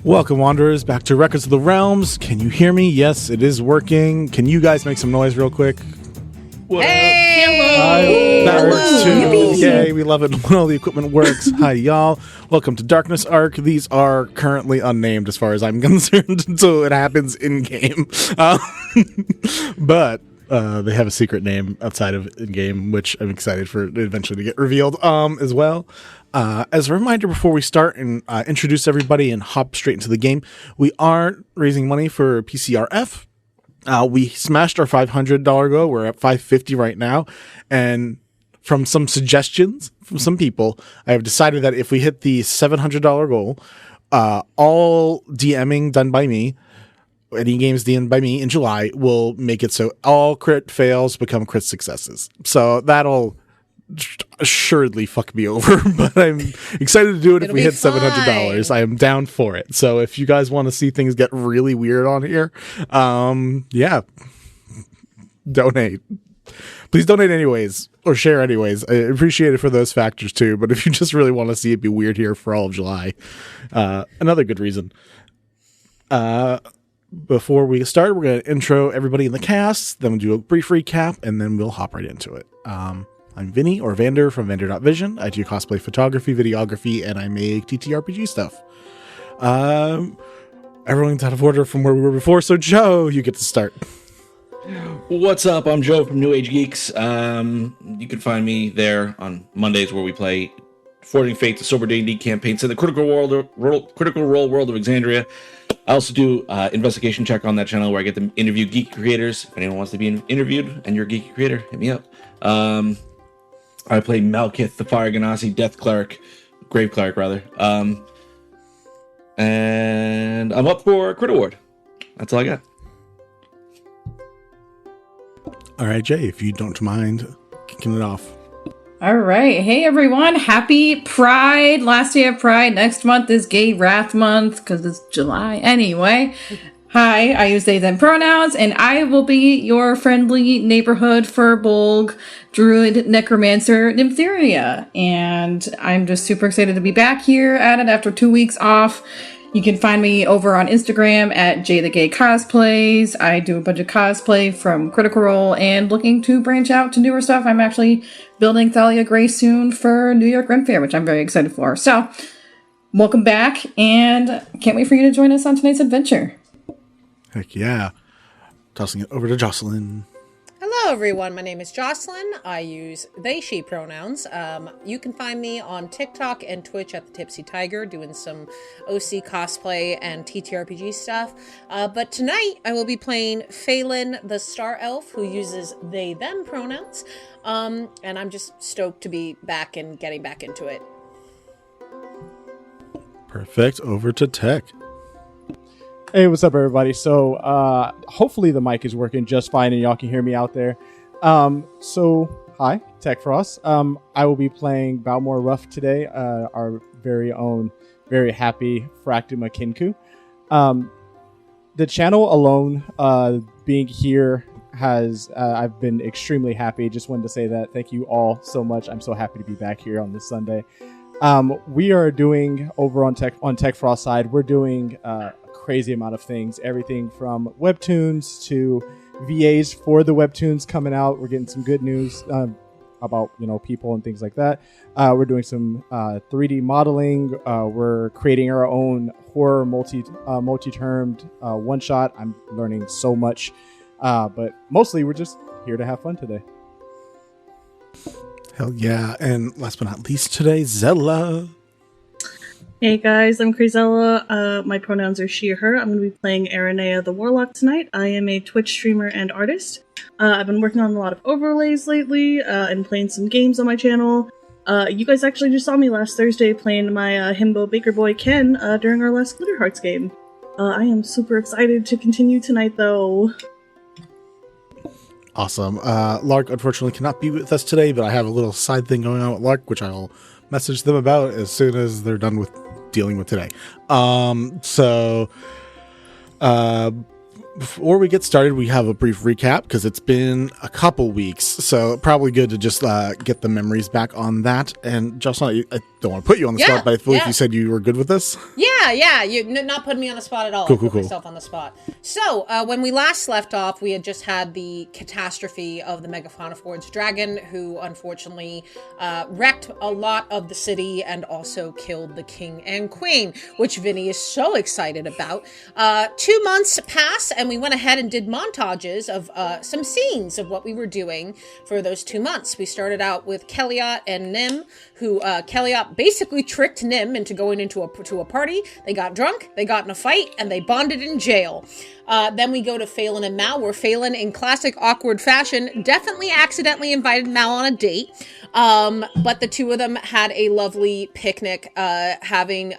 Welcome, Wanderers, back to Records of the Realms. Can you hear me? Yes, it is working. Can you guys make some noise real quick? What up? That works too. Yay, we love it when all the equipment works. Hi, y'all. Welcome to Darkness Arc. These are currently unnamed as far as I'm concerned until it happens in-game. But they have a secret name outside of in-game, which I'm excited for eventually to get revealed as well. As a reminder, before we start and introduce everybody and hop straight into the game, we are raising money for PCRF. We smashed our $500 goal. We're at $550 right now. And from some suggestions from some people, I have decided that if we hit the $700 goal, all DMing done by me, any games DM'd by me in July, will make it so all crit fails become crit successes. So that'll assuredly fuck me over, but I'm excited to do it. If we hit $700. I am down for it. So if you guys want to see things get really weird on here, yeah, donate. Please donate anyways, or share anyways. I appreciate it for those factors too, but if you just really want to see it be weird here for all of July, another good reason. Before we start, we're going to intro everybody in the cast, then we'll do a brief recap, and then we'll hop right into it. I'm Vinny, or Vander, from Vander.vision. I do cosplay photography, videography, and I make TTRPG stuff. Everyone's out of order from where we were before, so Joe, you get to start. What's up? I'm Joe from New Age Geeks. You can find me there on Mondays where we play Forging Fate, the Sober D&D campaigns in the Critical Role world of Exandria. I also do investigation check on that channel where I get to interview geeky creators. If anyone wants to be interviewed and you're a geeky creator, hit me up. I play Malkith, the Fire Ganassi Death Cleric, Grave Cleric rather. And I'm up for a Crit Award. That's all I got. All right, Jay, if you don't mind kicking it off. All right. Hey, everyone. Happy Pride. Last day of Pride. Next month is Gay Wrath Month because it's July. Anyway. Hi, I use they, them pronouns, and I will be your friendly neighborhood Furbolg Druid Necromancer Nymptheria. And I'm just super excited to be back here at it after 2 weeks off. You can find me over on Instagram at Jay the Gay Cosplays. I do a bunch of cosplay from Critical Role and looking to branch out to newer stuff. I'm actually building Thalia Grey soon for New York Ren Fair, which I'm very excited for. So, welcome back, and can't wait for you to join us on tonight's adventure. Heck yeah. Tossing it over to Jocelyn. Hello, everyone. My name is Jocelyn. I use they, she pronouns. You can find me on TikTok and Twitch at the Tipsy Tiger doing some OC cosplay and TTRPG stuff. But tonight I will be playing Phelan, the Star Elf, who uses they, them pronouns. And I'm just stoked to be back and getting back into it. Perfect. Over to Tech. Hey, what's up, everybody? So, hopefully the mic is working just fine and y'all can hear me out there. Hi, Tech Frost. I will be playing Balmore Ruff today, our very own, very happy Fractima Kinku. The channel alone, being here has, I've been extremely happy. Just wanted to say that. Thank you all so much. I'm so happy to be back here on this Sunday. We are doing, over on Tech Frost side, we're doing, crazy amount of things, everything from webtoons to VAs for the webtoons coming out. We're getting some good news about people and things like that. We're doing some 3D modeling. We're creating our own horror multi-termed one shot. I'm learning so much, but mostly we're just here to have fun today. Hell yeah. And last but not least today, Zella. Hey guys, I'm Crazella. My pronouns are she, her. I'm going to be playing Aranea the Warlock tonight. I am a Twitch streamer and artist. I've been working on a lot of overlays lately and playing some games on my channel. You guys actually just saw me last Thursday playing my himbo baker boy Ken during our last Glitter Hearts game. I am super excited to continue tonight though. Awesome. Lark unfortunately cannot be with us today, but I have a little side thing going on with Lark, which I'll message them about as soon as they're done with dealing with today. Before we get started, we have a brief recap because it's been a couple weeks, so probably good to just get the memories back on that. And Jocelyn, I don't want to put you on the spot, but I believe you said you were good with this. Yeah, you're not putting me on the spot at all. Cool. Put myself on the spot. So when we last left off, we had just had the catastrophe of the Megafauna Forge dragon, who unfortunately wrecked a lot of the city and also killed the king and queen, which Vinny is so excited about. 2 months pass, and we went ahead and did montages of some scenes of what we were doing for those 2 months. We started out with Kelliot and Nim, who Kelliot basically tricked Nim into going to a party. They got drunk, they got in a fight, and they bonded in jail. Then we go to Phelan and Mal, where Phelan, in classic awkward fashion, definitely accidentally invited Mal on a date. But the two of them had a lovely picnic, having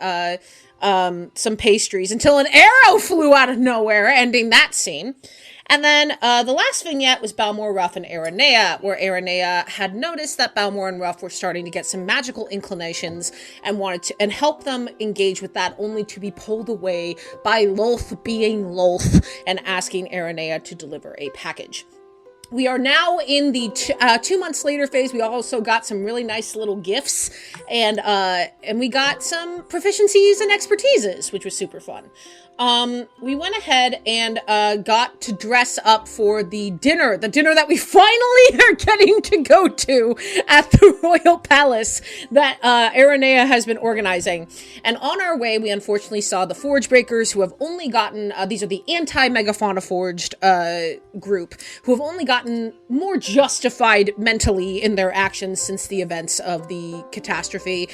some pastries until an arrow flew out of nowhere, ending that scene. And then the last vignette was Balmor, Ruff, and Aranea, where Aranea had noticed that Balmor and Ruff were starting to get some magical inclinations and wanted to help them engage with that, only to be pulled away by Lolth being Lolth and asking Aranea to deliver a package. We are now in the 2 months later phase. We also got some really nice little gifts, and we got some proficiencies and expertises, which was super fun. We went ahead and got to dress up for the dinner that we finally are getting to go to at the Royal Palace that Aranea has been organizing. And on our way, we unfortunately saw the Forge Breakers, who have only gotten, these are the anti-Megafauna Forged group, who have only gotten more justified mentally in their actions since the events of the catastrophe,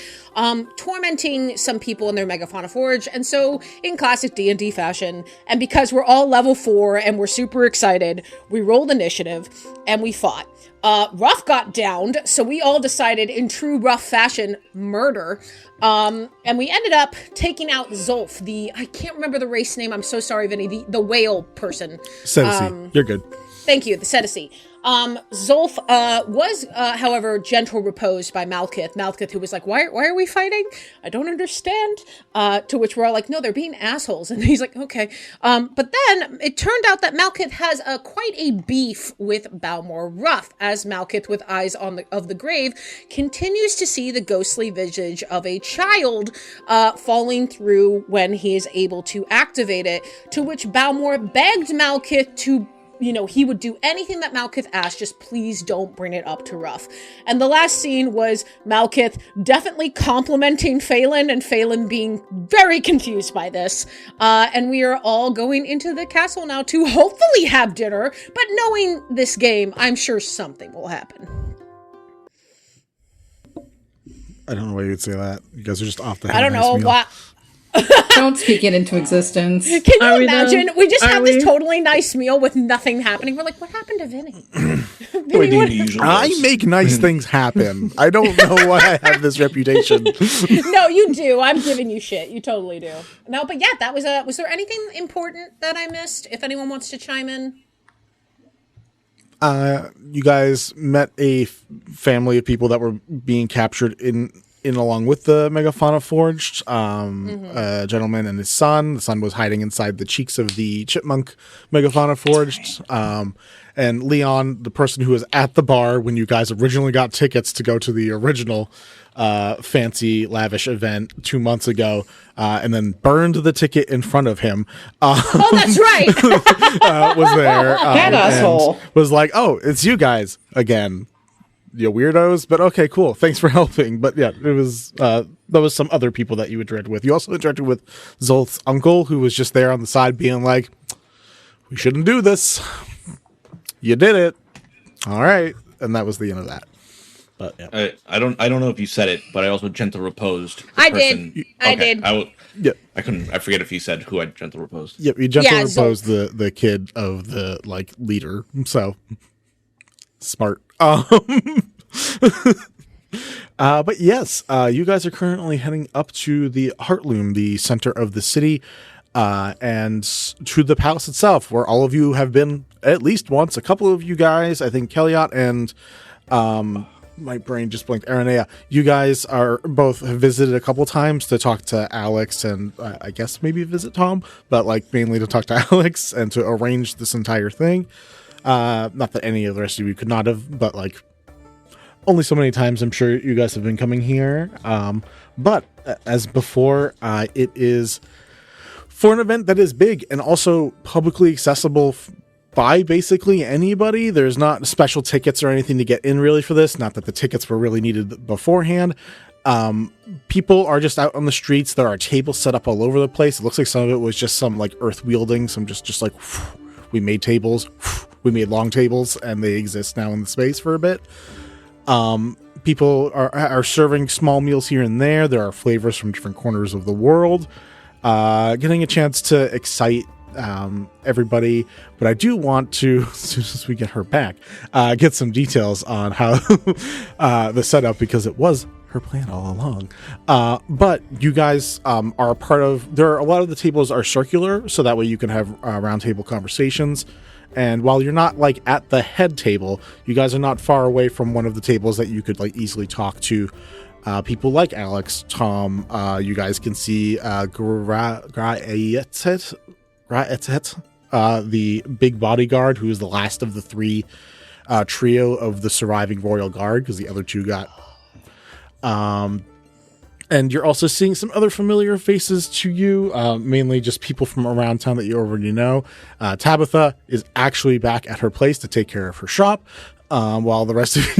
tormenting some people in their Megafauna Forge. And so, in classic D&D fashion, and because we're all level 4 and we're super excited, we rolled initiative and we fought. Ruff got downed, so we all decided in true Ruff fashion, murder. And we ended up taking out Zolf, I can't remember the race name, I'm so sorry, Vinny, the whale person. Sassy, you're good. Thank you, the Cetici. Zolf was, however, gentle reposed by Malkith, who was like, why are we fighting? I don't understand. To which we're all like, no, they're being assholes. And he's like, okay. But then it turned out that Malkith has quite a beef with Balmor Ruff, as Malkith, with eyes of the grave, continues to see the ghostly visage of a child falling through when he is able to activate it, to which Balmor begged Malkith to, he would do anything that Malkith asked, just please don't bring it up to Ruff. And the last scene was Malkith definitely complimenting Phelan, and Phelan being very confused by this. And we are all going into the castle now to hopefully have dinner, but knowing this game, I'm sure something will happen. I don't know why you would say that. You guys are just off the head. I don't know why. Don't speak it into existence. Can you imagine? We just have this totally nice meal with nothing happening. We're like, what happened to Vinny? I make nice things happen. I don't know why I have this reputation. No, you do. I'm giving you shit. You totally do. No, but yeah, that was was there anything important that I missed? If anyone wants to chime in. You guys met a family of people that were being captured in along with the Megafauna Forged, a gentleman and his son. The son was hiding inside the cheeks of the chipmunk Megafauna Forged. And Leon, the person who was at the bar when you guys originally got tickets to go to the original fancy, lavish event 2 months ago, and then burned the ticket in front of him. Oh, that's right. Was there. That asshole. Was like, oh, it's you guys again. You weirdos, but okay, cool. Thanks for helping. But yeah, it was there was some other people that you interacted with. You also interacted with Zolth's uncle, who was just there on the side being like, we shouldn't do this. You did it. All right. And that was the end of that. But yeah. I don't know if you said it, but I also gentle reposed. I did. Yeah. I forget if you said who I gentle reposed. Yep, you gentle reposed the kid of the leader. So smart. But yes, you guys are currently heading up to the Heartloom, the center of the city, and to the palace itself, where all of you have been at least once. A couple of you guys, I think Kellyot and my brain just blinked. Aranea, you guys are both have visited a couple times to talk to Alex and I guess maybe visit Tom, but like mainly to talk to Alex and to arrange this entire thing. Not that any of the rest of you could not have, but like only so many times I'm sure you guys have been coming here. But as before, it is for an event that is big and also publicly accessible by basically anybody. There's not special tickets or anything to get in really for this. Not that the tickets were really needed beforehand. People are just out on the streets. There are tables set up all over the place. It looks like some of it was just some like earth wielding, some just like we made tables, we made long tables, and they exist now in the space for a bit. People are serving small meals here and there. There are flavors from different corners of the world. Getting a chance to excite everybody, but I do want to, as soon as we get her back, get some details on how the setup, because it was her plan all along. But you guys are a part of, a lot of the tables are circular, so that way you can have roundtable conversations. And while you're not like at the head table, you guys are not far away from one of the tables that you could like easily talk to people like Alex, Tom. You guys can see Graetet, the big bodyguard, who is the last of the three trio of the surviving royal guard, because the other two got. And you're also seeing some other familiar faces to you, mainly just people from around town that you already know. Tabitha is actually back at her place to take care of her shop, while the rest of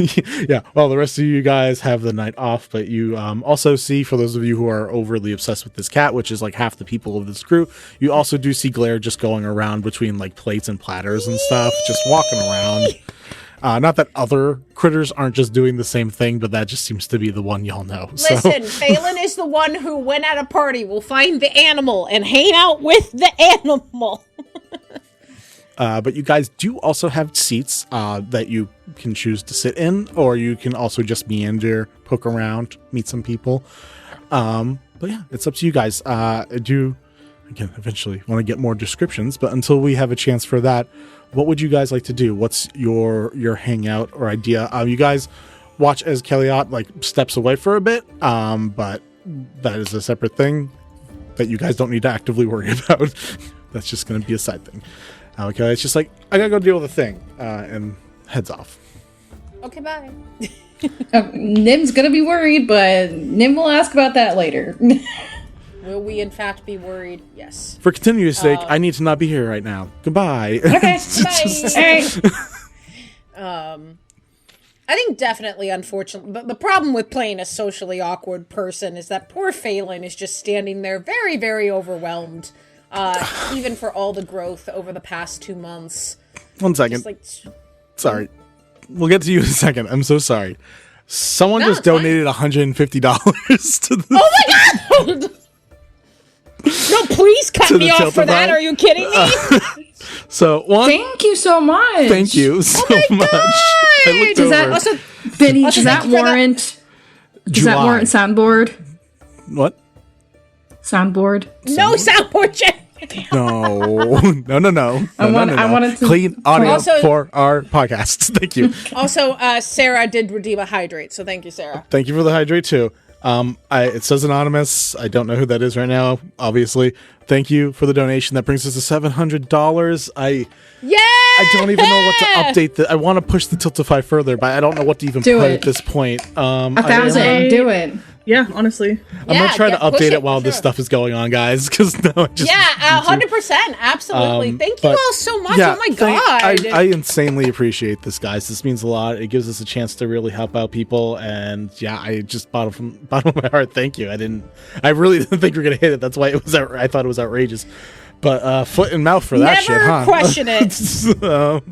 you guys have the night off. But you also see, for those of you who are overly obsessed with this cat, which is like half the people of this crew, you also do see Glare just going around between like plates and platters and stuff, just walking around. Not that other critters aren't just doing the same thing, but that just seems to be the one y'all know. Listen, Phelan is the one who, when at a party, will find the animal and hang out with the animal. But you guys do also have seats that you can choose to sit in, or you can also just meander, poke around, meet some people. But yeah, it's up to you guys. I do, again, eventually want to get more descriptions, but until we have a chance for that, what would you guys like to do? What's your hangout or idea? You guys watch as Kellyot like steps away for a bit, but that is a separate thing that you guys don't need to actively worry about. That's just going to be a side thing. Okay, it's just like, I gotta go deal with a thing, and heads off. Okay, bye. Nim's gonna be worried, but Nim will ask about that later. Will we, in fact, be worried? Yes. For continuous sake, I need to not be here right now. Goodbye. Okay, bye. I think definitely, unfortunately, but the problem with playing a socially awkward person is that poor Phelan is just standing there very, very overwhelmed, even for all the growth over the past 2 months. 1 second. Like, sorry. We'll get to you in a second. I'm so sorry. Someone just donated $150 to the... Oh my god! No, please cut me off for that. Are you kidding me? So, thank you so much. Thank you so much. I looked does over. That also, Vinny, does that warrant soundboard? What? Soundboard? No soundboard, Jen. No. I wanted to clean audio for our podcast. Thank you. Also, Sarah did redeem a hydrate, so thank you, Sarah. Thank you for the hydrate too. It says anonymous. I don't know who that is right now, obviously. Thank you for the donation. That brings us to $700. I don't even know what to update. I want to push the Tiltify further, but I don't know what to even put at this point. 1,000. Do it. Yeah, honestly. I'm going to try to update it while this stuff is going on, guys. Because 100%. Absolutely. Thank you all so much. Oh my god. I insanely appreciate this, guys. This means a lot. It gives us a chance to really help out people. And yeah, I just bottom of my heart, thank you. I really didn't think we were going to hit it. That's why I thought it was outrageous. But foot and mouth for that shit, huh? Never question it.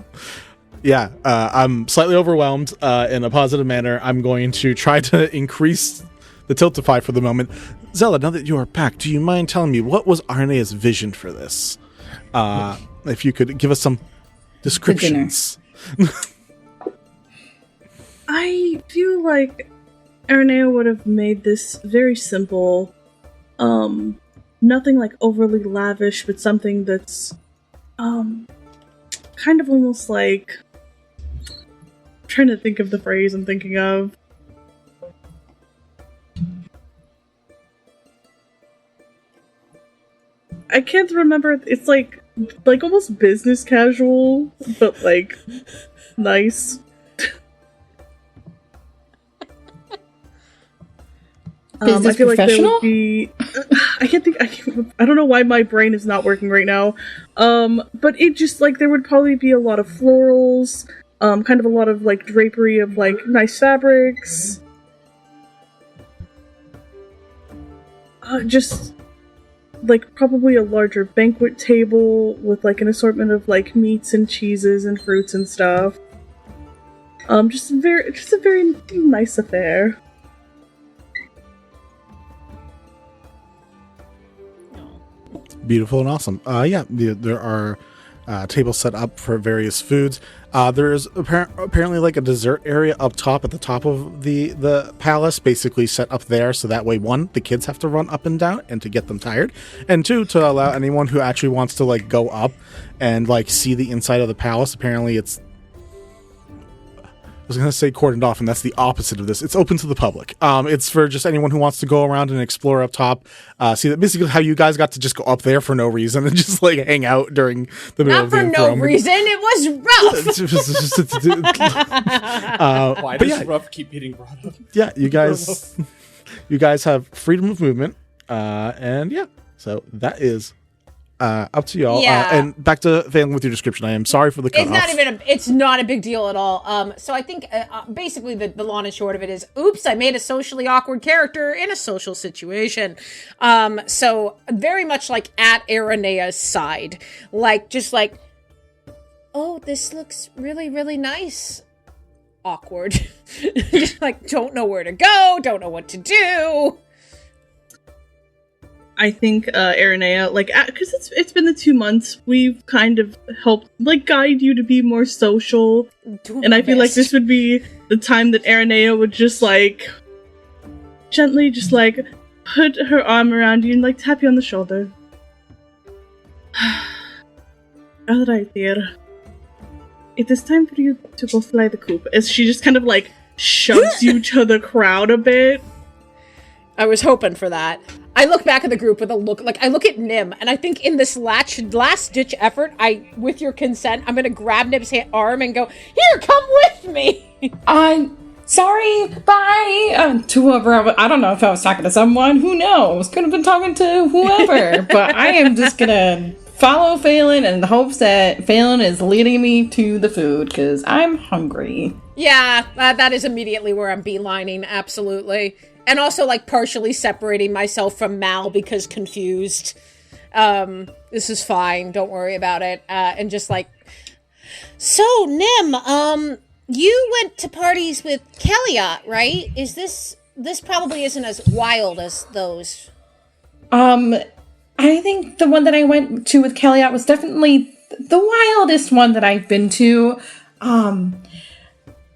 Yeah, I'm slightly overwhelmed in a positive manner. I'm going to try to increase the Tiltify for the moment. Zella, now that you are back, do you mind telling me what was Arnea's vision for this? If you could give us some descriptions. I feel like Aranea would have made this very simple. Nothing like overly lavish, but something that's kind of almost like... I'm trying to think of the phrase I'm thinking of. I can't remember. It's like almost business casual, but like nice. Business I feel like there professional? would be. I don't know why my brain is not working right now. But it just like there would probably be a lot of florals, kind of a lot of like drapery of like nice fabrics. Just like probably a larger banquet table with like an assortment of like meats and cheeses and fruits and stuff. Just a very nice affair. Beautiful and awesome. There are tables set up for various foods. There is apparently like a dessert area up top at the top of the palace, basically set up there so that way, one, the kids have to run up and down and to get them tired, and two, to allow anyone who actually wants to like go up and like see the inside of the palace. Apparently it's, I was going to say cordoned off, and that's the opposite of this. It's open to the public. It's for just anyone who wants to go around and explore up top. See that basically how you guys got to just go up there for no reason and just like hang out during the middle Not of the for no reason. It was rough. Why but does yeah. rough keep getting brought up? Yeah, you guys have freedom of movement, and yeah, so that is up to y'all. Yeah. And back to failing with your description. I am sorry for the cutoff. It's not a big deal at all. So I think basically the long and short of it is, oops, I made a socially awkward character in a social situation. So very much like at Aranea's side, like just like, oh, this looks really, really nice. Awkward. Just like don't know where to go, don't know what to do. I think Aranea, like, because it's been the 2 months, we've kind of helped like guide you to be more social, and I feel like this would be the time that Aranea would just like gently just like put her arm around you and like tap you on the shoulder. All right, dear. It is time for you to go fly the coop. As she just kind of like shoves you to the crowd a bit. I was hoping for that. I look back at the group with a look, like I look at Nim, and I think in this last ditch effort, with your consent, I'm gonna grab Nim's arm and go, here, come with me. Sorry, bye. To whoever, I don't know if I was talking to someone, who knows? Could have been talking to whoever, but I am just gonna follow Phelan in the hopes that Phelan is leading me to the food, because I'm hungry. Yeah, that is immediately where I'm beelining, absolutely. And also, like, partially separating myself from Mal because confused. This is fine, don't worry about it. And just like, so, Nim, you went to parties with Kelliot, right? Is this probably isn't as wild as those? I think the one that I went to with Kelliot was definitely the wildest one that I've been to.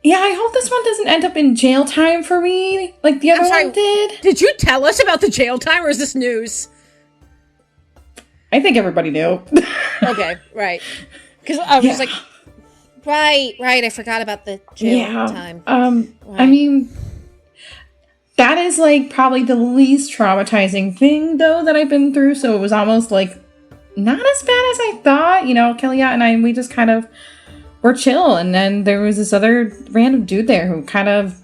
Yeah, I hope this one doesn't end up in jail time for me, like the other one did. Did you tell us about the jail time, or is this news? I think everybody knew. Okay, right. Because I was like, right, I forgot about the jail time. Right. I mean, that is like probably the least traumatizing thing, though, that I've been through, so it was almost like not as bad as I thought. You know, Kelliot and I, we just kind of were chill, and then there was this other random dude there who kind of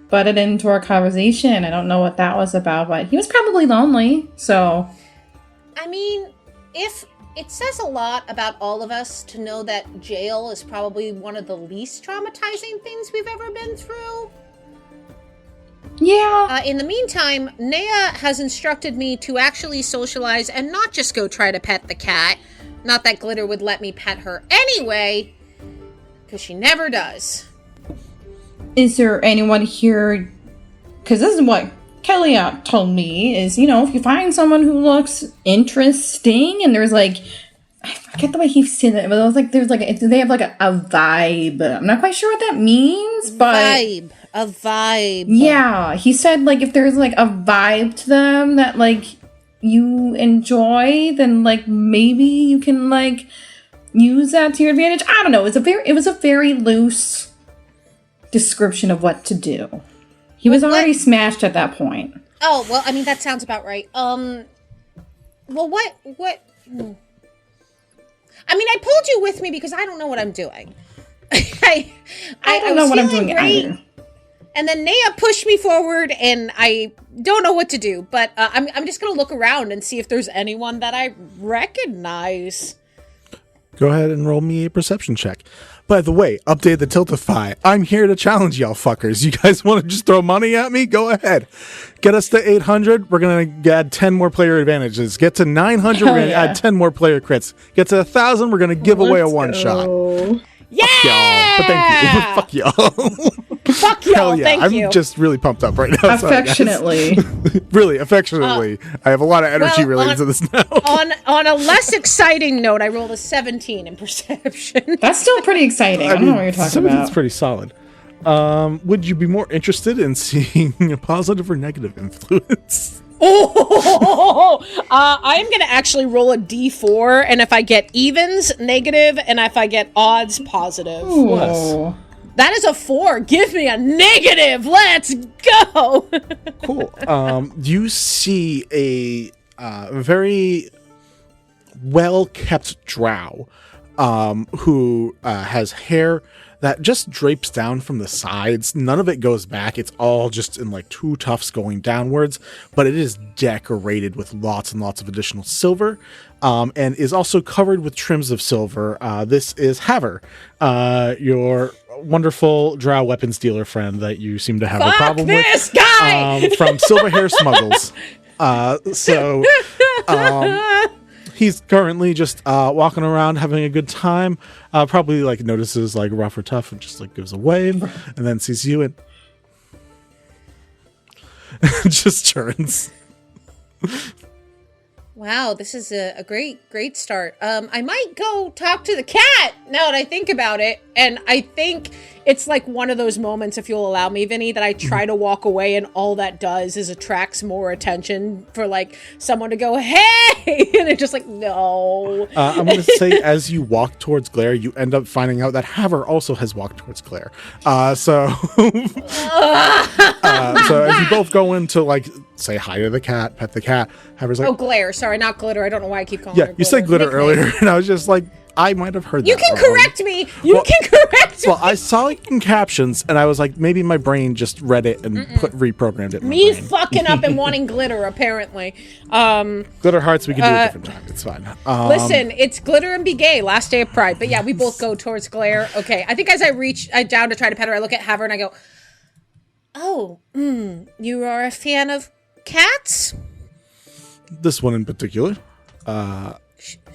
butted into our conversation. I don't know what that was about, but he was probably lonely, so... I mean, if it says a lot about all of us to know that jail is probably one of the least traumatizing things we've ever been through. Yeah. In the meantime, Nea has instructed me to actually socialize and not just go try to pet the cat. Not that Glitter would let me pet her anyway, because she never does. Is there anyone here? Because this is what Kelliot told me, is, you know, if you find someone who looks interesting, and there's like, I forget the way he said it, but it was like, there's like, they have like a vibe. I'm not quite sure what that means, but... A vibe. Yeah, he said like if there's like a vibe to them that like you enjoy, then like maybe you can like use that to your advantage. I don't know. It was a very loose description of what to do. He was already smashed at that point. Oh, well, I mean, that sounds about right. Well, what? I mean, I pulled you with me because I don't know what I'm doing. I don't know what I'm doing either. And then Naya pushed me forward, and I don't know what to do. But I'm just going to look around and see if there's anyone that I recognize. Go ahead and roll me a perception check. By the way, update the Tiltify. I'm here to challenge y'all fuckers. You guys want to just throw money at me? Go ahead. Get us to 800. We're going to add 10 more player advantages. Get to 900. We're going to add 10 more player crits. Get to 1,000. We're going to give away a one-shot. Yeah! Fuck y'all. But thank you. Fuck y'all. Fuck y'all. Hell yeah. Thank you. I'm just really pumped up right now. Affectionately. Sorry, really, affectionately. I have a lot of energy related to this now. On a less exciting note, I rolled a 17 in perception. That's still pretty exciting. I don't know what you're talking about. It's pretty solid. Would you be more interested in seeing a positive or negative influence? I'm going to actually roll a d4, and if I get evens, negative, and if I get odds, positive. Ooh. That is a 4. Give me a negative. Let's go. Cool. You see a very well-kept drow who has hair that just drapes down from the sides. None of it goes back. It's all just in like two tufts going downwards, but it is decorated with lots and lots of additional silver, and is also covered with trims of silver. This is Haver, your wonderful drow weapons dealer friend that you seem to have a problem with. This guy! From Silver Hair Smuggles. He's currently just walking around having a good time. Probably like notices like rough or tough and just like gives a wave and then sees you and just turns. Wow, this is a great start. I might go talk to the cat now that I think about it. And I think it's like one of those moments, if you'll allow me, Vinny, that I try to walk away and all that does is attracts more attention for like someone to go, hey! And they're just like, no. I'm going to say as you walk towards Glare, you end up finding out that Haver also has walked towards Glare. So if you both go in to like say hi to the cat, pet the cat, Haver's like, oh, Glare. Sorry, not Glitter. I don't know why I keep calling her Glitter. You said Glitter earlier, and I was just like, I might have heard that. You can wrong. correct me. You can correct me. Well, I saw it in captions, and I was like, maybe my brain just read it and reprogrammed it. In Me my brain. fucking up and wanting glitter, apparently. Glitter hearts, we can do a different time. It's fine. Listen, it's glitter and be gay. Last day of Pride, but yeah, we both go towards Glare. Okay, I think as I reach down to try to pet her, I look at Haver and I go, "Oh, you are a fan of cats?" This one in particular.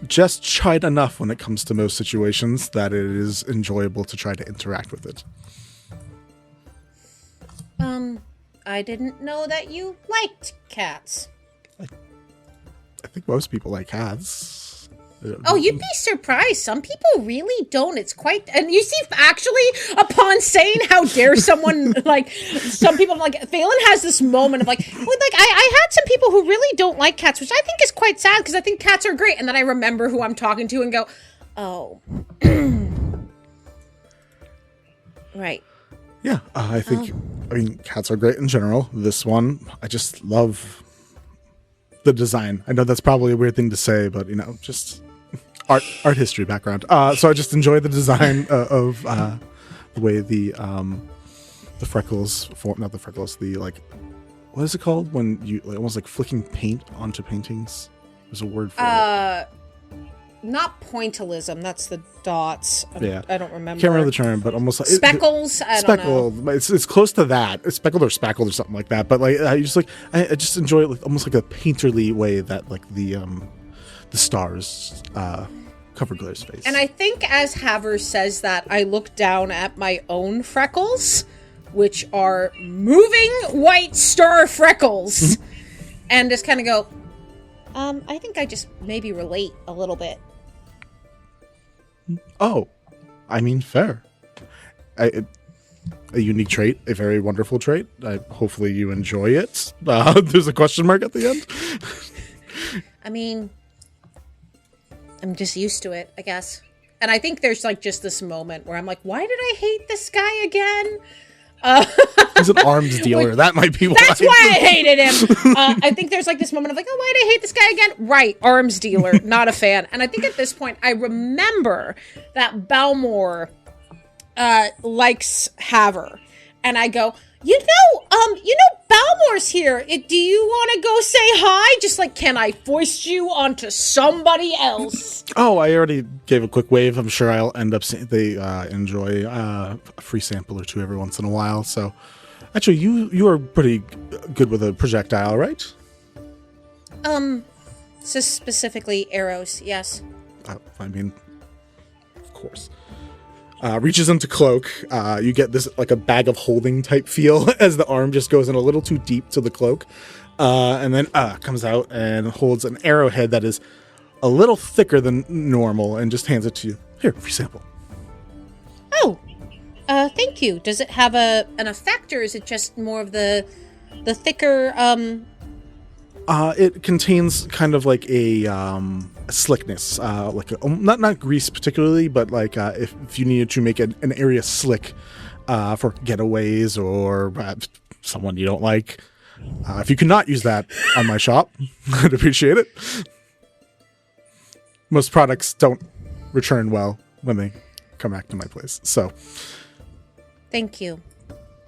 Just chide enough when it comes to most situations that it is enjoyable to try to interact with it. I didn't know that you liked cats. I think most people like cats. Oh, you'd be surprised. Some people really don't. It's quite... And you see, actually, upon saying how dare someone, like, some people, like, Phelan has this moment of, like, I had some people who really don't like cats, which I think is quite sad, because I think cats are great. And then I remember who I'm talking to and go, oh. Right. Yeah, I think, I mean, cats are great in general. This one, I just love the design. I know that's probably a weird thing to say, but, you know, just... Art history background. So I just enjoy the design of the way the freckles form, not the freckles, the like, what is it called when you like, almost like flicking paint onto paintings? There's a word for it. Not pointillism. That's the dots. I don't remember. Can't remember the term, but almost like speckles. I don't know. It's close to that. It's speckled or spackled or something like that. But like I just enjoy it like almost like a painterly way that like the stars cover Glare's face. And I think as Haver says that, I look down at my own freckles, which are moving white star freckles, and just kind of go, I think I just maybe relate a little bit. Oh, I mean, fair. A unique trait, a very wonderful trait. Hopefully you enjoy it. There's a question mark at the end. I mean... I'm just used to it, I guess. and I think there's like just this moment where I'm like, why did I hate this guy again? He's an arms dealer. That might be why. That's why I hated him. I think there's like this moment of like, oh, why did I hate this guy again? Right, arms dealer, not a fan. And I think at this point, I remember that Balmor likes Haver, and I go, Balmor's here. Do you want to go say hi? Just like, can I foist you onto somebody else? Oh, I already gave a quick wave. I'm sure I'll end up seeing they enjoy a free sample or two every once in a while. So, actually, you are pretty good with a projectile, right? So specifically arrows, yes. I mean, of course. Reaches into cloak. You get this like a bag of holding type feel as the arm just goes in a little too deep to the cloak, and then comes out and holds an arrowhead that is a little thicker than normal and just hands it to you. Here, free sample. Oh, thank you. Does it have an effect, or is it just more of the thicker? It contains kind of like a slickness, like not grease particularly, but like if you needed to make an area slick for getaways or someone you don't like. If you could not use that on my shop, I'd appreciate it. Most products don't return well when they come back to my place, so. Thank you.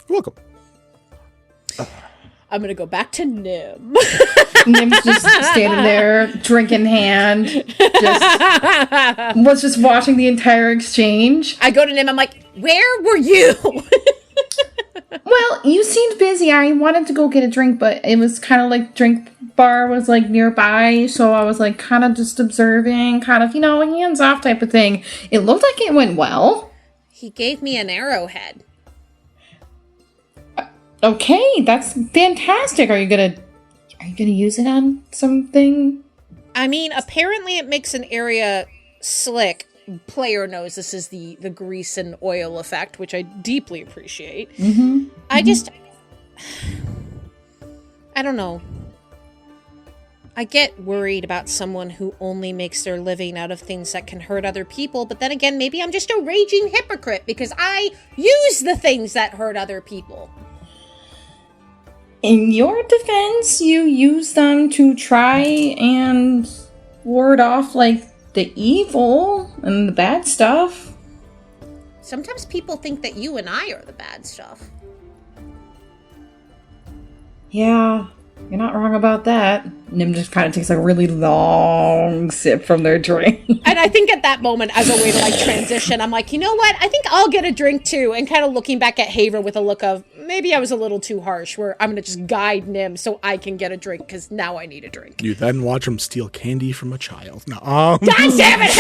You're welcome. I'm gonna go back to Nim. Nim's just standing there, drink in hand, was just watching the entire exchange. I go to Nim, I'm like, where were you? Well, you seemed busy. I wanted to go get a drink, but it was kind of like drink bar was like nearby, so I was like kind of just observing, kind of, hands off type of thing. It looked like it went well. He gave me an arrowhead. Okay, that's fantastic. Are you gonna use it on something? I mean, apparently it makes an area slick. Player knows this is the grease and oil effect, which I deeply appreciate. Mm-hmm. I don't know. I get worried about someone who only makes their living out of things that can hurt other people, but then again, maybe I'm just a raging hypocrite because I use the things that hurt other people. In your defense, you use them to try and ward off, like, the evil and the bad stuff. Sometimes people think that you and I are the bad stuff. Yeah, you're not wrong about that. Nim just kind of takes a really long sip from their drink. And I think at that moment, as a way to, like, transition, I'm like, you know what? I think I'll get a drink, too. And kind of looking back at Haver with a look of, maybe I was a little too harsh, where I'm going to just guide Nim so I can get a drink, because now I need a drink. You then watch him steal candy from a child. No, God damn it,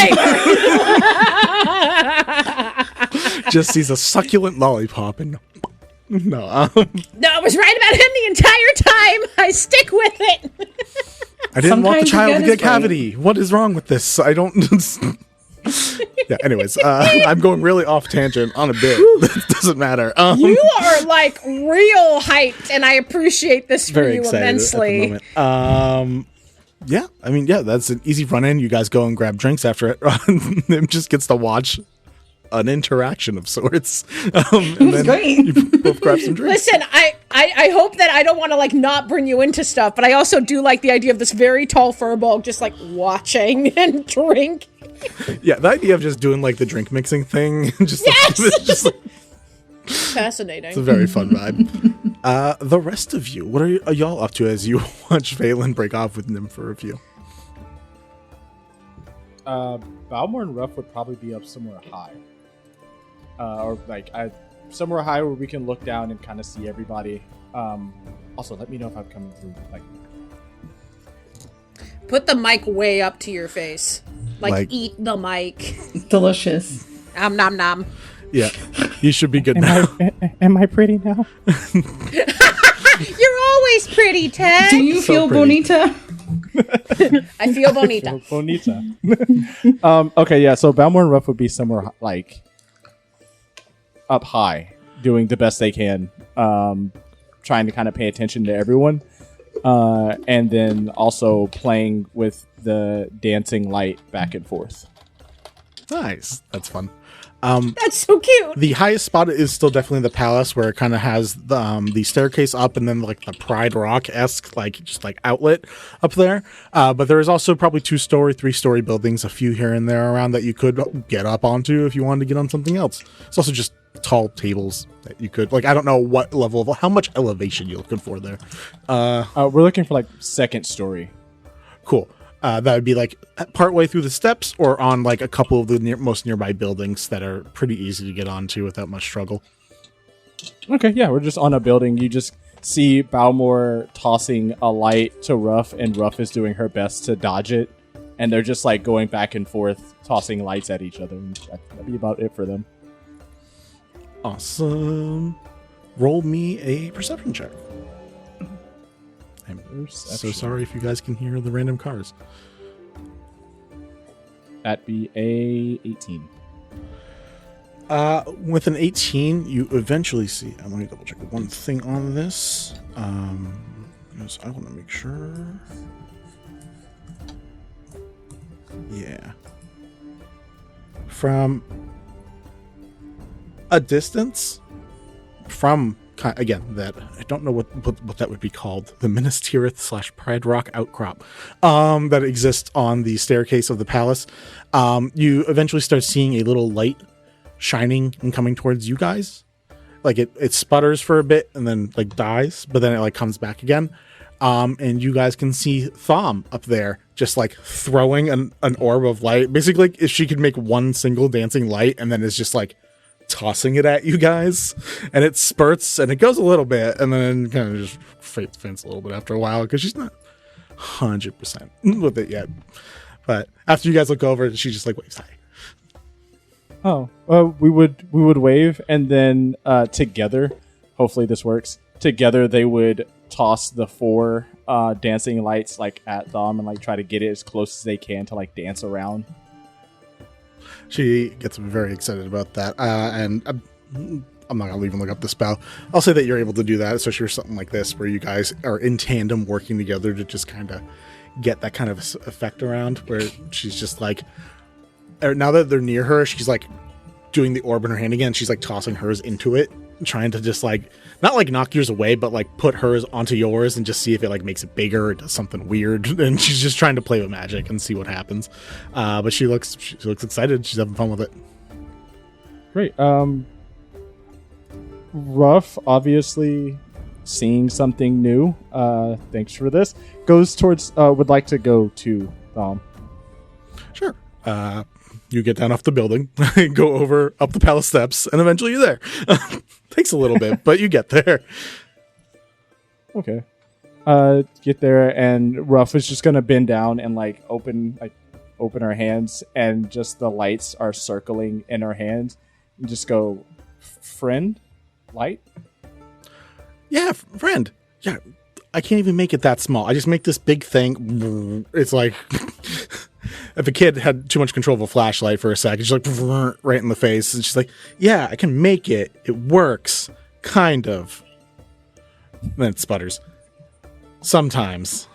Haver! Just sees a succulent lollipop and... No, I was right about him the entire time. I stick with it. I didn't want the child to get a cavity. What is wrong with this? I don't... Yeah, anyways, I'm going really off tangent on a bit. That doesn't matter. You are, like, real hyped, and I appreciate this for you immensely. At the moment. Yeah, that's an easy run-in. You guys go and grab drinks after it. Nim just gets to watch an interaction of sorts. And then great. You both grab some drinks. Listen, I hope that I don't want to, like, not bring you into stuff, but I also do like the idea of this very tall furball just, like, watching and drink. Yeah, the idea of just doing, like, the drink mixing thing. Just yes! Like, just, like, fascinating. it's a very fun vibe. The rest of you, what are y'all up to as you watch Valen break off with Nim for a few? Balmor and Ruff would probably be up somewhere high. Or like somewhere high where we can look down and kind of see everybody. Also, let me know if I'm coming through. Like, put the mic way up to your face. Like eat the mic. Delicious. Nom nom. Yeah, you should be good now. Am I pretty now? You're always pretty, Ted. Do you feel bonita? I feel bonita. Bonita. Okay, yeah. So Balmor and Ruff would be somewhere like up high, doing the best they can, trying to kind of pay attention to everyone, and then also playing with the dancing light back and forth. Nice. That's fun. That's so cute. The highest spot is still definitely the palace, where it kind of has the staircase up and then like the Pride Rock-esque just outlet up there. But there is also probably 2-story, 3-story buildings, a few here and there around that you could get up onto if you wanted to get on something else. It's also just tall tables that you could I don't know what level of how much elevation you're looking for there. We're looking for like 2nd story. Cool. That would be like partway through the steps or on like a couple of the most nearby buildings that are pretty easy to get onto without much struggle. Okay, yeah, we're just on a building. You just see Balmore tossing a light to Ruff, and Ruff is doing her best to dodge it. And they're just like going back and forth, tossing lights at each other. And that'd be about it for them. Awesome. Roll me a perception check. I'm so sorry if you guys can hear the random cars. That'd be a 18. With an 18, you eventually see. Let me double check one thing on this. Because I want to make sure. Yeah. From a distance, again, that I don't know what that would be called, the Minas Tirith / Pride Rock outcrop that exists on the staircase of the palace. You eventually start seeing a little light shining and coming towards you guys. Like it sputters for a bit and then like dies, but then it like comes back again. And you guys can see Thom up there just like throwing an orb of light. Basically, like, if she could make one single dancing light and then is just like tossing it at you guys, and it spurts and it goes a little bit and then kind of just faints a little bit after a while because she's not 100% with it yet. But after you guys look over, she just like waves hi. Oh, we would wave, and then together, hopefully this works. Together, they would toss the 4 dancing lights like at Thom and like try to get it as close as they can to like dance around. She gets very excited about that, and I'm not going to even look up the spell. I'll say that you're able to do that, especially for something like this, where you guys are in tandem working together to just kind of get that kind of effect around, where she's just like, now that they're near her, she's like doing the orb in her hand again. She's like tossing hers into it, trying to just like, not like knock yours away, but like put hers onto yours and just see if it like makes it bigger or does something weird. And she's just trying to play with magic and see what happens. But she looks excited. She's having fun with it. Great. Ruff, obviously seeing something new. Thanks for this. Goes towards, would like to go to Thom. Sure. You get down off the building, go over up the palace steps, and eventually you're there. Takes a little bit, but you get there. Okay. Get there, and Ruff is just gonna bend down and like open her hands, and just the lights are circling in her hands, and just go, friend, light. Yeah, friend. Yeah, I can't even make it that small. I just make this big thing. It's like. If a kid had too much control of a flashlight for a second, she's like right in the face, and she's like, "Yeah, I can make it. It works, kind of." And then it sputters. Sometimes,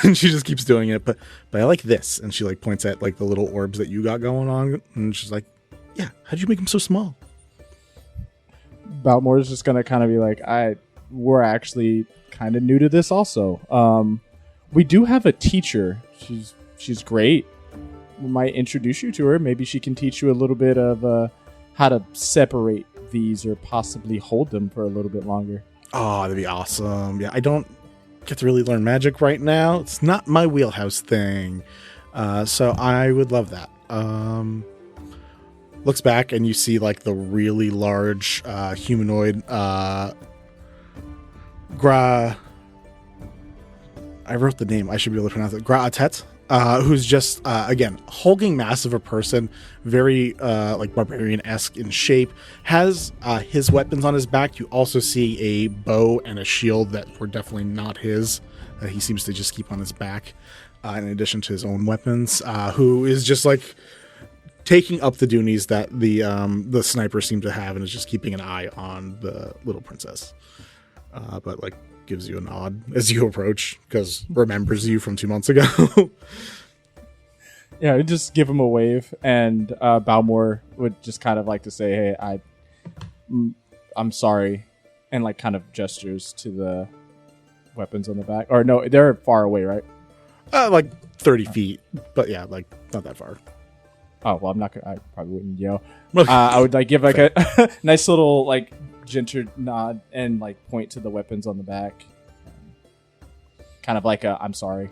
and she just keeps doing it. But I like this, and she like points at like the little orbs that you got going on, and she's like, "Yeah, how'd you make them so small?" Balmore is just gonna kind of be like, we're actually kind of new to this, also. We do have a teacher. She's great. We might introduce you to her. Maybe she can teach you a little bit of how to separate these or possibly hold them for a little bit longer. Oh, that'd be awesome. Yeah, I don't get to really learn magic right now. It's not my wheelhouse thing. So I would love that. Looks back and you see like the really large humanoid I wrote the name. I should be able to pronounce it. Graatet, who's just, again, hulking mass of a person, very like barbarian-esque in shape, has his weapons on his back. You also see a bow and a shield that were definitely not his. He seems to just keep on his back, in addition to his own weapons, who is just like taking up the duties that the sniper seemed to have and is just keeping an eye on the little princess. But like, gives you a nod as you approach because remembers you from 2 months ago. Yeah, just give him a wave, and Balmore would just kind of like to say, "Hey, I'm sorry," and like kind of gestures to the weapons on the back. Or no, they're far away, right? Like 30 feet, but yeah, like not that far. Oh well, I'm not gonna. I probably wouldn't yell. I would like give like a nice little like gentle nod and like point to the weapons on the back, kind of like a "I'm sorry."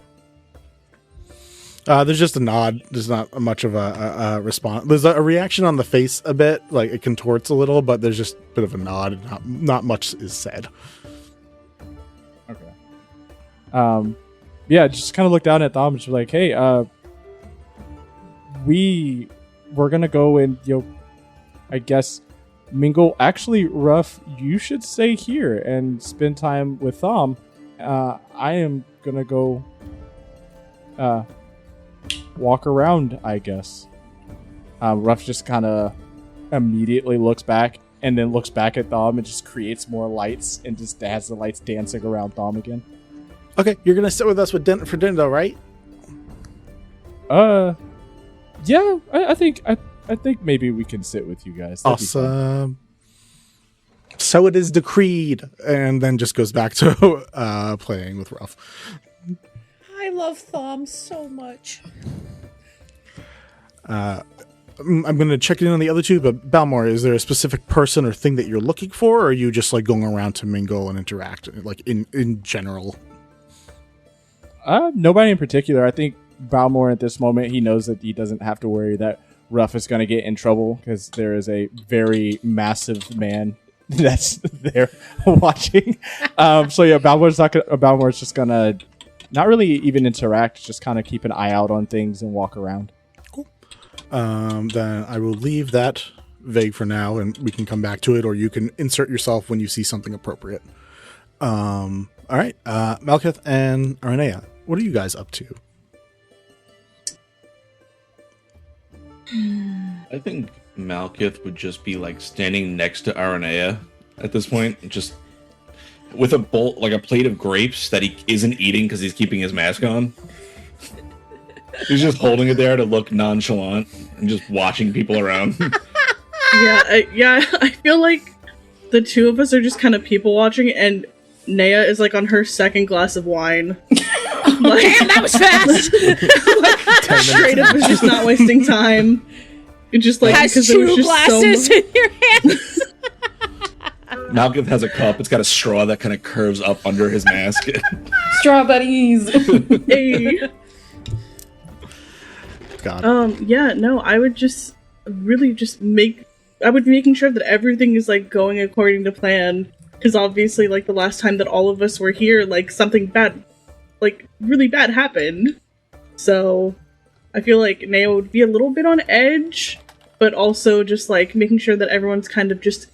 There's just a nod. There's not much of a response. There's a reaction on the face a bit, like it contorts a little, but there's just a bit of a nod. Not much is said. Okay. Yeah, just kind of look down at Thom and just be like, "Hey, we're gonna go and I guess mingle. Actually, Ruff, you should stay here and spend time with Thom. I am gonna go walk around, I guess." Ruff just kind of immediately looks back and then looks back at Thom and just creates more lights and just has the lights dancing around Thom again. Okay, you're gonna sit with us for dinner, though, right? Yeah, I think maybe we can sit with you guys. That'd be fun. Awesome. So it is decreed, and then just goes back to playing with Ruff. I love Thom so much. I'm going to check in on the other two, but Balmore, is there a specific person or thing that you're looking for, or are you just like going around to mingle and interact, like in general? Nobody in particular. I think Balmore at this moment, he knows that he doesn't have to worry that Ruff is going to get in trouble because there is a very massive man that's there watching. So yeah, Balmore's just going to not really even interact, just kind of keep an eye out on things and walk around. Cool. Then I will leave that vague for now, and we can come back to it, or you can insert yourself when you see something appropriate. All right. Malkith and Aranea, what are you guys up to? I think Malkith would just be like standing next to Aranea at this point, just with a bowl, like a plate of grapes that he isn't eating because he's keeping his mask on. He's just holding it there to look nonchalant and just watching people around. I feel like the two of us are just kind of people watching, and Nea is like on her second glass of wine. Damn, that was fast! Straight up is just not wasting time. It just like has because there was two just glasses in your hands. Malkith has a cup. It's got a straw that kind of curves up under his mask. Straw buddies. Hey. God. I would just really just I would be making sure that everything is like going according to plan. Because obviously, like the last time that all of us were here, like something bad, like really bad happened. So I feel like Nea would be a little bit on edge, but also just like making sure that everyone's kind of just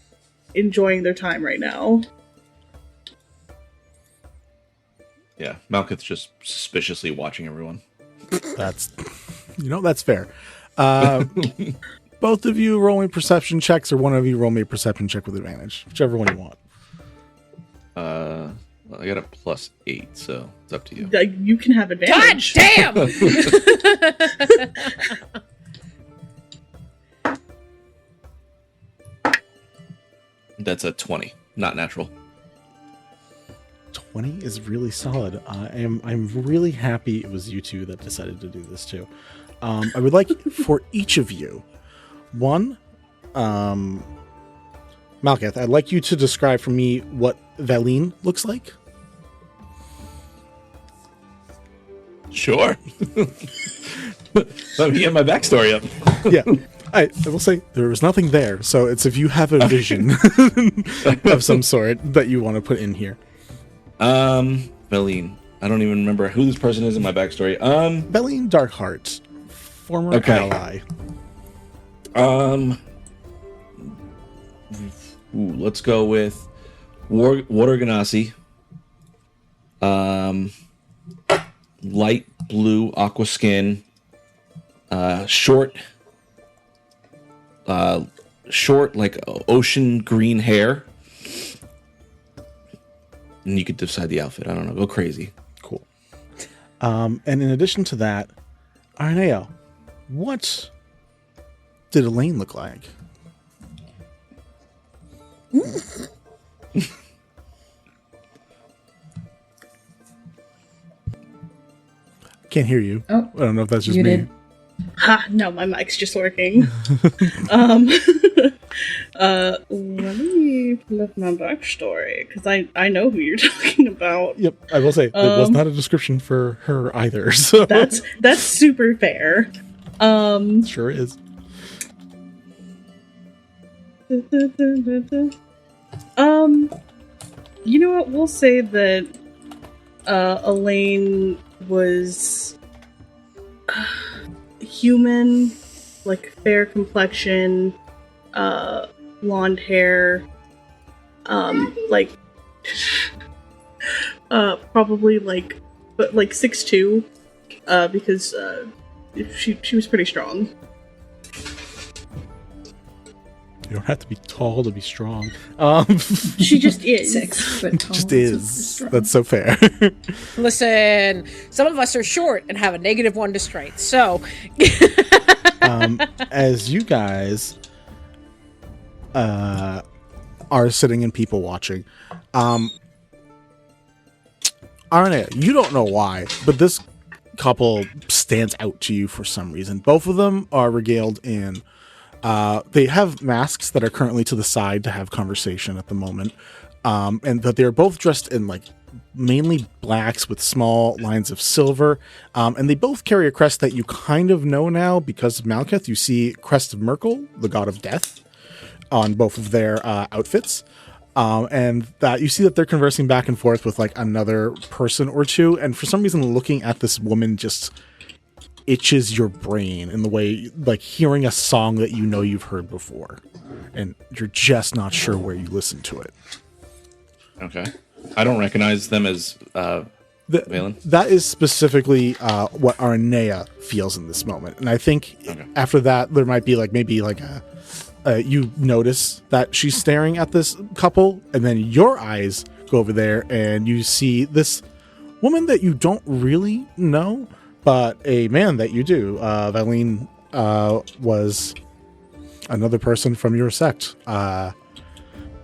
enjoying their time right now. Yeah, Malkith's just suspiciously watching everyone. That's fair. Both of you roll me perception checks, or one of you roll me a perception check with advantage, whichever one you want. Well, I got a +8, so it's up to you. You can have advantage. God damn! That's a 20, not natural. 20 is really solid. I'm really happy it was you two that decided to do this too. I would like for each of you, one, Malkith, I'd like you to describe for me what Valine looks like. Sure. Let me get my backstory up. Yeah. I will say there was nothing there, so it's if you have a vision of some sort that you want to put in here. Valine. I don't even remember who this person is in my backstory. Valine Darkheart, former ally. Let's go with Water Ganassi. Light blue aqua skin. Short like ocean green hair. And you could decide the outfit. I don't know. Go crazy. Cool. And in addition to that, Arneo, what did Elaine look like? Can't hear you. Oh, I don't know if that's just you me. did. Ha! No, my mic's just working. Let me pull up my backstory because I know who you're talking about. Yep, I will say it was not a description for her either. So That's super fair. sure is. You know what? We'll say that Elaine was human, like fair complexion, blonde hair, like probably like 6'2", because she was pretty strong. You don't have to be tall to be strong. She just is. 6 foot tall. Just is. That's so fair. Listen, some of us are short and have a -1 to strength. So, as you guys are sitting and people watching, Arne, you don't know why, but this couple stands out to you for some reason. Both of them are regaled in they have masks that are currently to the side to have conversation at the moment, and that they're both dressed in like mainly blacks with small lines of silver, and they both carry a crest that you kind of know now because of Malekith. You see crest of Merkel, the god of death, on both of their outfits, and that you see that they're conversing back and forth with like another person or two, and for some reason looking at this woman just itches your brain in the way like hearing a song that you know you've heard before and you're just not sure where you listen to it. Okay. I don't recognize them as Valen. That is specifically what Arnea feels in this moment, and I think after that there might be like maybe like you notice that she's staring at this couple, and then your eyes go over there and you see this woman that you don't really know, but a man that you do. Valine was another person from your sect.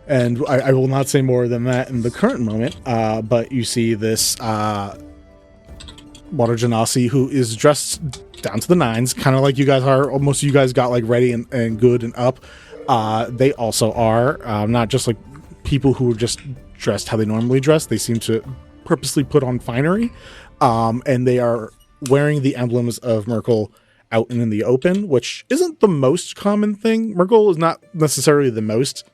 And I will not say more than that in the current moment, but you see this Water Genasi who is dressed down to the nines, kind of like you guys are. Most of you guys got like ready and good and up. They also are not just like people who are just dressed how they normally dress. They seem to purposely put on finery, and they are wearing the emblems of Merkel out and in the open, which isn't the most common thing. Merkel is not necessarily the most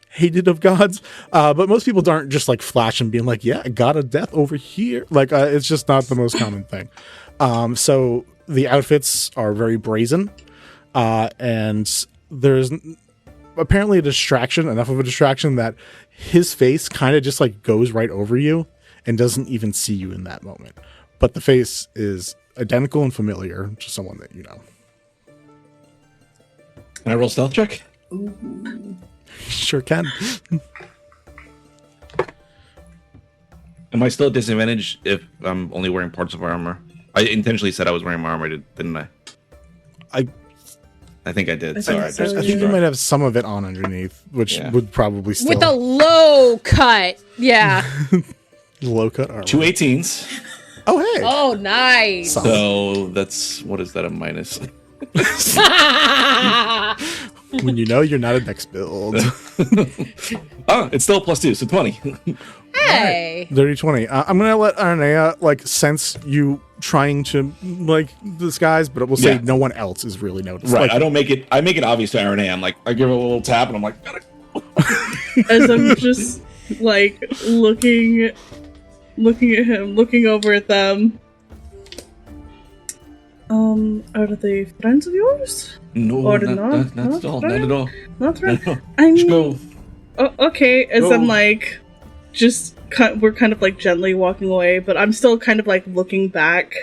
hated of gods, but most people aren't just like flashing being like, yeah, god of death over here. Like it's just not the most common thing. So the outfits are very brazen, and there's apparently a distraction, enough of a distraction that his face kind of just like goes right over you and doesn't even see you in that moment. But the face is identical and familiar to someone that you know. Can I roll stealth check? Sure can. Am I still at disadvantage if I'm only wearing parts of armor? I intentionally said I was wearing my armor, didn't I? I think I did. Sorry. I think you might have some of it on underneath, which would probably still... with a low cut. Yeah. Low cut armor. 2 18s. Oh, hey. Oh, nice. So that's, what is that, a minus? When you know you're not a next build. Oh, it's still +2, so 20. Hey. Dirty 20. I'm going to let Arnea, like, sense you trying to, like, disguise, but we'll say no one else is really noticed. Right, Like, I make it obvious to Aaron. I'm like, I give it a little tap, and I'm like, gotta go. As I'm just, like, looking at him, looking over at them. Are they friends of yours? No, Or not at all. Not at all. Not friends? No. I mean, Go. Okay, as Go. I'm like, we're kind of like gently walking away, but I'm still kind of like looking back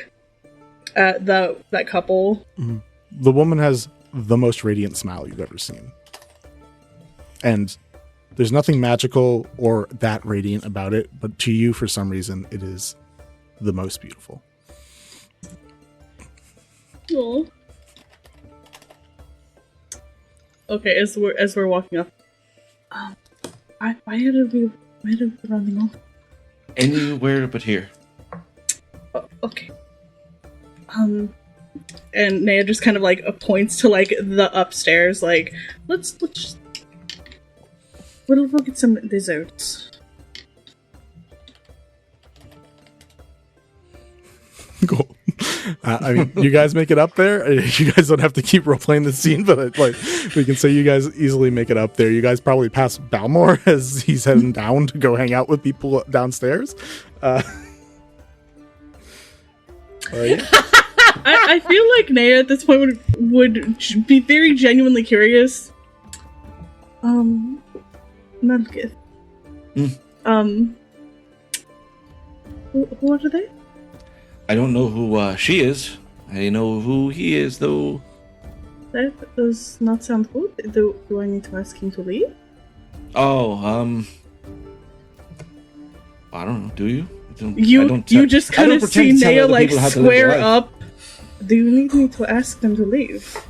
at that couple. Mm-hmm. The woman has the most radiant smile you've ever seen. And there's nothing magical or that radiant about it, but to you, for some reason, it is the most beautiful. Aw. Okay, as we're walking up. Why did we running off? Anywhere but here. Okay. And Naya just kind of like points to like the upstairs, like let's just we'll get some desserts. Cool. I mean, you guys make it up there. You guys don't have to keep role playing the scene, but like we can say you guys easily make it up there. You guys probably pass Balmore as he's heading down to go hang out with people downstairs. Yeah. I feel like Naya at this point would be very genuinely curious. Malkith. Who are they? I don't know who she is. I know who he is, though. That does not sound good. Do I need to ask him to leave? Oh, I don't know. Do you? You just kind of see Naya like square up. Do you need me to ask them to leave?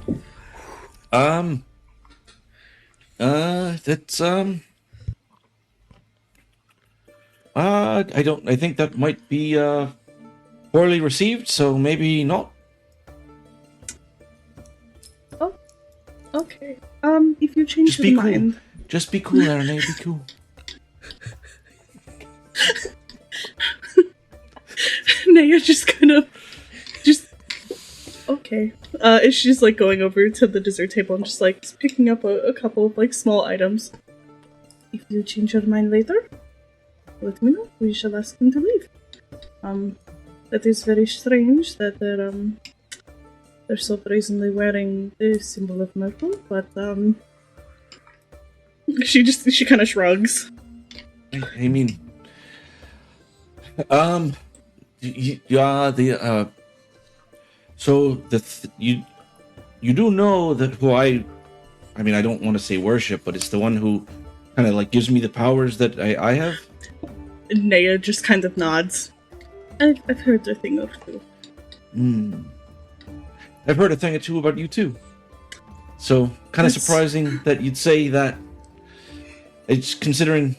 That's I don't. I think that might be poorly received, so maybe not. Oh, okay. If you change Just your be cool. mind, Just be cool, Aaron. Be cool. Naya just kind of okay. It's just like going over to the dessert table and just like picking up a couple of like small items. If you change your mind later, let me know. We shall ask them to leave. That is very strange that they're so brazenly wearing the symbol of Myrtle, but she kind of shrugs. I mean, so you do know that who I mean, I don't want to say worship, but it's the one who kind of like gives me the powers that I have. Naya just kind of nods. I've heard a thing or two. I've heard a thing or two about you too. So kind of surprising that you'd say that. It's considering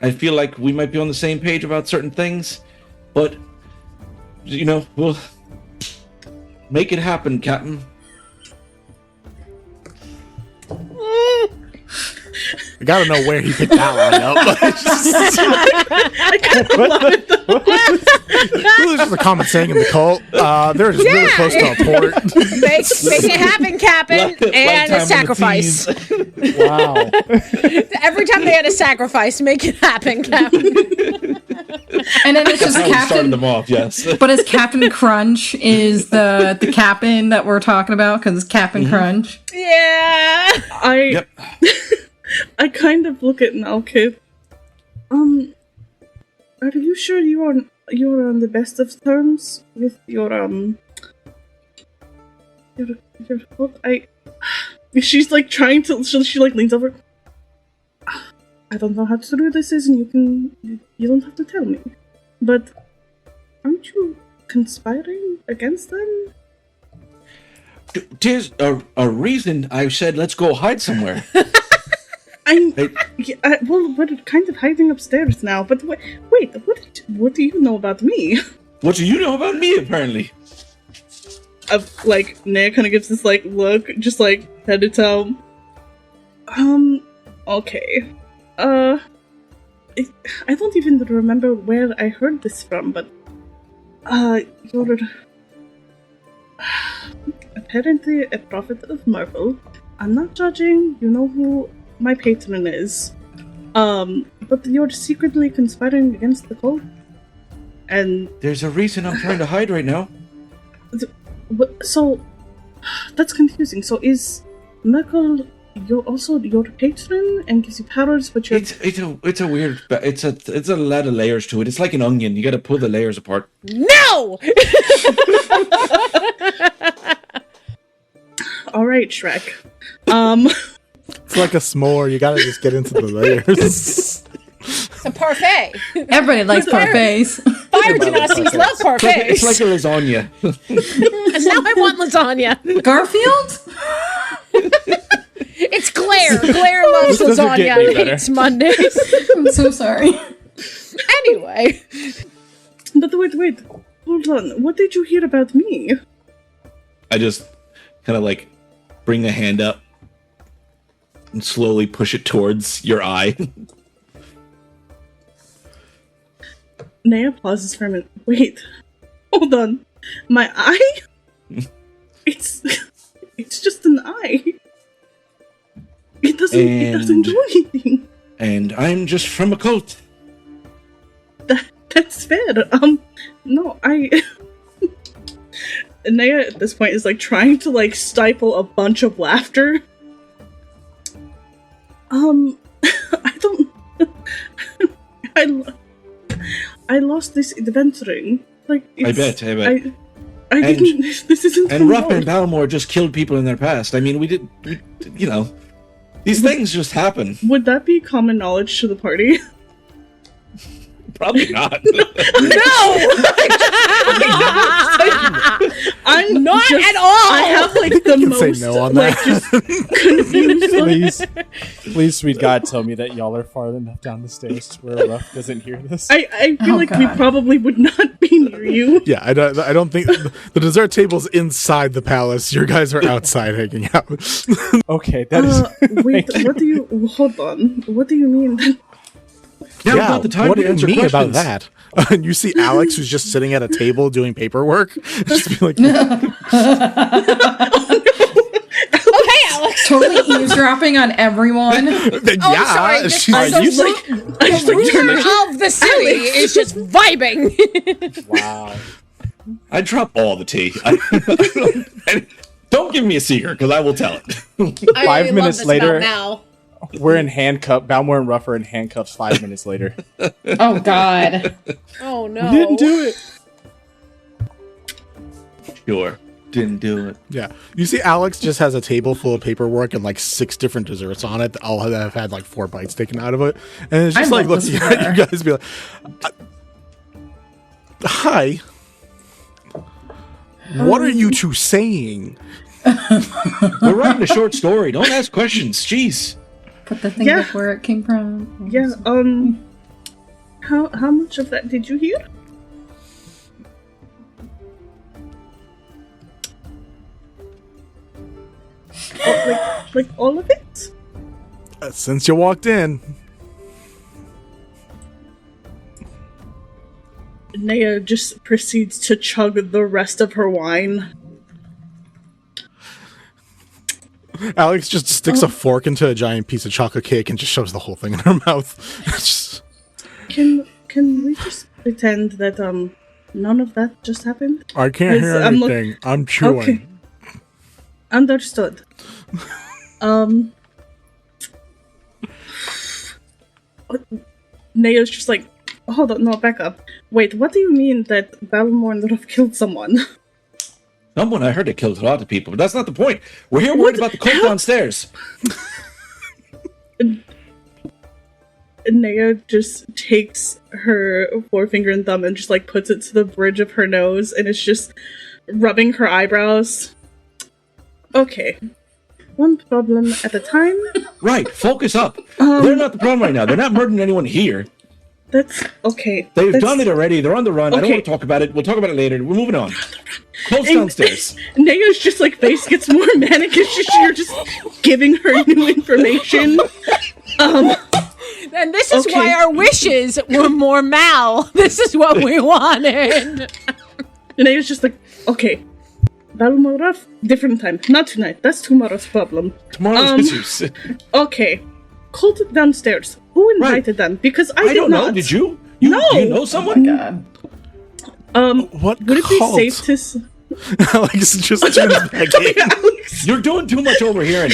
I feel like we might be on the same page about certain things, but you know, we'll make it happen, Captain. I gotta know where he picked that line up. I kind of love it though. This is a common saying in the cult. They're just really close to a port. Make it happen, Captain, and a sacrifice. Wow. Every time they had a sacrifice, make it happen, Captain. And then it's just How we started Captain. them off, yes. But as Captain Crunch is the captain that we're talking about because it's Captain Crunch. Yeah. Yep. I kind of look at Malkith. Are you sure you're on the best of terms with your cult? She's like trying to. She like leans over. I don't know how true this is, and you don't have to tell me. But aren't you conspiring against them? There's a reason I said let's go hide somewhere. Well, we're kind of hiding upstairs now. But wait, what do you know about me? What do you know about me, apparently? Like, Naya kind of gives this, like, look, just, like, head to toe. Okay. I don't even remember where I heard this from, but, you're apparently a prophet of Marvel. I'm not judging, you know who my patron is. But you're secretly conspiring against the cult? And There's a reason I'm trying to hide right now. So, that's confusing. So is Merkel also your patron and gives you powers, but you're... It's a weird... It's a lot of layers to it. It's like an onion. You gotta pull the layers apart. No! Alright, Shrek. It's like a s'more. You gotta just get into the layers. It's a parfait. Everybody likes parfaits. Fire Genassis love parfaits. It's like a lasagna. And now I want lasagna. Garfield? It's Claire loves This doesn't lasagna get any and better. hates Mondays. I'm so sorry. Anyway. But wait. Hold on. What did you hear about me? I just kind of like bring a hand up and slowly push it towards your eye. Naya pauses for a minute. Wait. Hold on. My eye? It's just an eye. It doesn't do anything. And I'm just from a cult. That's fair. No, Naya at this point is like trying to like stifle a bunch of laughter. I don't. I lost this adventuring. Like, I bet. I didn't. This isn't. And Ruff and Balmore just killed people in their past. I mean, we these things just happen. Would that be common knowledge to the party? Probably not. I'm Not just, at all! I have like the can say most no on like that. just confused. Please, sweet God, tell me that y'all are far enough down the stairs to where Ruff doesn't hear this. I feel Oh, like we God. probably would not be near you. Yeah, I don't think the dessert table's inside the palace. Your guys are outside hanging out. Okay, that is. Wait, what do you? Hold on. What do you mean? Now about the time what to do you answer mean about questions. that? And you see Alex, who's just sitting at a table doing paperwork. Just be like, Okay, Alex. Totally eavesdropping on everyone. yeah. sorry, just- she's- I'm so You sorry. like, I just like turn Ruler to of the city is just vibing. Wow. I drop all the tea. Don't give me a secret, because I will tell it. I 5 love minutes this later- about Mal. We're in handcuffs. Balmore and Ruff are in handcuffs 5 minutes later. Oh, God. Oh no. We didn't do it. Sure. Didn't do it. Yeah. You see Alex just has a table full of paperwork and like 6 different desserts on it. All have had like 4 bites taken out of it. And it's just I like love looking this at you guys be like, hi. What are you two saying? We're writing a short story. Don't ask questions. Jeez. Put the thing Yeah. before it came from. Yeah. How much of that did you hear? Oh, like all of it? Since you walked in. Naya just proceeds to chug the rest of her wine. Alex just sticks a fork into a giant piece of chocolate cake and just shoves the whole thing in her mouth. It's just- Can we just pretend that none of that just happened? I can't hear I'm look- anything. I'm chewing. Okay. Understood. Nao's just like, hold on, no, back up. Wait, what do you mean that Balmore and Ruff killed someone? Someone I heard it killed a lot of people, but that's not the point. We're here worried about the cult downstairs. Naya just takes her forefinger and thumb and just like puts it to the bridge of her nose and is just rubbing her eyebrows. Okay. One problem at a time. Right, focus up. They're not the problem right now. They're not murdering anyone here. That's okay. They've That's- done it already. They're on the run. I don't Okay. want to talk about it. We'll talk about it later. We're moving on. Close downstairs. Naya's just like face gets more manic as you're just giving her new information. And this is Okay. why our wishes were more Mal. This is what we wanted. And Naya's just like, okay, Balmore Ruff, different time. Not tonight. That's tomorrow's problem. Tomorrow's issues. Okay, cult downstairs. Who invited them? Because I don't know. not. Did you? No. Do you know someone? God. What Would it be cult? safe to? Alex just tunes back in. Alex, You're doing too much overhearing.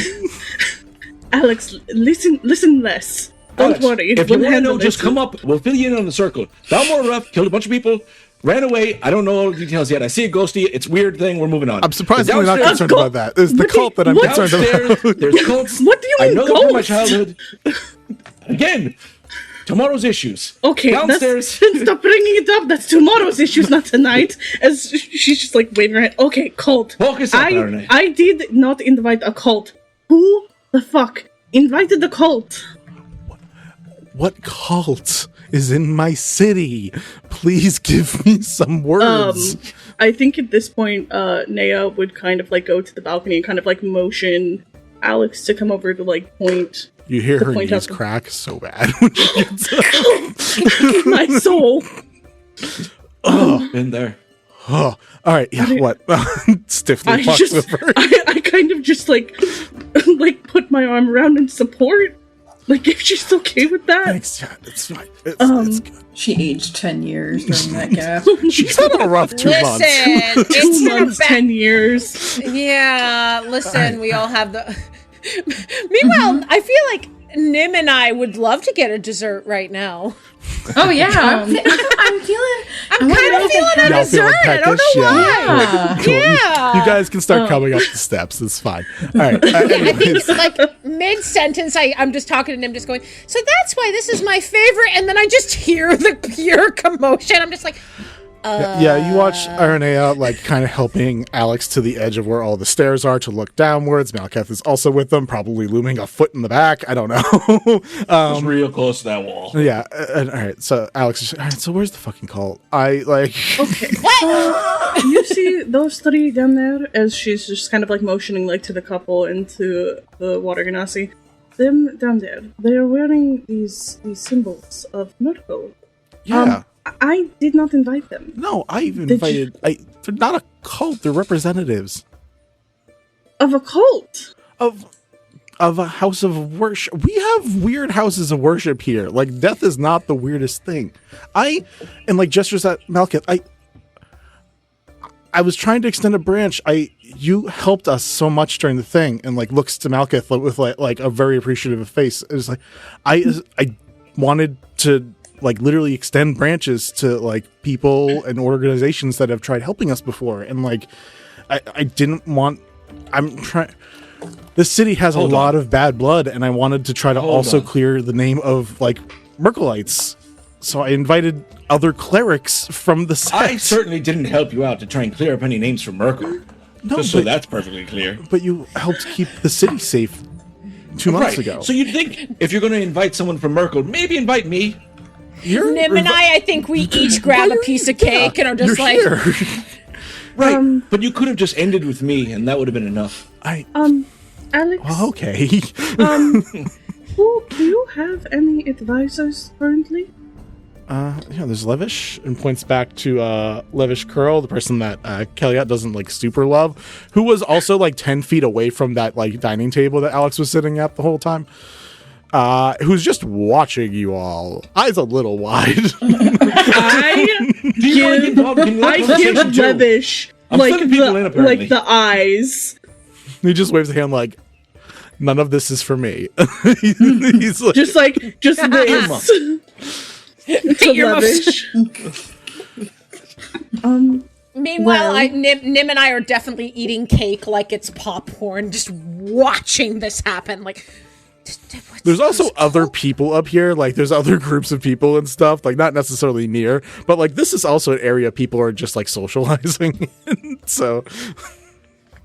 Alex, listen less. Don't Alex, worry. if you we'll want to handle know, just it. come up. We'll fill you in on the circle. Balmore Ruff killed a bunch of people, ran away. I don't know all the details yet. I see a ghosty. It's a weird thing. We're moving on. I'm surprisingly not Downstairs- concerned about that. It's the What do cult you- that I'm what- concerned Downstairs, about. there's cults. What do you I mean know them from my ghosts? childhood. Again, tomorrow's issues. Okay, Downstairs. then stop bringing it up. That's tomorrow's issues, not tonight. As she's just like waving her head. Okay, cult. Focus up, Arne. I did not invite a cult. Who the fuck invited the cult. What cult is in my city? Please give me some words. I think at this point, Naya would kind of like go to the balcony and kind of like motion Alex to come over to like point. You hear her point knees out- crack so bad when she gets up. My soul. Oh, been there. Oh, all right. Yeah, what? Stiffly I walks just, over. I kind of just like put my arm around in support. Like if she's okay with that. Thanks, yeah, it's fine. It's good. She aged 10 years during that gap. She's had a rough 2 months. Listen, 2 it's months, 10 years. Yeah, listen, we all have the. Meanwhile, I feel like Nim and I would love to get a dessert right now. Oh yeah, I'm feeling. I'm kind of feeling a Y'all dessert. feeling I don't peckish? know Yeah. why. Cool. Yeah. You guys can start coming up the steps. It's fine. All right. I anyways. think like mid-sentence, I'm just talking to Nim, just going, so that's why this is my favorite. And then I just hear the pure commotion. I'm just like, Yeah, you watch Aranea like kind of helping Alex to the edge of where all the stairs are to look downwards. Malkath is also with them, probably looming a foot in the back. I don't know. It's real close to that wall. Yeah. All right. So Alex is all right. So where's the fucking cult? I like. Okay. You see those three down there as she's just kind of like motioning like to the couple and to the water genasi. Them down there, they are wearing these symbols of Myrtle. Yeah. I did not invite them. No, I've invited. They're not a cult. They're representatives Of a cult. of a house of worship. We have weird houses of worship here. Like death is not the weirdest thing. And like gestures at Malkath. I was trying to extend a branch. You helped us so much during the thing, and like looks to Malkath with like a very appreciative face. It was like I wanted to like literally extend branches to like people and organizations that have tried helping us before, and like I didn't want. I'm trying. This city has a lot of bad blood, and I wanted to try to also clear the name of like Merkelites. So I invited other clerics from the set. I certainly didn't help you out to try and clear up any names for Merkel. No, Just so but- that's perfectly clear. But you helped keep the city safe 2 months Right. ago. So you'd think if you're going to invite someone from Merkel, maybe invite me. You're Nim and I think we each grab a piece of cake and are just like, here. Right. But you could have just ended with me, and that would have been enough. Alex, Well, okay. do you have any advisors currently? Yeah, there's Levish, and points back to Levish Curl, the person that Kellyot doesn't like super love, who was also like 10 feet away from that like dining table that Alex was sitting at the whole time. Who's just watching you all, eyes a little wide. I Do you want to get involved in I this give conversation, too? Levish I'm like sending people in, apparently. like the eyes. He just waves a hand like, none of this is for me. He's like, Just this. To your Levish. meanwhile, Well- Nim and I are definitely eating cake like it's popcorn, just watching this happen. Like, what's there's also this other cult? people up here, like there's other groups of people and stuff, like not necessarily near, but like this is also an area people are just like socializing in, so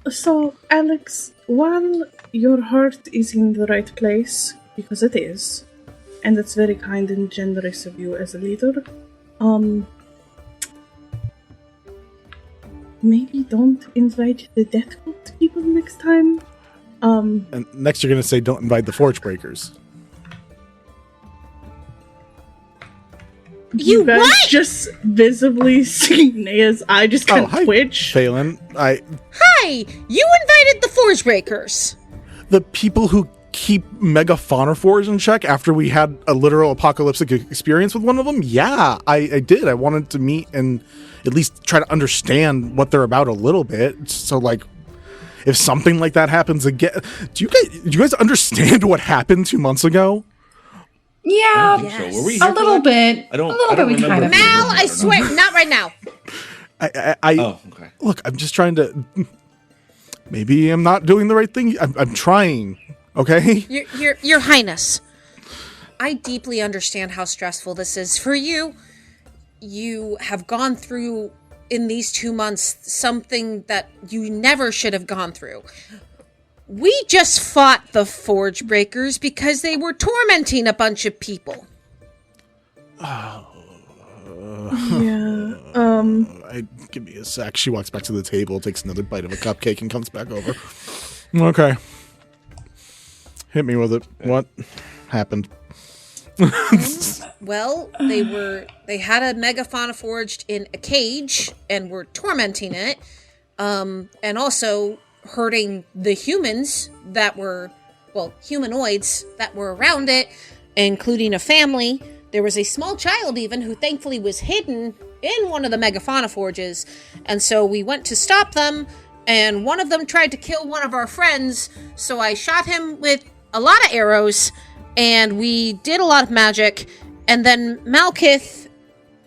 So, Alex, while your heart is in the right place, because it is, and it's very kind and generous of you as a leader, maybe don't invite the death cult people next time. and next you're gonna say don't invite the Forge Breakers. You guys what? just visibly see Naya's eye just kind of hi, twitch. Phelan. Hi, you invited the Forge Breakers. The people who keep Mega Faunifores in check after we had a literal apocalyptic experience with one of them? Yeah, I did. I wanted to meet and at least try to understand what they're about a little bit. So, like, if something like that happens again, do you guys understand what happened 2 months ago? Yeah, So were we a here for little that? bit. I don't- A little I don't bit. We kind remember of. if we Mal, I swear, not right now. I Oh, okay. look, I'm just trying to. Maybe I'm not doing the right thing. I'm trying. Okay. Your Highness, I deeply understand how stressful this is for you. You have gone through, in these 2 months, something that you never should have gone through. We just fought the Forge Breakers because they were tormenting a bunch of people. Give me a sec. She walks back to the table, takes another bite of a cupcake, and comes back over. Okay. Hit me with it. What happened? Well, they had a megafauna forged in a cage and were tormenting it, and also hurting the humans that were, humanoids that were around it, including a family. There was a small child even who thankfully was hidden in one of the megafauna forges, and so we went to stop them, and one of them tried to kill one of our friends, so I shot him with a lot of arrows, and we did a lot of magic, and then Malkith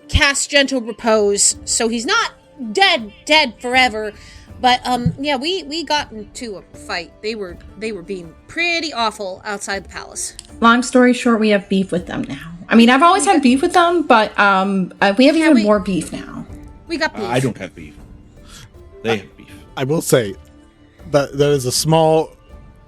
cast Gentle Repose, so he's not dead forever, but we got into a fight. They were being pretty awful outside the palace. Long story short, we have beef with them now. I mean, I've always had beef with them, but we have even more beef now. We got beef. I don't have beef. They have beef. I will say that is a small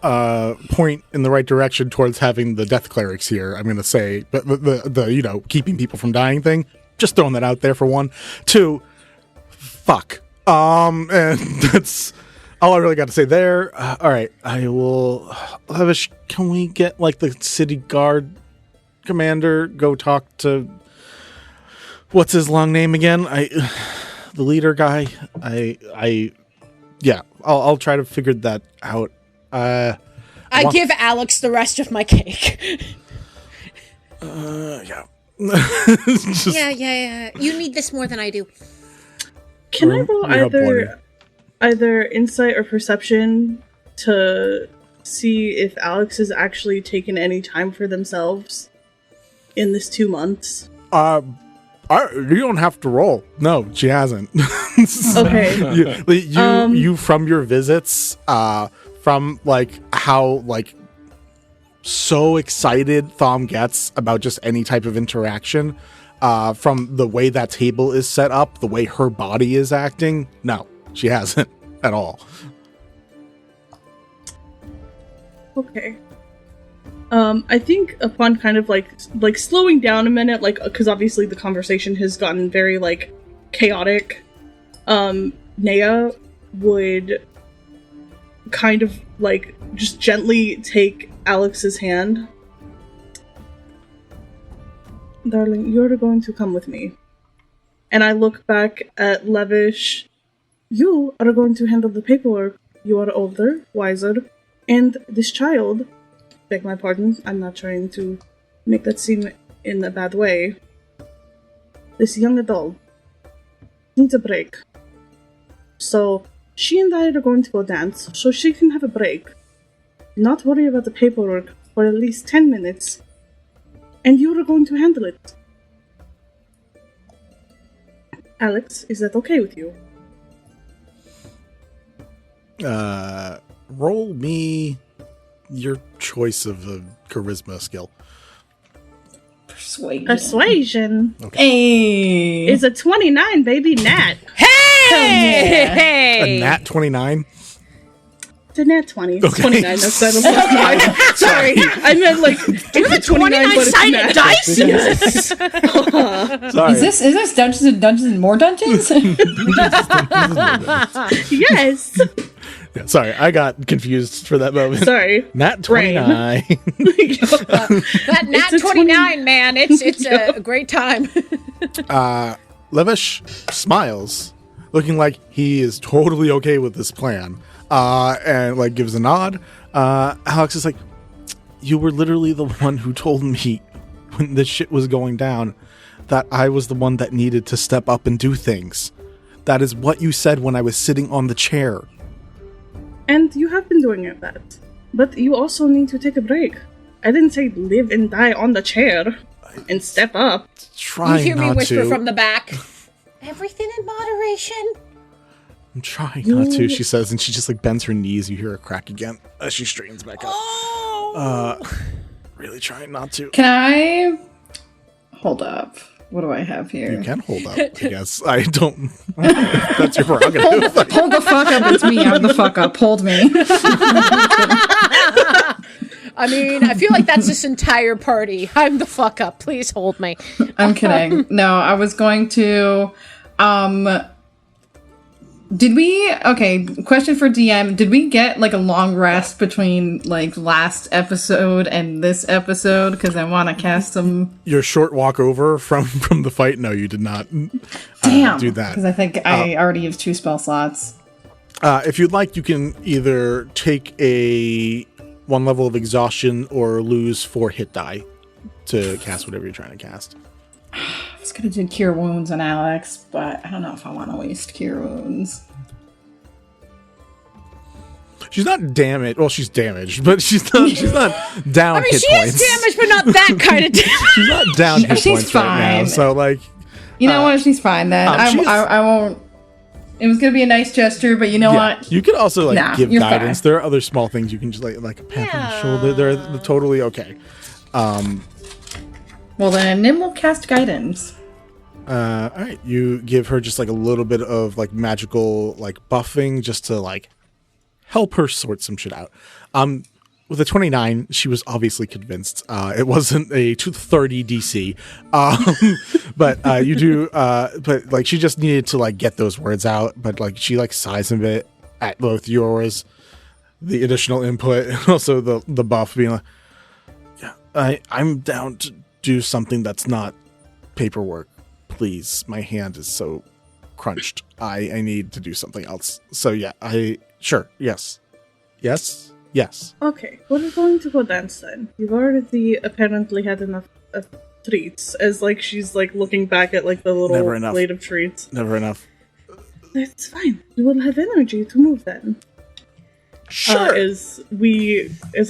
point in the right direction towards having the death clerics here. I'm going to say, but the keeping people from dying thing. Just throwing that out there for one. Two, fuck. And that's all I really got to say there. All right, I will. Can we get like the city guard commander go talk to what's his long name again? The leader guy. I'll try to figure that out. I give Alex the rest of my cake. Yeah. Yeah. You need this more than I do. Can I roll either insight or perception to see if Alex has actually taken any time for themselves in this 2 months? You don't have to roll. No, she hasn't. Okay. You from your visits, from like how like so excited Thom gets about just any type of interaction, from the way that table is set up, the way her body is acting. No, she hasn't at all. Okay. I think upon kind of like slowing down a minute, like, because obviously the conversation has gotten very like chaotic, Naya would kind of like just gently take Alex's hand. Darling, you're going to come with me. And I look back at Levish. You are going to handle the paperwork. You are older, wiser, and this child, beg my pardon, I'm not trying to make that seem in a bad way. This young adult needs a break. So she and I are going to go dance so she can have a break. Not worry about the paperwork for at least 10 minutes. And you are going to handle it. Alex, is that okay with you? Roll me your choice of a charisma skill. Persuasion. Okay. Hey! It's a 29, baby, nat. Hey! A nat 29? It's a nat 20. Okay. 29, that's better. Sorry, I meant like, it's a 29, but it's sided dice? Yes. Sorry. Is this Dungeons and More Dungeons? Yes. Yeah, sorry, I got confused for that moment. Sorry. Nat 29. That nat 29, man, it's a great time. Levish smiles, looking like he is totally okay with this plan, and like gives a nod. Alex is like, you were literally the one who told me when this shit was going down that I was the one that needed to step up and do things. That is what you said when I was sitting on the chair. And you have been doing that. But you also need to take a break. I didn't say live and die on the chair and step up. Trying You hear me not whisper to. from the back. Everything in moderation. I'm trying not to, she says, and she just like bends her knees. You hear her crack again as she straightens back up. Oh. Really trying not to. Can I hold up? What do I have here? You can hold up, I guess. I don't. That's your prerogative. Hold the fuck up. It's me. I'm the fuck up. Hold me. I mean, I feel like that's this entire party. I'm the fuck up. Please hold me. I'm kidding. No, I was going to. Question for DM. Did we get like a long rest between like last episode and this episode? Because I want to cast some. Your short walk over from the fight? No, you did not Damn. do that. Because I think I already have 2 spell slots. If you'd like, you can either take a 1 level of exhaustion or lose 4 hit die to cast whatever you're trying to cast. I was going to do Cure Wounds on Alex, but I don't know if I want to waste Cure Wounds. She's not damaged. Well, she's damaged, but she's not down I mean, hit she points. is damaged, but not that kind of damage. She's not down hit She's points right now. fine. So, like, You know what? She's fine then. I won't. It was going to be a nice gesture, but you know what? You could also give you're guidance. fine. There are other small things you can just like a pat on the shoulder. They're totally okay. Well, then Nim will cast guidance. All right, you give her just like a little bit of like magical like buffing just to like help her sort some shit out. With a 29, she was obviously convinced. It wasn't a 230 DC, but you do. But like she just needed to like get those words out. But like she like sighs a bit at both yours, the additional input, and also the buff being like, yeah, I'm down to do something that's not paperwork. Please, my hand is so crunched. I need to do something else. So yeah, sure, yes. Okay, we're going to go dance then. You've already apparently had enough treats, as like she's like looking back at like the little plate of treats. Never enough. That's fine. You will have energy to move then. Sure. As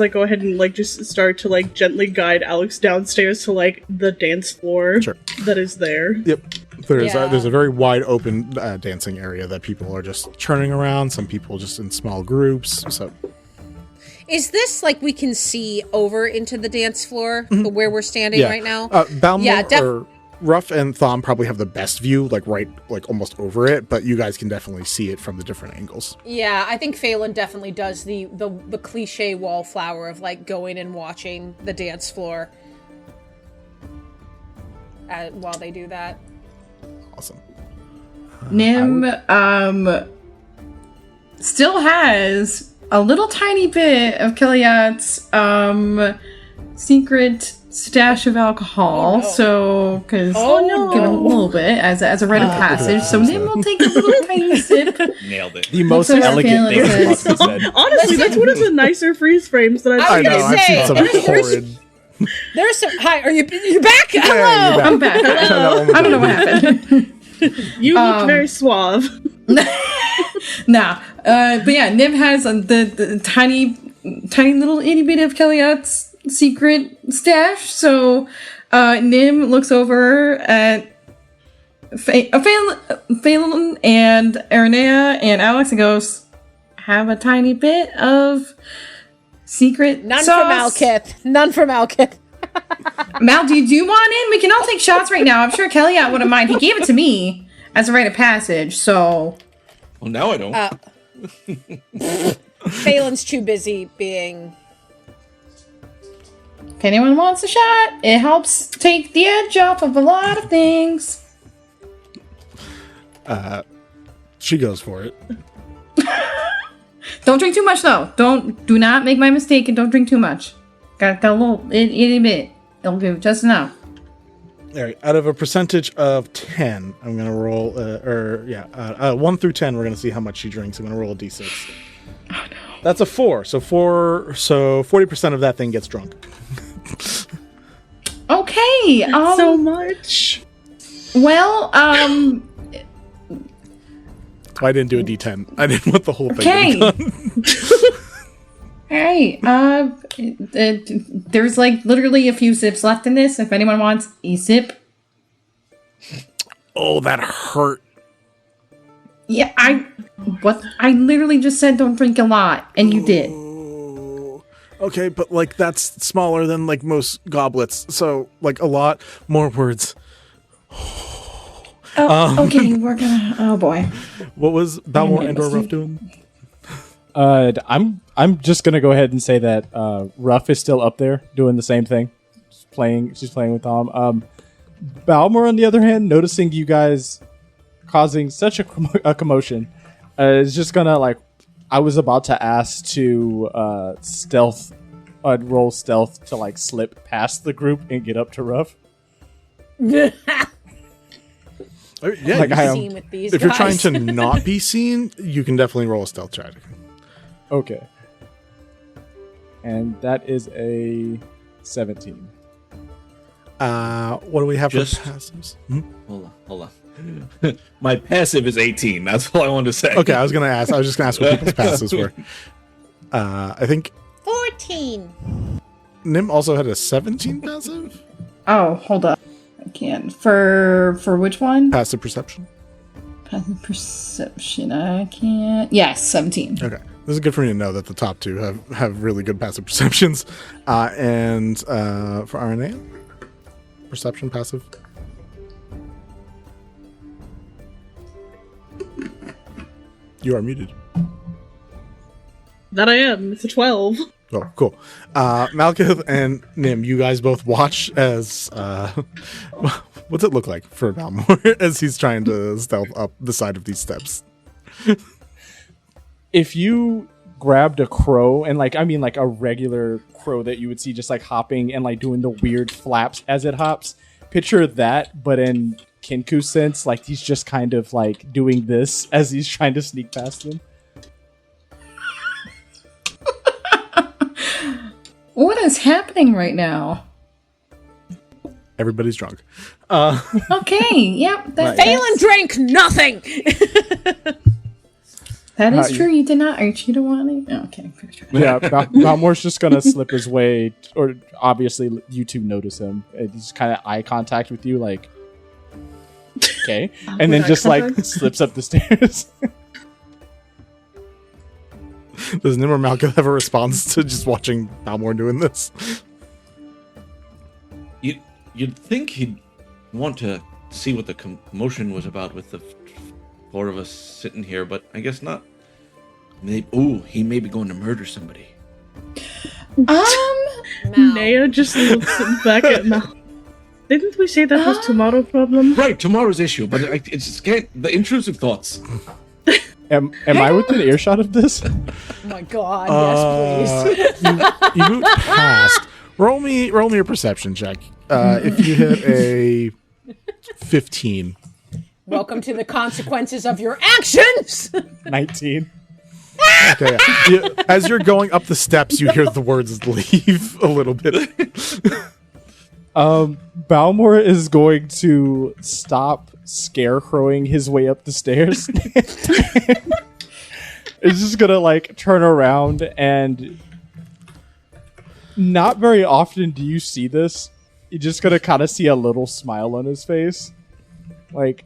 I go ahead and like just start to like gently guide Alex downstairs to like the dance floor that is there. Yep. There's a very wide open dancing area that people are just churning around. Some people just in small groups. So, is this like we can see over into the dance floor where we're standing right now? Balmor or Ruff and Thom probably have the best view, like right, like almost over it. But you guys can definitely see it from the different angles. Yeah, I think Phelan definitely does the cliche wallflower of like going and watching the dance floor while they do that. Awesome. Nim still has a little tiny bit of Kiliat's secret stash of alcohol. So, because give him a little bit as a rite of passage. So Nim will take a little tiny sip. Nailed it. The most elegant thing that's possibly said. Honestly, that's one of the nicer freeze frames that I know. I've seen some horrid. There's some. Hi, you're back? Yeah, Hello. you're back. I'm back. I don't know what happened. You look very suave. Nah. But yeah, Nim has the tiny little itty bit of Kiliat's secret stash. So Nim looks over at Phelan and Aranea and Alex and goes, have a tiny bit of secret None sauce. None for Malkith. Mal, do you want in? We can all take shots right now. I'm sure Kiliat wouldn't mind. He gave it to me as a rite of passage, so... Well, now I don't. Phelan's too busy being... If anyone wants a shot, it helps take the edge off of a lot of things. She goes for it. Don't drink too much, though. Do not make my mistake and don't drink too much. Got a little itty bit. It'll do just enough. All right. Out of a percentage of 10, I'm going to roll, 1 through 10, we're going to see how much she drinks. I'm going to roll a d6. Oh, no. That's a 4. So 40% of that thing gets drunk. Okay. So much. Well, I didn't do a d10. I didn't want the whole thing to be done. Hey, there's like literally a few sips left in this. If anyone wants a sip. Oh, that hurt. Yeah, I literally just said don't drink a lot, and you did. Okay, but like that's smaller than like most goblets. So like a lot more words. Okay, we're gonna. Oh boy. What was Balmore and or Ruff doing? I'm just gonna go ahead and say that Ruff is still up there doing the same thing. She's playing with Tom. Balmore, on the other hand, noticing you guys causing such a commotion, is just gonna like. I was about to ask to roll stealth to like slip past the group and get up to Ruff. Yeah, Like, I am- Seen with these if you're trying guys. to not be seen, you can definitely roll a stealth check. Okay. And that is a 17. What do we have Just- for passives? Hold on. My passive is 18. That's all I wanted to say. Okay, I was just gonna ask what people's passives were. I think 14. Nim also had a 17 passive. Oh, hold up. I can't. For which one? Passive perception. Passive perception. I can't. Yes, 17. Okay, this is good for me to know that the top two have really good passive perceptions. And for RNA, perception passive. You are muted. That I am. It's a 12. Oh, cool. Malkith and Nim, you guys both watch as what's it look like for Balmore as he's trying to stealth up the side of these steps? If you grabbed a crow and like a regular crow that you would see just like hopping and like doing the weird flaps as it hops, picture that, but in Kinku sense, like he's just kind of like doing this as he's trying to sneak past them. What is happening right now? Everybody's drunk. Okay, yep. Phelan drank nothing. That is true. You did not. Or you don't want any? Oh, okay. Yeah, Balmore's just gonna slip his way, or obviously you two notice him. And he's kind of eye contact with you, like, okay, and then eye just like contact. slips up the stairs. Does Nim or Malkith have a response to just watching Balmore doing this? You'd think he'd want to see what the commotion was about with the four of us sitting here, but I guess not. He may be going to murder somebody. Naya just looks back at Mal. Didn't we say that was tomorrow problem? Right, tomorrow's issue, but it's the intrusive thoughts. Am I within earshot of this? Oh my god, yes, please. You moved past. Roll me a perception check. If you hit a 15. Welcome to the consequences of your actions. 19. Okay. Yeah. As you're going up the steps, you hear the words "leave" a little bit. Balmore is going to stop scarecrowing his way up the stairs. It's just gonna like turn around, and not very often do you see this. You're just gonna kind of see a little smile on his face, like,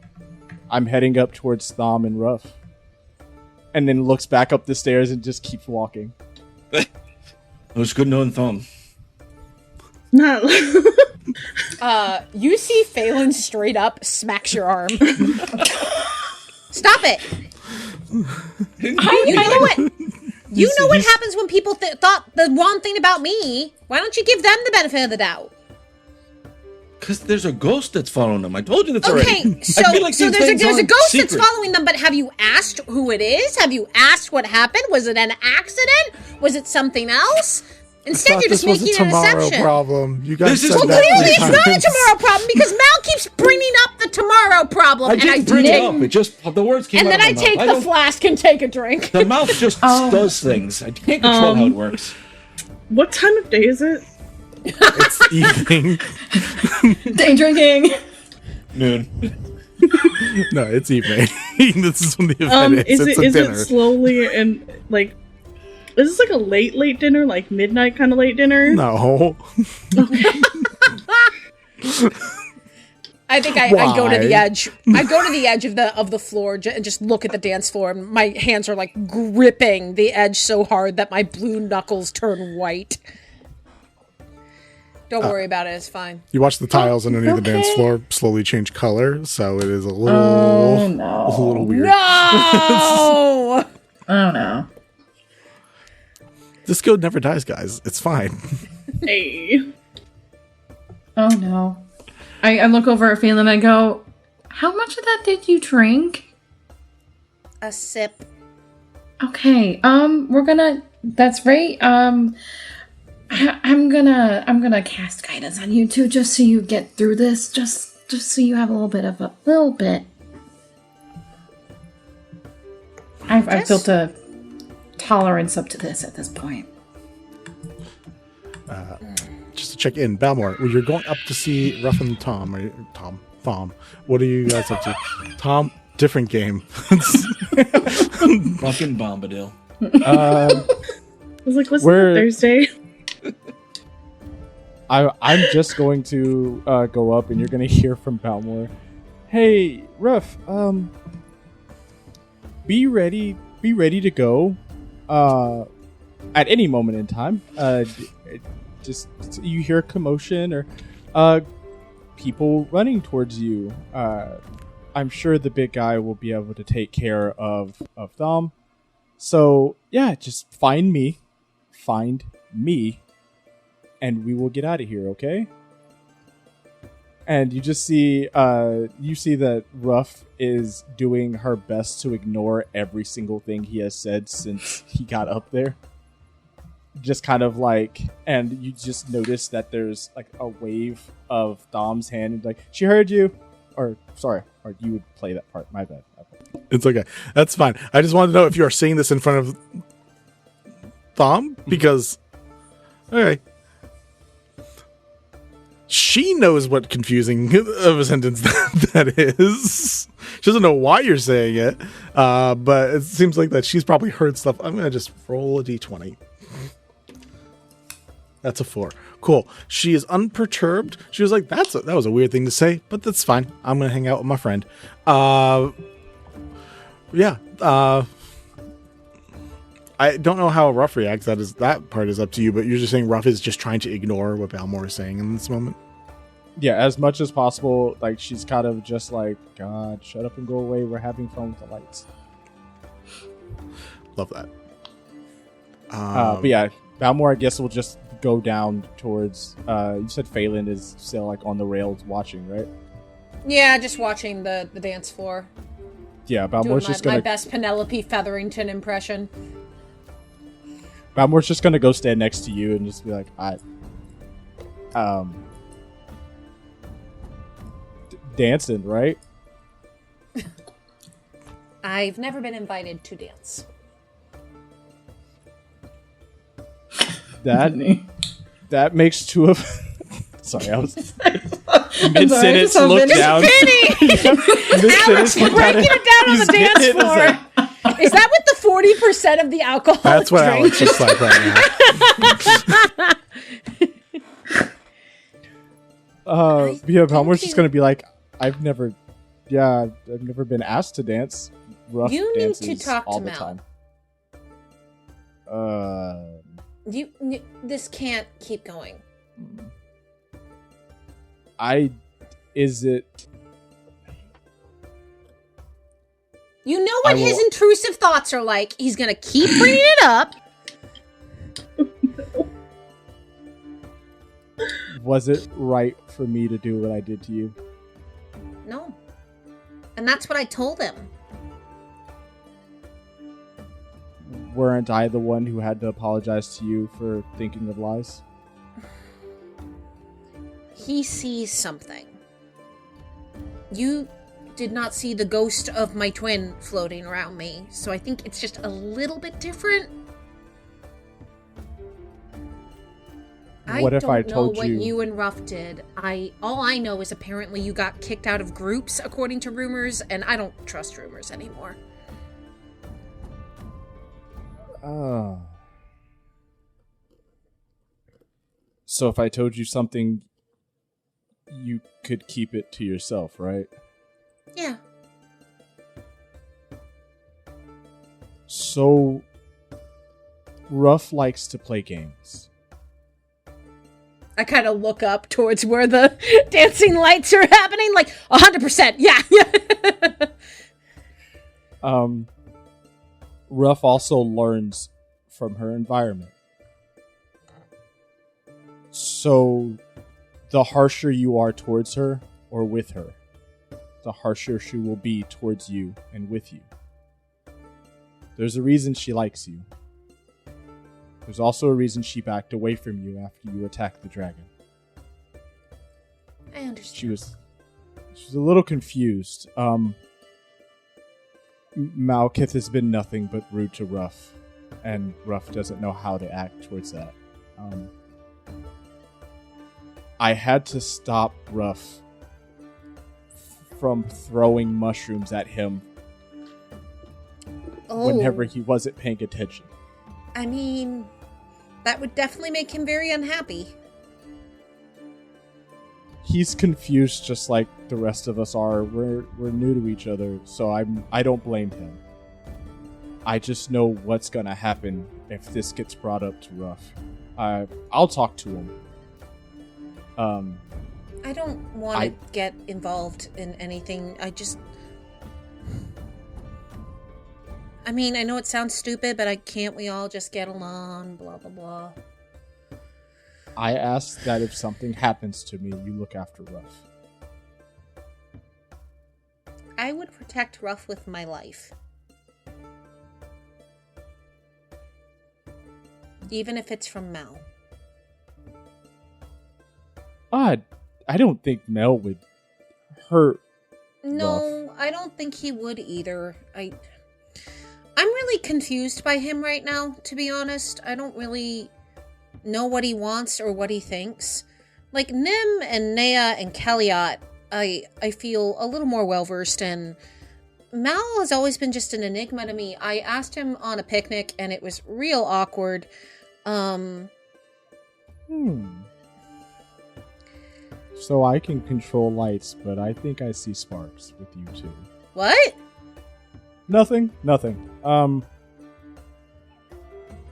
I'm heading up towards Thom and Ruff, and then looks back up the stairs and just keeps walking. It was good knowing Thom. No. You see Phelan straight up smacks your arm. Stop it! You know what? You know what happens when people thought the wrong thing about me. Why don't you give them the benefit of the doubt? Because there's a ghost that's following them. I told you that's already. Okay, so I feel like these there's things a aren't ghost secret. that's following them, but have you asked who it is? Have you asked what happened? Was it an accident? Was it something else? Instead, you're just making an assumption. problem. You guys This is- said Well, that Clearly, three it's not a times. tomorrow problem because Mal keeps bringing up the tomorrow problem, I and didn't bring it up. It just the words came and out then of I my take mouth. the don't- flask and take a drink. The mouth just does things. I can't control how it works. What time of day is it? It's evening. Day drinking. Noon. No, it's evening. This is when the event is. It's a Is dinner. it slowly and like? Is this like a late dinner, like midnight kind of late dinner? No. I think I go to the Why? edge. I go to the edge of the floor and just look at the dance floor. And my hands are like gripping the edge so hard that my blue knuckles turn white. Don't worry about it. It's fine. You watch the tiles underneath the dance okay. floor slowly change color, so it is a little, Oh, no. a little weird. No! Oh no. This code never dies, guys. It's fine. Hey. Oh no. I look over at Phelan and I go, how much of that did you drink? A sip. Okay, that's right. I'm gonna cast guidance on you too, just so you get through this, just so you have a little bit. I've built a tolerance up to this at this point. Just to check in, Balmore, well, you're going up to see Ruff and Tom, or Thom. What are you guys up to? Tom, different game. Fucking Bombadil. I was like, what's that Thursday? I'm just going to go up, and you're going to hear from Balmore. Hey, Ruff, be ready to go at any moment in time. Just you hear commotion or people running towards you. I'm sure the big guy will be able to take care of Thom. So yeah, just find me, and we will get out of here, okay? And you just see that Ruff is doing her best to ignore every single thing he has said since he got up there. Just kind of like, and you just notice that there's like a wave of Thom's hand, and like, she heard you, or sorry, or you would play that part. My bad. It's okay. That's fine. I just wanted to know if you are seeing this in front of Thom, because okay. She knows what confusing of a sentence that is. She doesn't know why you're saying it, but it seems like that she's probably heard stuff. I'm going to just roll a d20. That's a 4. Cool. She is unperturbed. She was like, that was a weird thing to say, but that's fine. I'm going to hang out with my friend. Yeah. I don't know how Ruff reacts. That part is up to you, but you're just saying Ruff is just trying to ignore what Balmore is saying in this moment. Yeah, as much as possible. Like, she's kind of just like, God, shut up and go away. We're having fun with the lights. Love that. But yeah, Balmore, I guess, will just go down towards. You said Phelan is still like on the rails watching, right? Yeah, just watching the dance floor. Yeah, Doing Balmore's just gonna. my best Penelope Featherington impression. Balmore's just gonna go stand next to you and just be like, dancing, right? I've never been invited to dance. That makes two of. Sorry, I was mid sentence. So Look down. Alex, you're breaking it down on the dance floor. Is that with the 40% of the alcohol? That's what drink? Alex is like right now. Yeah, Balmore's just gonna be like, I've never been asked to dance. Ruff You need dances to talk all to the Mel. time. This can't keep going. You know what his intrusive thoughts are like. He's gonna keep bringing it up. Was it right for me to do what I did to you? No. And that's what I told him. Weren't I the one who had to apologize to you for thinking of lies? He sees something. You did not see the ghost of my twin floating around me, so I think it's just a little bit different. What if I told know what you- you and Ruff did. All I know is apparently you got kicked out of groups, according to rumors, and I don't trust rumors anymore. Oh. So if I told you something, you could keep it to yourself, right? Yeah. So, Ruff likes to play games. I kind of look up towards where the dancing lights are happening, like 100%. Yeah. Ruff also learns from her environment. So, the harsher you are towards her or with her, the harsher she will be towards you and with you. There's a reason she likes you. There's also a reason she backed away from you after you attacked the dragon. I understand. She was a little confused. Malkith has been nothing but rude to Ruff, and Ruff doesn't know how to act towards that. I had to stop Ruff from throwing mushrooms at him whenever he wasn't paying attention. I mean, that would definitely make him very unhappy. He's confused just like the rest of us are. We're new to each other, so I don't blame him. I just know what's gonna happen if this gets brought up to Ruff. I'll talk to him. I don't want to get involved in anything. I mean, I know it sounds stupid, but can't we all just get along, blah, blah, blah. I ask that if something happens to me, you look after Ruff. I would protect Ruff with my life. Even if it's from Mal. I don't think Mel would hurt No, Ruff. I don't think he would either. I'm really confused by him right now, to be honest. I don't really know what he wants or what he thinks. Like, Nim and Nea and Kelliot, I feel a little more well-versed in. Mal has always been just an enigma to me. I asked him on a picnic, and it was real awkward. So I can control lights, but I think I see sparks with you too. What? Nothing.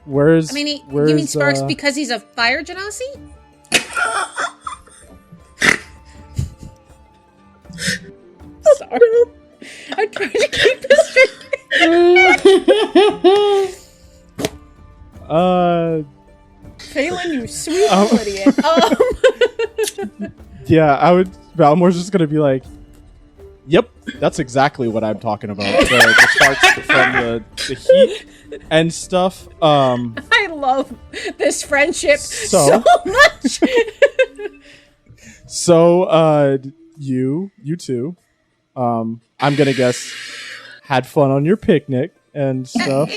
Where's... I mean, you mean sparks because he's a fire genasi? Sorry. I'm trying to keep this straight. Phelan, you sweet little idiot. Yeah, Valmore's just gonna be like, yep, that's exactly what I'm talking about. The sparks from the heat and stuff. I love this friendship so much. So, you two, I'm gonna guess, had fun on your picnic and stuff.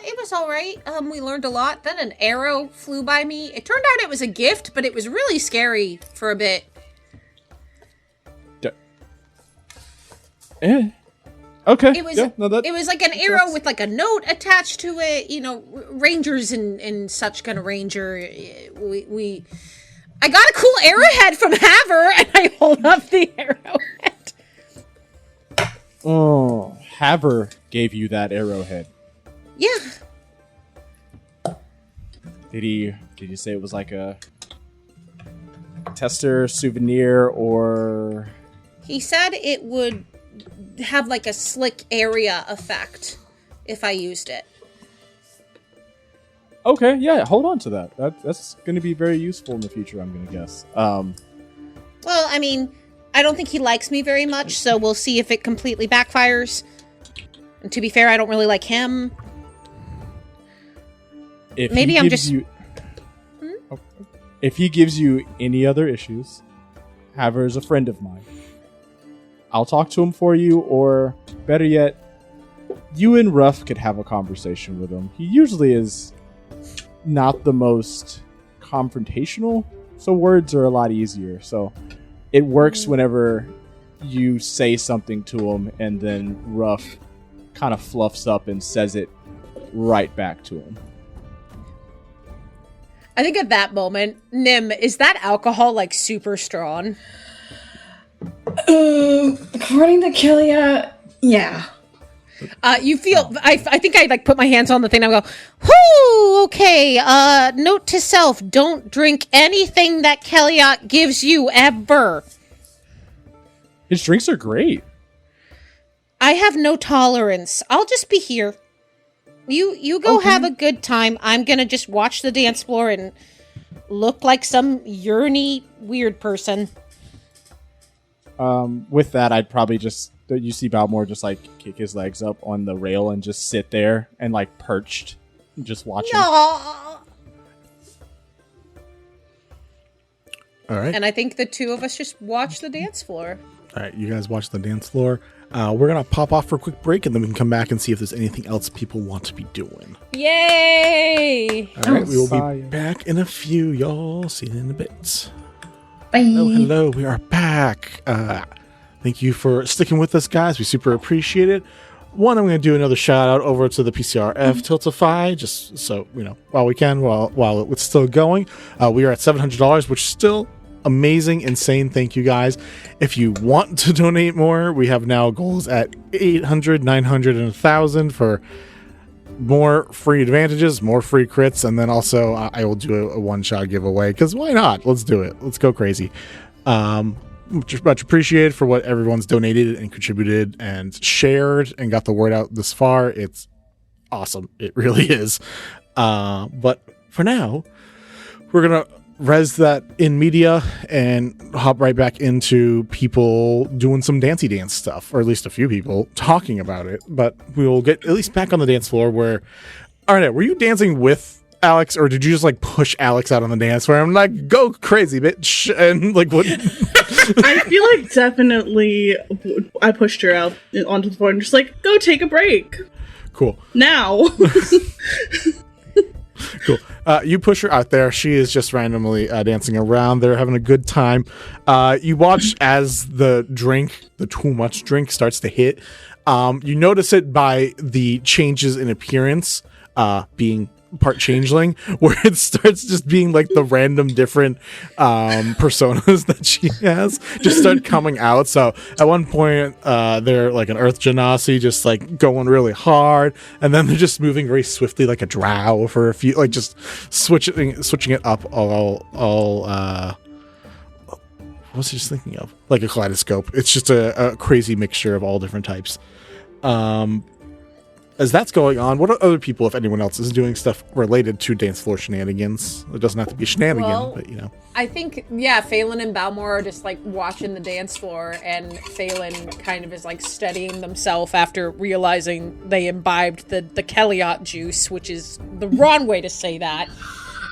It was all right. We learned a lot. Then an arrow flew by me. It turned out it was a gift, but it was really scary for a bit. Okay. It was it was like an arrow with like a note attached to it. You know, rangers and such kind of ranger. I got a cool arrowhead from Haver, and I hold up the arrowhead. Oh, Haver gave you that arrowhead. Yeah. Did he say it was like a tester souvenir, or? He said it would have like a slick area effect if I used it. Okay, yeah, hold on to that. That's going to be very useful in the future, I'm going to guess. Well, I mean, I don't think he likes me very much, so we'll see if it completely backfires. And to be fair, I don't really like him. If Maybe I'm just... If he gives you any other issues, Haver is a friend of mine. I'll talk to him for you, or better yet, you and Ruff could have a conversation with him. He usually is not the most confrontational, so words are a lot easier. So it works whenever you say something to him and then Ruff kind of fluffs up and says it right back to him. I think at that moment, Nim, is that alcohol like super strong? According to Killia, yeah. You feel, I think I like put my hands on the thing and I go, whoo, Oh, okay. Note to self, don't drink anything that Kellyot gives you, ever. His drinks are great. I have no tolerance. I'll just be here. You go have a good time. I'm gonna just watch the dance floor and look like some yearny weird person. With that, I'd probably just... You see Balmore just, like, kick his legs up on the rail and just sit there and, like, perched. Just watching. No. All right. And I think the two of us just watch the dance floor. All right, you guys watch the dance floor. We're going to pop off for a quick break, and then we can come back and see if there's anything else people want to be doing. Yay! All right, we will be back in a few, y'all. See you in a bit. Bye. Hello, we are back. Thank you for sticking with us, guys. We super appreciate it. One, I'm going to do another shout out over to the PCRF Tiltify, just so, while we can, while it's still going. We are at $700, which is still amazing, insane. Thank you, guys. If you want to donate more, we have now goals at 800, 900, and 1,000 for more free advantages, more free crits, and then also I will do a one-shot giveaway, because why not? Let's do it. Let's go crazy. Much appreciated for what everyone's donated and contributed and shared and got the word out this far. It's awesome. It really is. But for now, we're going to res that in media and hop right back into people doing some dancey dance stuff, or at least a few people talking about it. But we will get at least back on the dance floor where, all right, were you dancing with Alex, or did you just like push Alex out on the dance floor? I'm like, go crazy, bitch. And like, what? I feel like definitely I pushed her out onto the floor and just like, go take a break. Cool. Now. Cool. You push her out there. She is just randomly dancing around. They're having a good time. You watch as the too much drink starts to hit. You notice it by the changes in appearance, being part changeling, where it starts just being like the random different personas that she has just start coming out. So at one point they're like an earth genasi, just like going really hard, and then they're just moving very swiftly like a drow for a few, like just switching it up all what was I just thinking of? Like a kaleidoscope. It's just a crazy mixture of all different types. As that's going on, what are other people, if anyone else, is doing stuff related to dance floor shenanigans? It doesn't have to be shenanigan, but I think, Phelan and Balmore are just like watching the dance floor, and Phelan kind of is like steadying themselves after realizing they imbibed the Kellyot juice, which is the wrong way to say that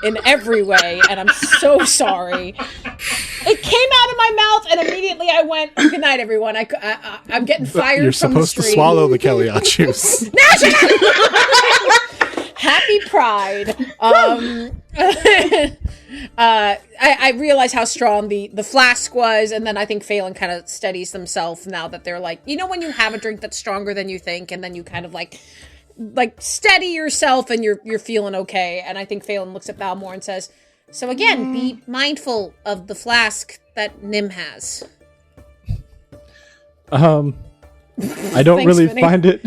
in every way, and I'm so sorry. It came out of my mouth, and immediately I went, "Good night, everyone. I'm getting fired You're from the street." supposed to swallow the Kellyot juice. Happy Pride. I realized how strong the flask was, and then I think Phelan kind of steadies themselves now that they're like, when you have a drink that's stronger than you think, and then you kind of like steady yourself and you're feeling okay. And I think Phelan looks at Balmore and says, "So again, be mindful of the flask that Nim has." I don't Thanks, really Vinny. find it.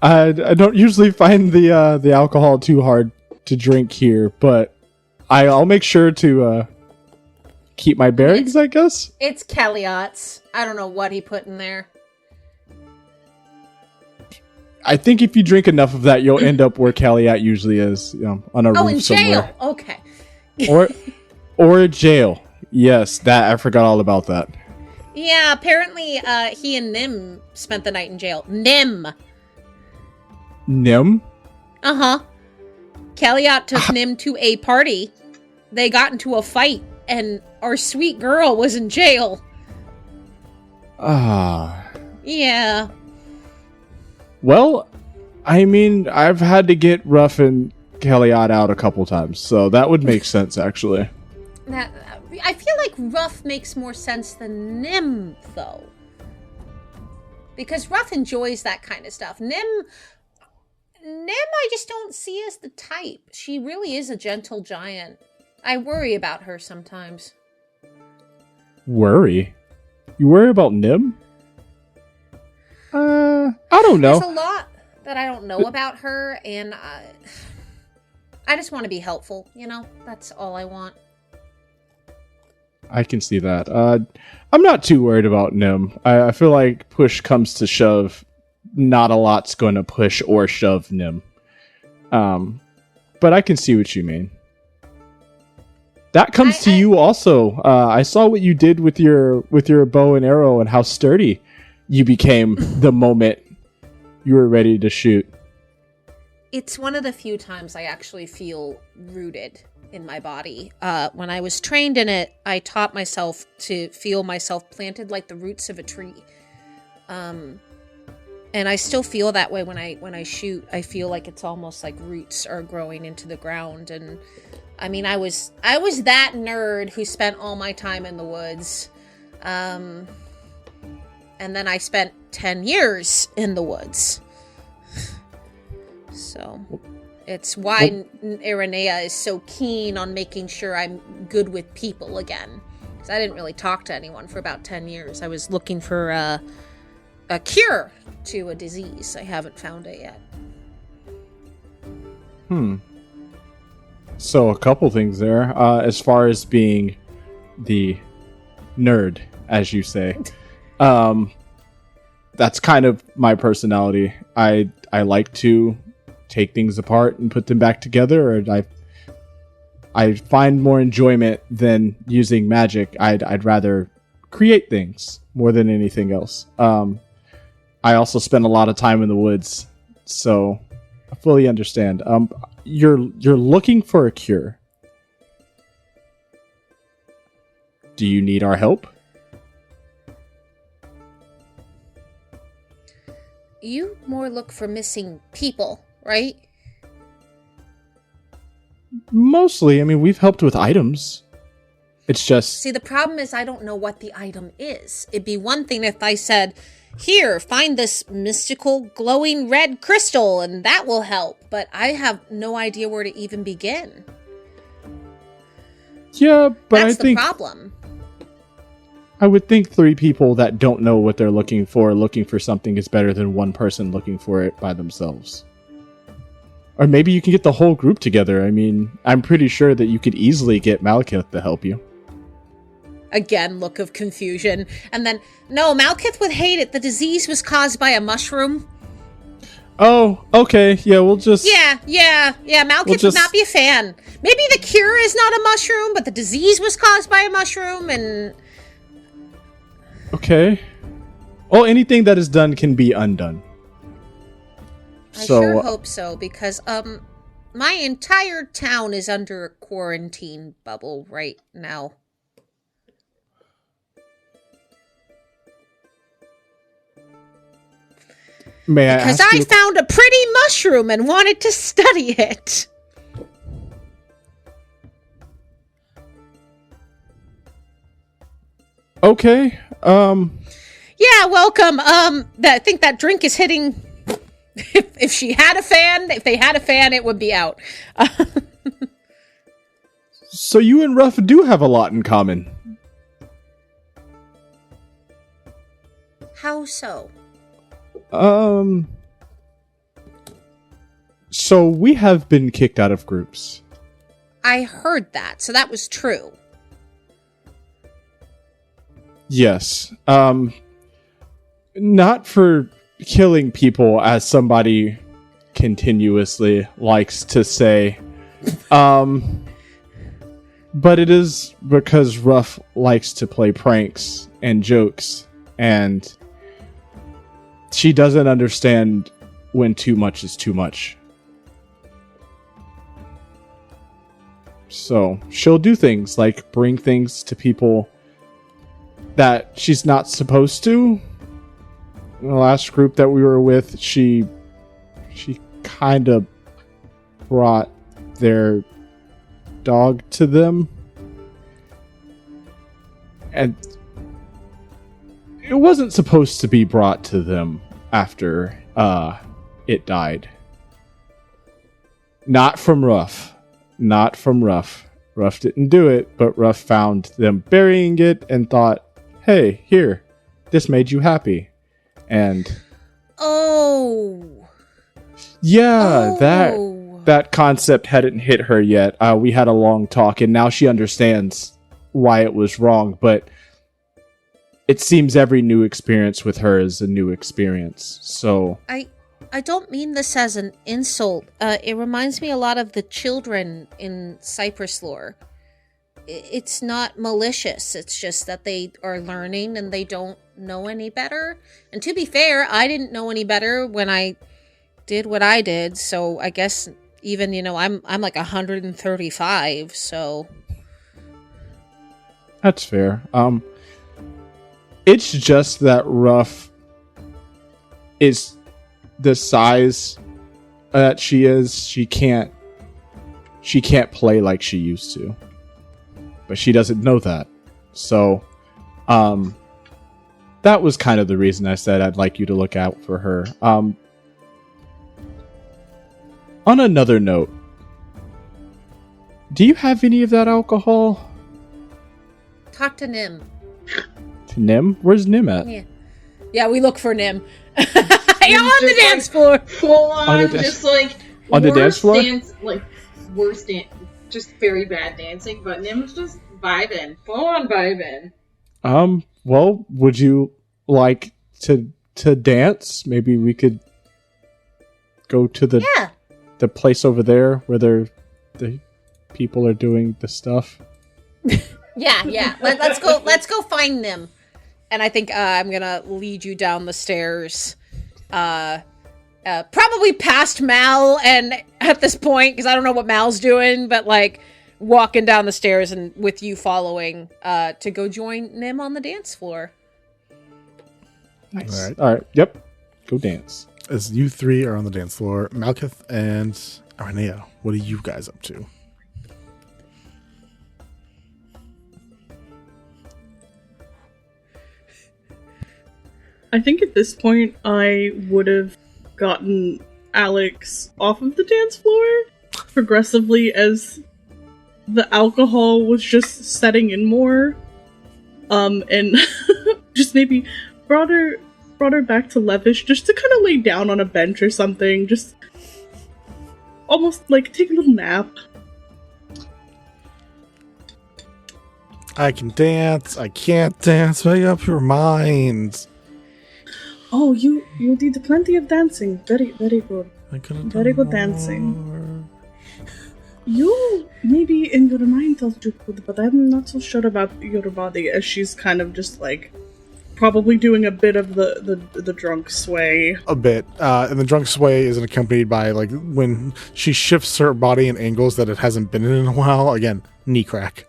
I don't usually find the alcohol too hard to drink here, but I'll make sure to keep my bearings, I guess. It's Kellyot's. I don't know what he put in there. I think if you drink enough of that, you'll end up where Kellyot usually is, on a roof in somewhere. jail. Okay. Or jail. Yes, that I forgot all about that. Yeah, apparently he and Nim spent the night in jail. Nim. Uh-huh. Kellyot took Nim to a party. They got into a fight, and our sweet girl was in jail. Yeah. Well, I mean, I've had to get Ruff and Kellyot out a couple times, so that would make sense, actually. I feel like Ruff makes more sense than Nim, though. Because Ruff enjoys that kind of stuff. Nim, I just don't see as the type. She really is a gentle giant. I worry about her sometimes. Worry? You worry about Nim? I don't know. There's a lot. that I don't know about her, and I just want to be helpful, That's all I want. I can see that. I'm not too worried about Nim. I feel like push comes to shove, not a lot's going to push or shove Nim. But I can see what you mean. That comes to you also. I saw what you did with your bow and arrow and how sturdy you became the moment you were ready to shoot. It's one of the few times I actually feel rooted in my body. When I was trained in it, I taught myself to feel myself planted like the roots of a tree. And I still feel that way when I shoot. I feel like it's almost like roots are growing into the ground. And I mean, I was that nerd who spent all my time in the woods. And then I spent 10 years in the woods. So it's why Aranea is so keen on making sure I'm good with people again. Because I didn't really talk to anyone for about 10 years. I was looking for a cure to a disease. I haven't found it yet. So a couple things there. As far as being the nerd, as you say, that's kind of my personality. I like to take things apart and put them back together, or I find more enjoyment than using magic. I'd rather create things more than anything else. I also spend a lot of time in the woods, so I fully understand. You're looking for a cure. Do you need our help? You more look for missing people, right? Mostly. I mean, we've helped with items. It's just... See, the problem is I don't know what the item is. It'd be one thing if I said, here, find this mystical glowing red crystal, and that will help. But I have no idea where to even begin. Yeah, but That's I think... the problem. I would think 3 people that don't know what they're looking for something is better than one person looking for it by themselves. Or maybe you can get the whole group together. I mean, I'm pretty sure that you could easily get Malekith to help you. Again, look of confusion. And then, no, Malekith would hate it. The disease was caused by a mushroom. Oh, okay. Yeah, we'll just... Yeah. Malekith would not be a fan. Maybe the cure is not a mushroom, but the disease was caused by a mushroom, and... Okay. Well, anything that is done can be undone. I sure hope so, because my entire town is under a quarantine bubble right now. Because I found a pretty mushroom and wanted to study it. Okay. Yeah, welcome. I think that drink is hitting. If they had a fan, it would be out. So you and Ruff do have a lot in common. How so? So we have been kicked out of groups. I heard that, so that was true. Yes. Not for killing people, as somebody continuously likes to say. But it is because Ruff likes to play pranks and jokes, and she doesn't understand when too much is too much. So she'll do things like bring things to people that she's not supposed to. In the last group that we were with, she kind of brought their dog to them. And it wasn't supposed to be brought to them after it died. Not from Ruff. Not from Ruff. Ruff didn't do it, but Ruff found them burying it and thought, hey, here, this made you happy. And... Oh. Yeah, Oh. that concept hadn't hit her yet. We had a long talk, and now she understands why it was wrong, but it seems every new experience with her is a new experience. So I don't mean this as an insult. It reminds me a lot of the children in Cypress lore. It's not malicious. It's just that they are learning and they don't know any better. And to be fair, I didn't know any better when I did what I did. So I guess even, I'm like 135. So that's fair. It's just that Ruff is the size that she is. She can't play like she used to. But she doesn't know that. So, that was kind of the reason I said I'd like you to look out for her. On another note, do you have any of that alcohol? talk to Nim. To Nim? Where's Nim at? Yeah, we look for Nim. On the dance floor. Full on, just like on the dance floor? Worst dance. Just very bad dancing, but Nim's just vibing. Full on vibing. Well, would you like to dance? Maybe we could go to the place over there where the people are doing the stuff. Yeah. Let's go find Nim. And I think I'm gonna lead you down the stairs. Probably past Mal, and at this point, because I don't know what Mal's doing, but like walking down the stairs and with you following to go join Nim on the dance floor. Nice. All right. Yep. Go dance. As you three are on the dance floor, Malkith and Aranea, what are you guys up to? I think at this point I would have gotten Alex off of the dance floor progressively as the alcohol was just setting in more. And just maybe brought her back to Levish just to kind of lay down on a bench or something, just almost like take a little nap. I can dance, I can't dance, make up your mind. Oh, you did plenty of dancing. Very, very good. Very good dancing. You maybe in your mind thought you could, but I'm not so sure about your body, as she's kind of just like probably doing a bit of the drunk sway. A bit. And the drunk sway is accompanied by like when she shifts her body in angles that it hasn't been in a while. Again, knee crack.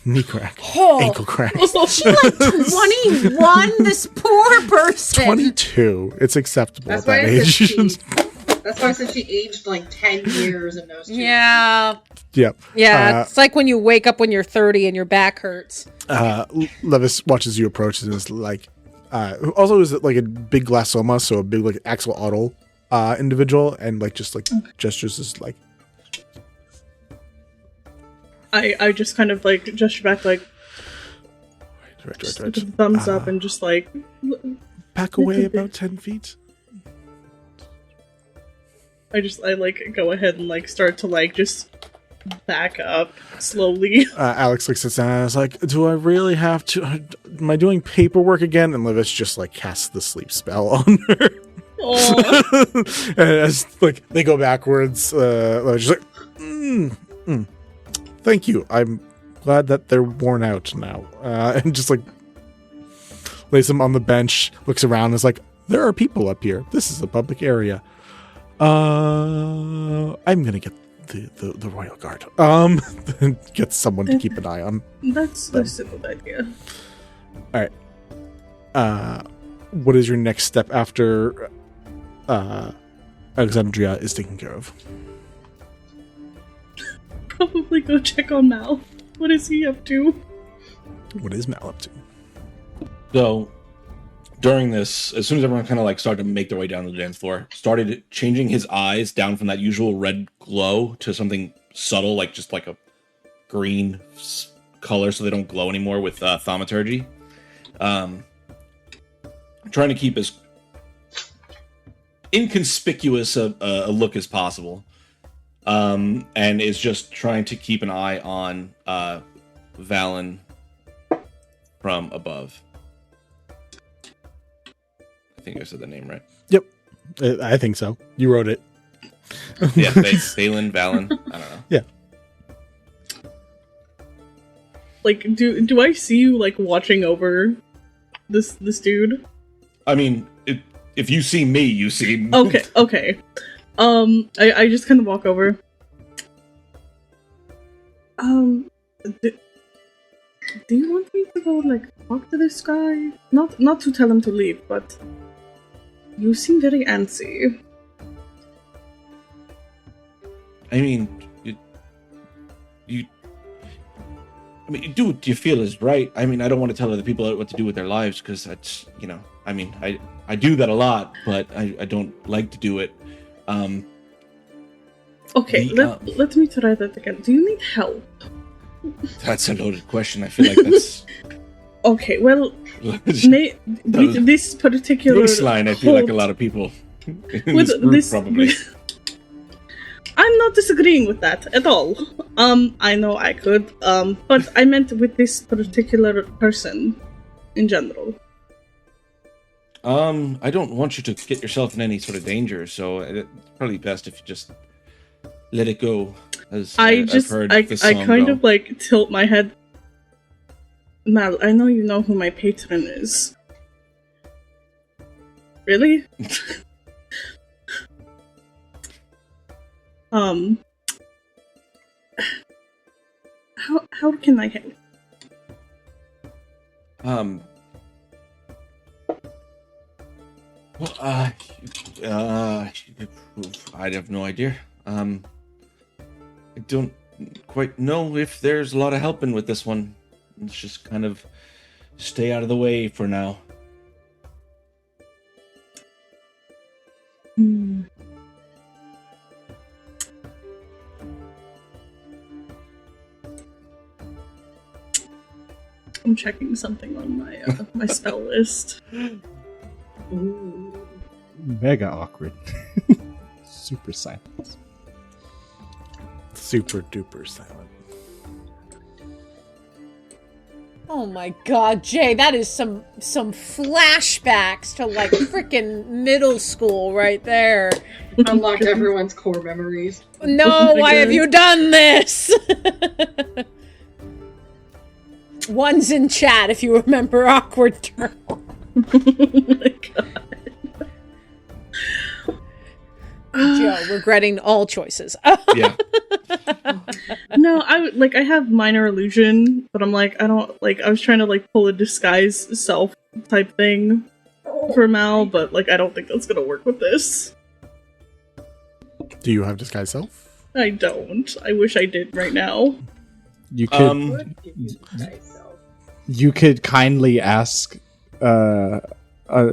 Ankle crack. Isn't she like 21? This poor person. 22. It's acceptable That's at that why age. That's why I said she aged like 10 years in those 2 Yeah. Yep. Yeah, it's like when you wake up when you're 30 and your back hurts. Levis watches you approach and is like, also is like a big glassoma, so a big like Axel Otto individual, and like just like gestures is like. I just kind of like gesture back like Right. with a thumbs up and just like Back away about 10 feet. I like go ahead and like start to like just back up slowly. Alex like sits down and is like, do I really have to? Am I doing paperwork again? And Levis just like casts the sleep spell on her. And as like they go backwards, Levis just like, thank you. I'm glad that they're worn out now. And just like lays them on the bench, looks around, and is like, there are people up here. This is a public area. I'm gonna get the royal guard. Get someone to keep an eye on. That's a good idea. All right. What is your next step after Alexandria is taken care of? Probably go check on Mal. What is he up to? What is Mal up to? So, during this, as soon as everyone kind of like started to make their way down to the dance floor, started changing his eyes down from that usual red glow to something subtle, like just like a green color, so they don't glow anymore with thaumaturgy. Trying to keep inconspicuous a look as possible, and is just trying to keep an eye on Valen from above. I think I said the name right. Yep, I think so. You wrote it. Yeah, Valen. I don't know. Yeah. Like, do I see you like watching over this dude? I mean, if you see me, you see. Okay. I just kind of walk over. Do you want me to go like talk to this guy? Not to tell him to leave, but you seem very antsy. I mean, you do what you feel is right. I mean, I don't want to tell other people what to do with their lives because that's, I mean, I do that a lot, but I don't like to do it. Okay, let me try that again. Do you need help? That's a loaded question. I feel like that's... Okay, well, with this particular... Baseline, I feel like a lot of people in this group probably... I'm not disagreeing with that at all. I know I could, but I meant with this particular person in general. I don't want you to get yourself in any sort of danger, so it's probably best if you just let it go. As I've heard this song kind go. of like tilt my head. Mal, I know you know who my patron is. Really? How can I help? Well, I have no idea. I don't quite know if there's a lot of helping with this one. Let's just kind of stay out of the way for now. I'm checking something on my my spell list. Ooh. Mega awkward. Super silent. Super duper silent. Oh my god, Jay, that is some flashbacks to like freaking middle school right there. Unlocked everyone's core memories. No, why have you done this? One's in chat if you remember awkward term. Oh my god. Joe, regretting all choices. Yeah. No, I have minor illusion, but I'm like, I don't like. I was trying to like pull a disguise self type thing for Mal, but like, I don't think that's gonna work with this. Do you have disguise self? I don't. I wish I did right now. You could. You could kindly ask a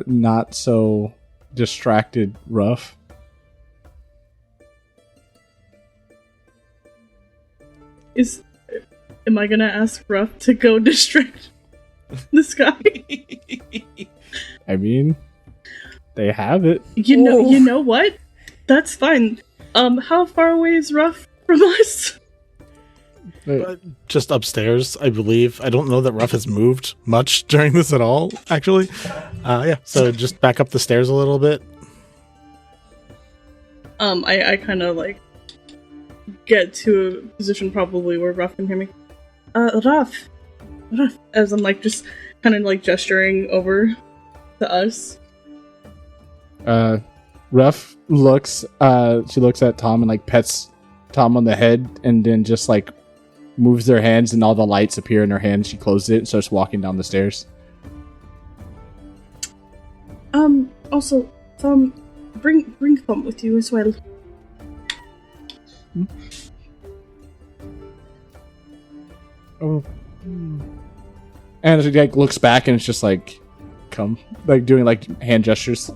not so distracted Ruff. Am I gonna ask Ruff to go distract this guy? I mean, they have it. You know what? That's fine. How far away is Ruff from us? Just upstairs, I believe. I don't know that Ruff has moved much during this at all, actually. Yeah, so just back up the stairs a little bit. I kind of like get to a position probably where Ruff can hear me. Ruff, as I'm like just kind of like gesturing over to us. Ruff looks. She looks at Tom and like pets Tom on the head, and then just like moves their hands, and all the lights appear in her hand. She closes it and starts walking down the stairs. Also, Tom, bring Tom with you as well. Hmm? Oh. And she like looks back, and it's just like, come, like doing like hand gestures.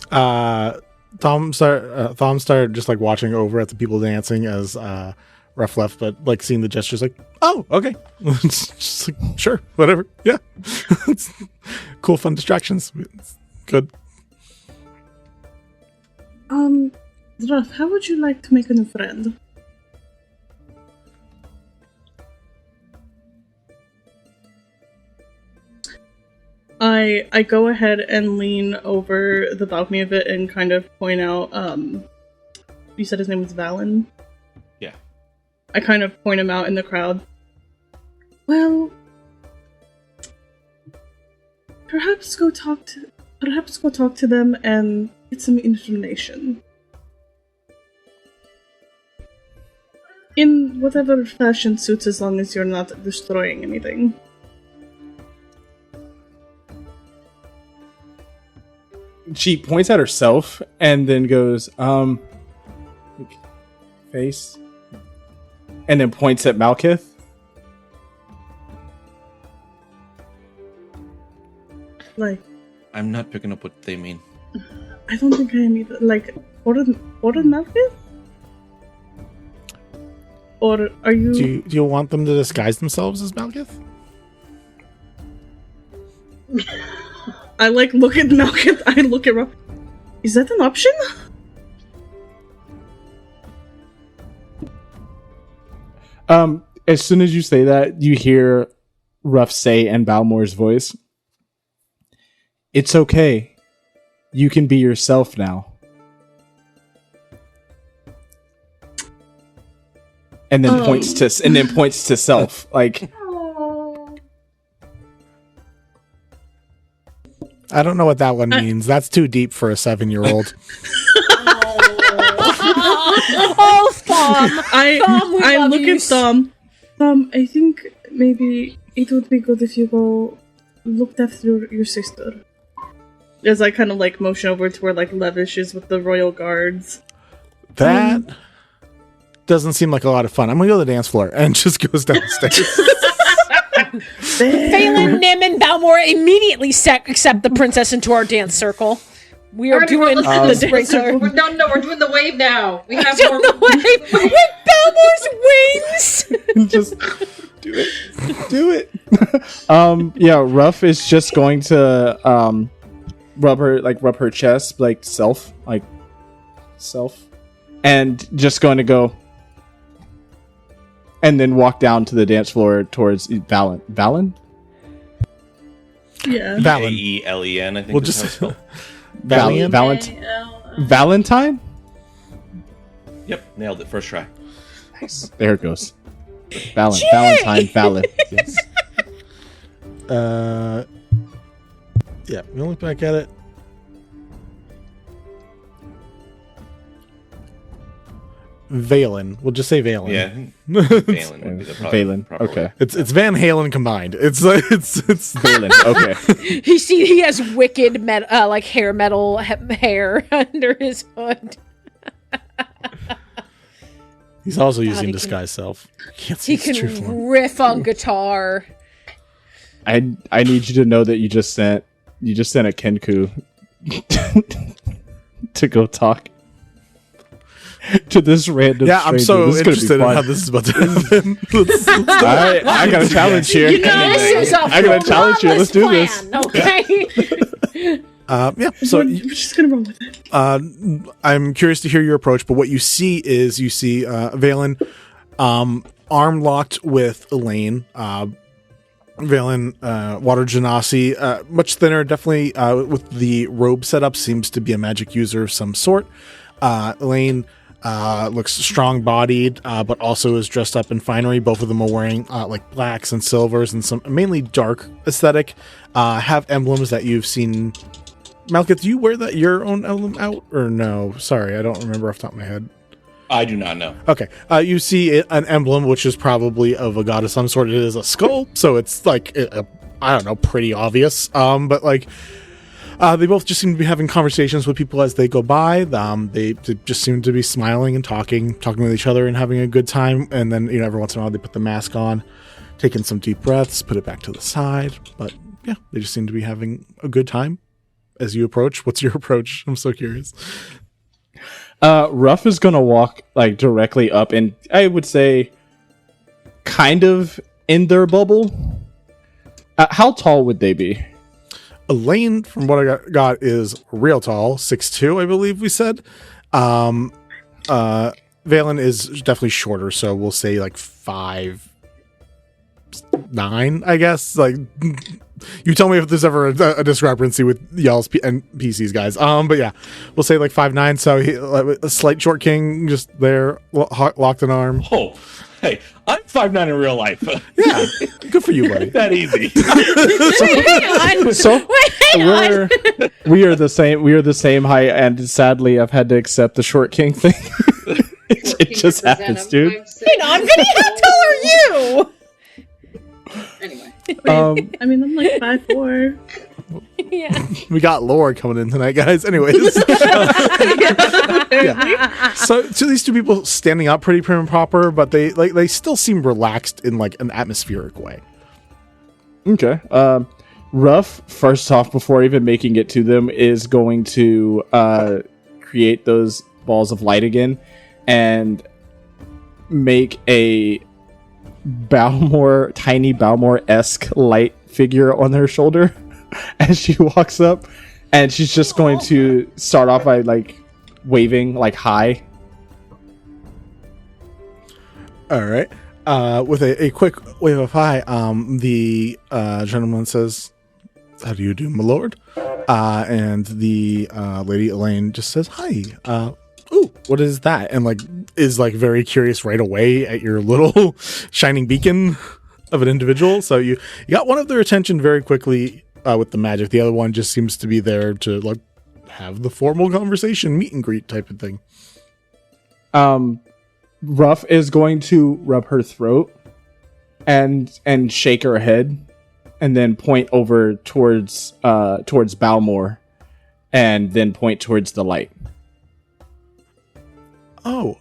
Thom started just like watching over at the people dancing as Ruff left, but like seeing the gestures, like, oh, okay, just like, sure, whatever, yeah. Cool, fun distractions. It's good. Ruff, how would you like to make a new friend? I go ahead and lean over the balcony of it and kind of point out, you said his name was Valen? Yeah. I kind of point him out in the crowd. Well, perhaps go talk to them and get some information. In whatever fashion suits, as long as you're not destroying anything. She points at herself and then goes, face, and then points at Malkith. Like, I'm not picking up what they mean. I don't think I am either. Like, foreign Malkith? Or are you... Do you want them to disguise themselves as Malkith? I look at Malkith, I look at Ruff. Is that an option? As soon as you say that, you hear Ruff say in Balmore's voice, "It's okay. You can be yourself now." And then points to self. Like, I don't know what that one means. That's too deep for a 7-year-old. Oh, Thumb! I look at Thumb. Thumb, I think maybe it would be good if you go looked after your sister. As I kind of like motion over to where like Levish is with the royal guards. That doesn't seem like a lot of fun. I'm gonna go to the dance floor and just goes downstairs. Phelan, Nim, and Balmore immediately accept the princess into our dance circle. We are doing the sprinkler. We're doing the wave now. We have Doing the wave with Balmore's wings. just do it. Yeah, Ruff is just going to rub her chest, like self, and just going to go, and then walk down to the dance floor towards Valen. Valen? Yeah. Valen. Aelen, I think. We'll that's just how it's spelled. Valentine? Yep, nailed it. First try. Nice. There it goes. Valentine. Valen. Yes. Yeah, we look back at it. Valen. We'll just say Valen. Yeah, Valen would be the proper Okay. way. It's Van Halen combined. It's Valen. Okay. He has wicked hair metal hair under his hood. He's also using he disguise self. Can't see He his true can form. riff on guitar. I need you to know that you just sent a Kenku to go talk to this random Yeah, I'm stranger. so This is gonna be interested in fun. how this is about to happen. I got a challenge here. This is a I got a challenge here. Let's do this. plan, okay? Yeah, so We're just gonna roll with it. I'm curious to hear your approach, but what you see is Valen arm locked with Elaine. Valen, Water Genasi, much thinner, definitely with the robe setup, seems to be a magic user of some sort. Elaine looks strong-bodied, but also is dressed up in finery. Both of them are wearing like blacks and silvers and some mainly dark aesthetic. Have emblems that you've seen. Malkith, do you wear your own emblem out or no? Sorry, I don't remember off the top of my head. I do not know. Okay, you see an emblem which is probably of a god of some sort. It is a skull, so it's like I don't know, pretty obvious. But like. They both just seem to be having conversations with people as they go by. They just seem to be smiling and talking with each other and having a good time. And then, every once in a while they put the mask on, taking some deep breaths, put it back to the side. But yeah, they just seem to be having a good time as you approach. What's your approach? I'm so curious. Ruff is gonna walk like directly up, and I would say, kind of in their bubble. How tall would they be? Elaine, from what I got, is real tall, 6'2", I believe we said. Valen is definitely shorter, so we'll say like 5'9", I guess. Like, you tell me if there's ever a discrepancy with y'all's NPCs, guys. But yeah, we'll say like 5'9". So a slight short king, just there, locked in arm. Oh, hey, I'm 5'9" in real life. Yeah, good for you, buddy. That easy. We are the same. We are the same height, and sadly, I've had to accept the short king thing. it just happens, dude. Wait on, Vinny, how tall are you? Anyway. I mean, I'm like 5'4". Yeah. We got lore coming in tonight, guys. Anyways. Yeah. So these two people standing up pretty prim and proper, but they still seem relaxed in like an atmospheric way. Okay. Ruff, first off, before even making it to them, is going to create those balls of light again and make a tiny Balmore-esque light figure on her shoulder as she walks up, and she's just going to start off by like waving like hi. All right. With a quick wave of hi, the gentleman says, "How do you do, my lord?" And the lady Elaine just says, "Hi. Ooh, what is that?" And like is like very curious right away at your little shining beacon of an individual. So you got one of their attention very quickly with the magic. The other one just seems to be there to like have the formal conversation, meet and greet type of thing. Ruff is going to rub her throat and shake her head, and then point over towards Balmore, and then point towards the light. Oh,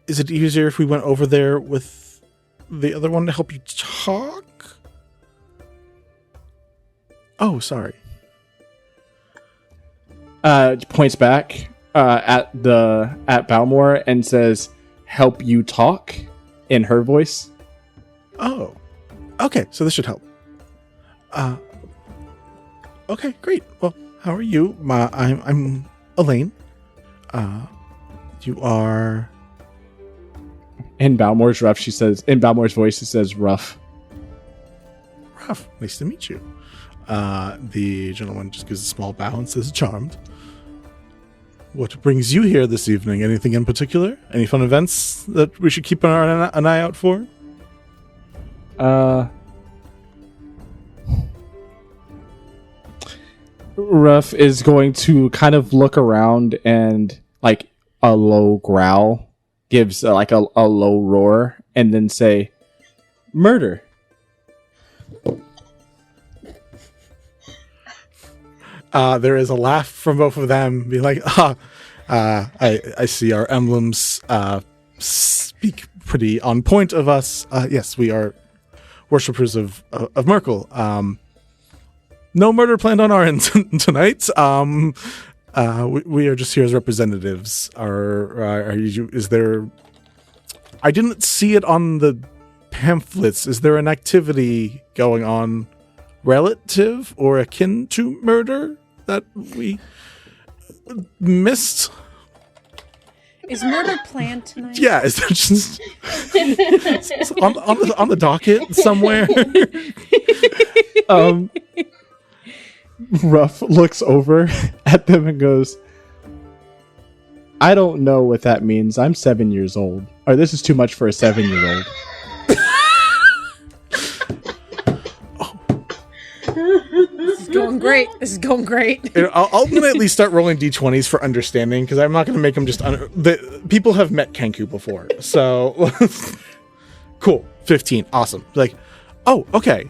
is it easier if we went over there with the other one to help you talk? Oh, sorry. Points back at Balmore and says, "Help you talk," in her voice. Oh, okay. So this should help. Okay, great. Well, how are you? I'm Elaine. You are. In Balmore's voice, she says, "Ruff." Ruff. Nice to meet you. The gentleman just gives a small bow and says, "Charmed." What brings you here this evening? Anything in particular? Any fun events that we should keep an eye out for? Ruff is going to kind of look around and like a low growl, gives like a low roar, and then say, "Murder." There is a laugh from both of them, be like, I see our emblems speak pretty on point of us. Yes, we are worshippers of Merkel. No murder planned on our end tonight. We are just here as representatives. Is there? I didn't see it on the pamphlets. Is there an activity going on relative or akin to murder that we missed? Is murder planned tonight? Yeah, is there just on the docket somewhere? Ruff looks over at them and goes, "I don't know what that means. I'm 7 years old. Or this is too much for a 7-year-old." This is going great. This is going great. I'll ultimately start rolling d20s for understanding, because I'm not going to make them just... people have met Kenku before, so... Cool. 15. Awesome. Like, oh, okay.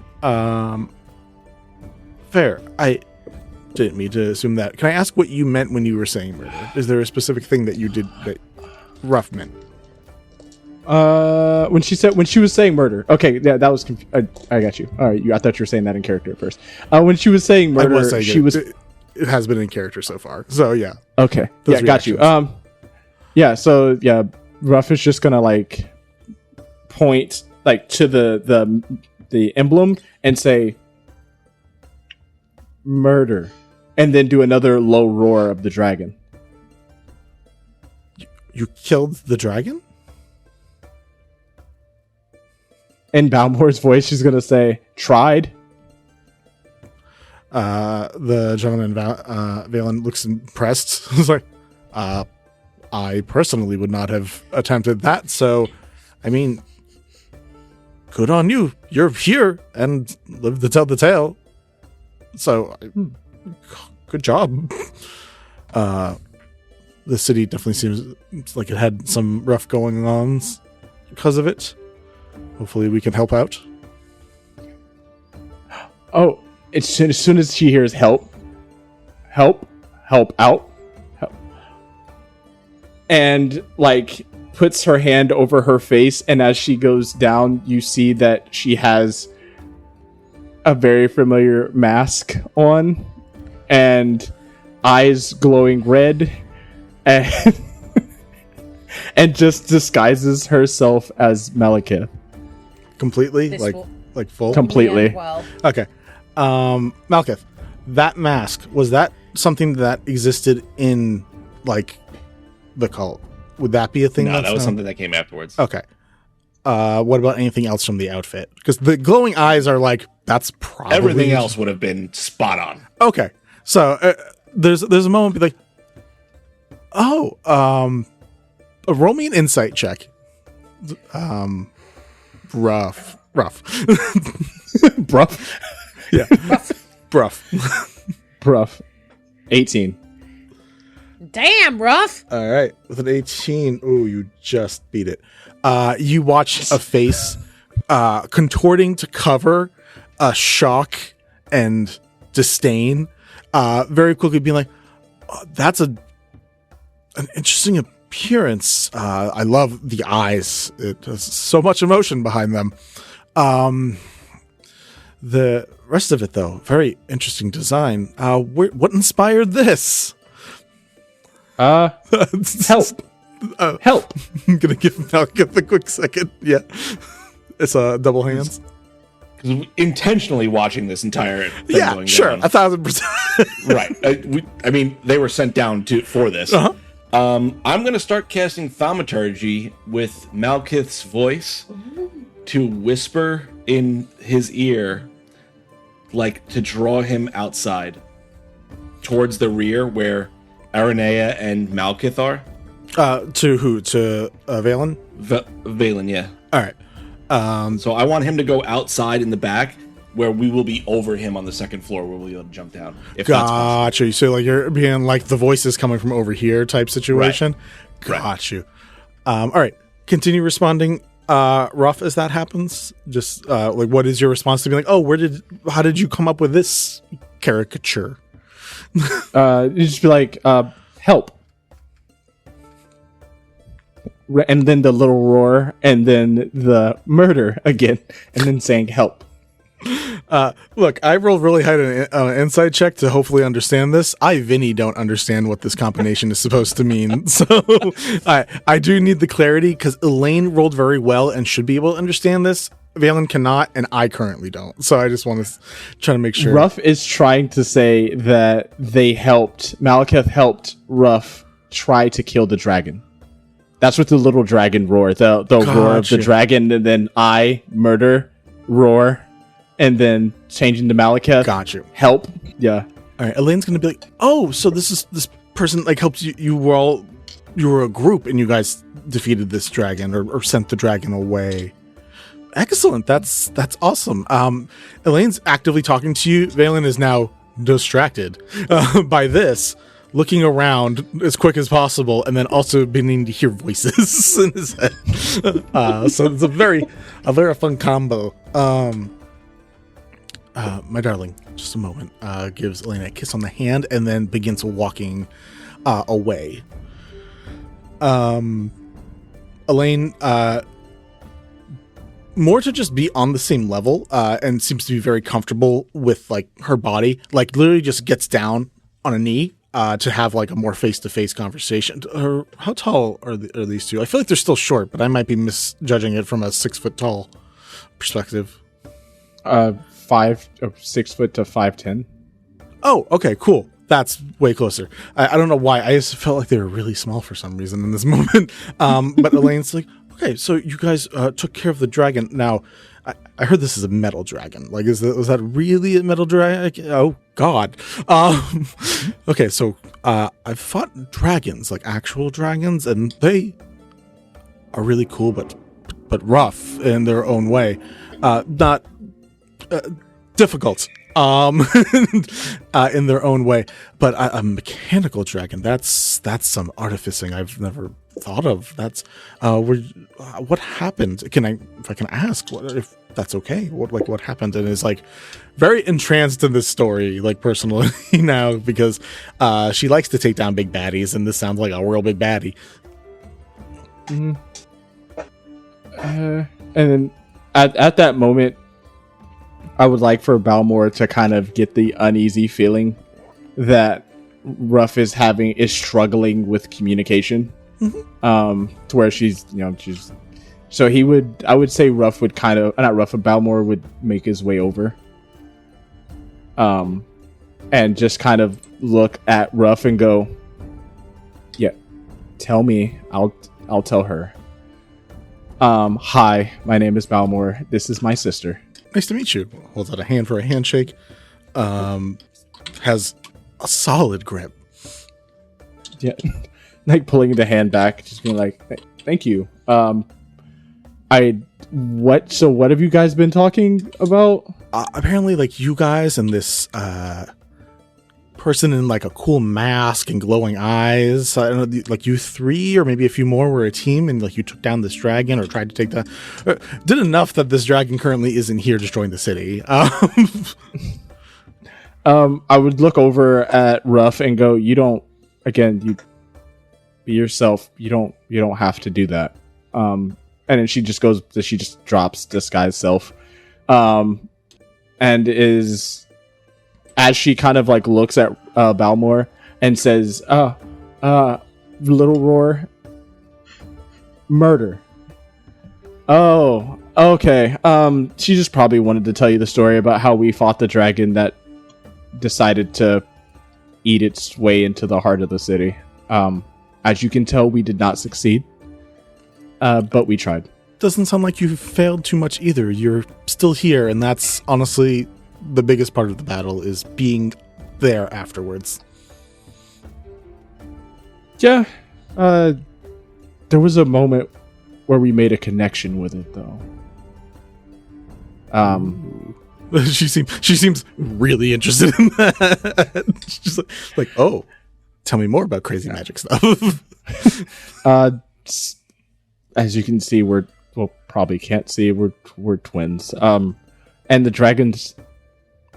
Fair. I didn't mean to assume that. Can I ask what you meant when you were saying murder? Is there a specific thing that you did that Ruff meant? When she was saying murder. Okay, yeah, that was I got you. All right, I thought you were saying that in character at first. When she was saying murder, it has been in character so far. So yeah. Okay. Those got you. Yeah, so yeah, Ruff is just gonna like point like to the emblem and say murder, and then do another low roar of the dragon. You killed the dragon? In Balmore's voice, she's gonna say, "Tried." The gentleman Valen looks impressed. He's like, I personally would not have attempted that, so, I mean, good on you. You're here and live to tell the tale. So, good job. The city definitely seems like it had some rough going on because of it. Hopefully we can help out. Oh, as soon as she hears help out, help, and like puts her hand over her face, and as she goes down, you see that she has a very familiar mask on, and eyes glowing red, and and just disguises herself as Malekith. Completely? This Like will- full? Completely. Well, Okay. Malekith, that mask, was that something that existed in, like, the cult? Would that be a thing? No, that's that was known? something that came afterwards. Okay. What about anything else from the outfit? Because the glowing eyes are like, that's probably... Everything else would have been spot on. Okay. So, there's a moment be like, roll me an insight check. Rough. Bruff. Yeah. Bruff. Bruff. 18. damn, rough. All right. With an 18, ooh, you just beat it. You watch a face contorting to cover shock and disdain, very quickly being like, that's an interesting appearance. I love the eyes. It has so much emotion behind them. The rest of it, though, very interesting design. What inspired this? Help. Help. I'm gonna give Malekith a quick second. Yeah, it's double hands. Because intentionally watching this entire thing Yeah, going sure, down. 1,000%. Right. I mean, they were sent down for this. Uh-huh. I'm going to start casting thaumaturgy with Malekith's voice to whisper in his ear, like to draw him outside towards the rear where Aranea and Malekith are. To who? To Valen? Valen, yeah. All right. So I want him to go outside in the back where we will be over him on the second floor where we'll be able to jump down. If that's possible. Got you. So like you're being like the voices coming from over here type situation. Right. Got you. All right. Continue responding. Rough as that happens. Just like what is your response to be like? Oh, how did you come up with this caricature? You just be like, help. And then the little roar, and then the murder again, and then saying help. Look, I rolled really high on an insight check to hopefully understand this. Vinny, don't understand what this combination is supposed to mean. So I do need the clarity because Elaine rolled very well and should be able to understand this. Valen cannot, and I currently don't. So I just want to try to make sure. Ruff is trying to say that Malekith helped Ruff try to kill the dragon. That's what the little dragon roar. The roar of the dragon, and then murder, roar, and then changing to Malekith. Got you. Help. Yeah. All right. Elaine's gonna be like, oh, so this person like helped you. You were a group, and you guys defeated this dragon or sent the dragon away. Excellent. That's awesome. Elaine's actively talking to you. Valen is now distracted by this, looking around as quick as possible, and then also beginning to hear voices in his head. So it's a very fun combo. My darling, just a moment. Gives Elaine a kiss on the hand, and then begins walking away. Elaine, more to just be on the same level, and seems to be very comfortable with like her body. Like literally, just gets down on a knee to have like a more face-to-face conversation. How tall are these two? I feel like they're still short, but I might be misjudging it from a 6 foot tall perspective. 6 foot to 5'10". Oh, okay, cool. That's way closer. I don't know why. I just felt like they were really small for some reason in this moment. But Elaine's like, okay, so you guys took care of the dragon. Now, I heard this is a metal dragon. Like, was that really a metal dragon? Oh, God. Okay, so I've fought dragons, like actual dragons, and they are really cool, but rough in their own way. Not difficult in their own way. But a mechanical dragon, that's some artificing I've never thought of. That's what happened? If I can ask, if that's okay? What happened? And is like very entranced in this story, like personally now, because she likes to take down big baddies, and this sounds like a real big baddie. Mm-hmm. And then at that moment, I would like for Balmore to kind of get the uneasy feeling that Ruff is struggling with communication. Mm-hmm. To where she's so I would say Ruff would kind of, not Ruff, but Balmore would make his way over. And just kind of look at Ruff and go, yeah, tell me, I'll tell her. Hi, my name is Balmore. This is my sister. Nice to meet you. Holds out a hand for a handshake. Has a solid grip. Yeah. Like pulling the hand back, just being like, thank you. What have you guys been talking about? Apparently, like, you guys and this person in like a cool mask and glowing eyes. I don't know, like you three or maybe a few more were a team, and like you took down this dragon or tried to take down. Did enough that this dragon currently isn't here destroying the city. I would look over at Ruff and go, you be yourself. You don't have to do that. And then she just drops disguise self. And is, as she kind of like looks at Balmore and says, Little Roar, murder. Oh, okay. She just probably wanted to tell you the story about how we fought the dragon that decided to eat its way into the heart of the city. As you can tell, we did not succeed, but we tried. Doesn't sound like you failed too much either. You're still here, and that's honestly the biggest part of the battle, is being there afterwards. Yeah. There was a moment where we made a connection with it, though. She seems really interested in that. She's like, oh, tell me more about crazy magic stuff. As you can see, probably can't see, we're twins. And the dragons,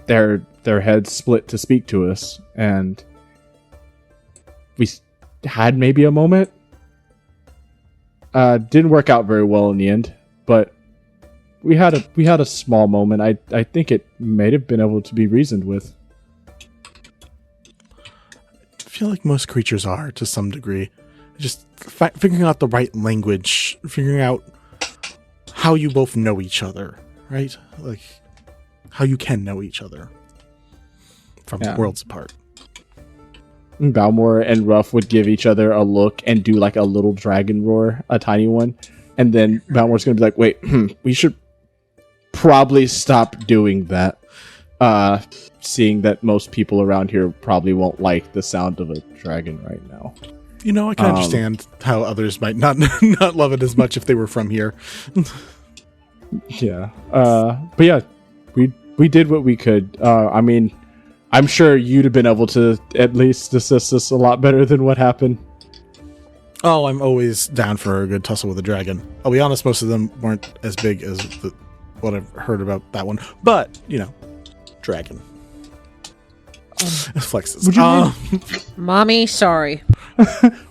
their heads split to speak to us, and we had maybe a moment. Didn't work out very well in the end, but we had a small moment. I think it may have been able to be reasoned with. I feel like most creatures are, to some degree. Just figuring out the right language, figuring out how you both know each other, right? Like, how you can know each other from worlds apart. Balmore and Ruff would give each other a look and do like a little dragon roar, a tiny one. And then Balmore's going to be like, wait, we should probably stop doing that. Seeing that most people around here probably won't like the sound of a dragon right now. You know, I can understand how others might not love it as much if they were from here. Yeah. But yeah, we did what we could. I mean, I'm sure you'd have been able to at least assist us a lot better than what happened. Oh, I'm always down for a good tussle with a dragon. I'll be honest, most of them weren't as big as what I've heard about that one. But, dragon. Flexes. Would you mind? Mommy, sorry.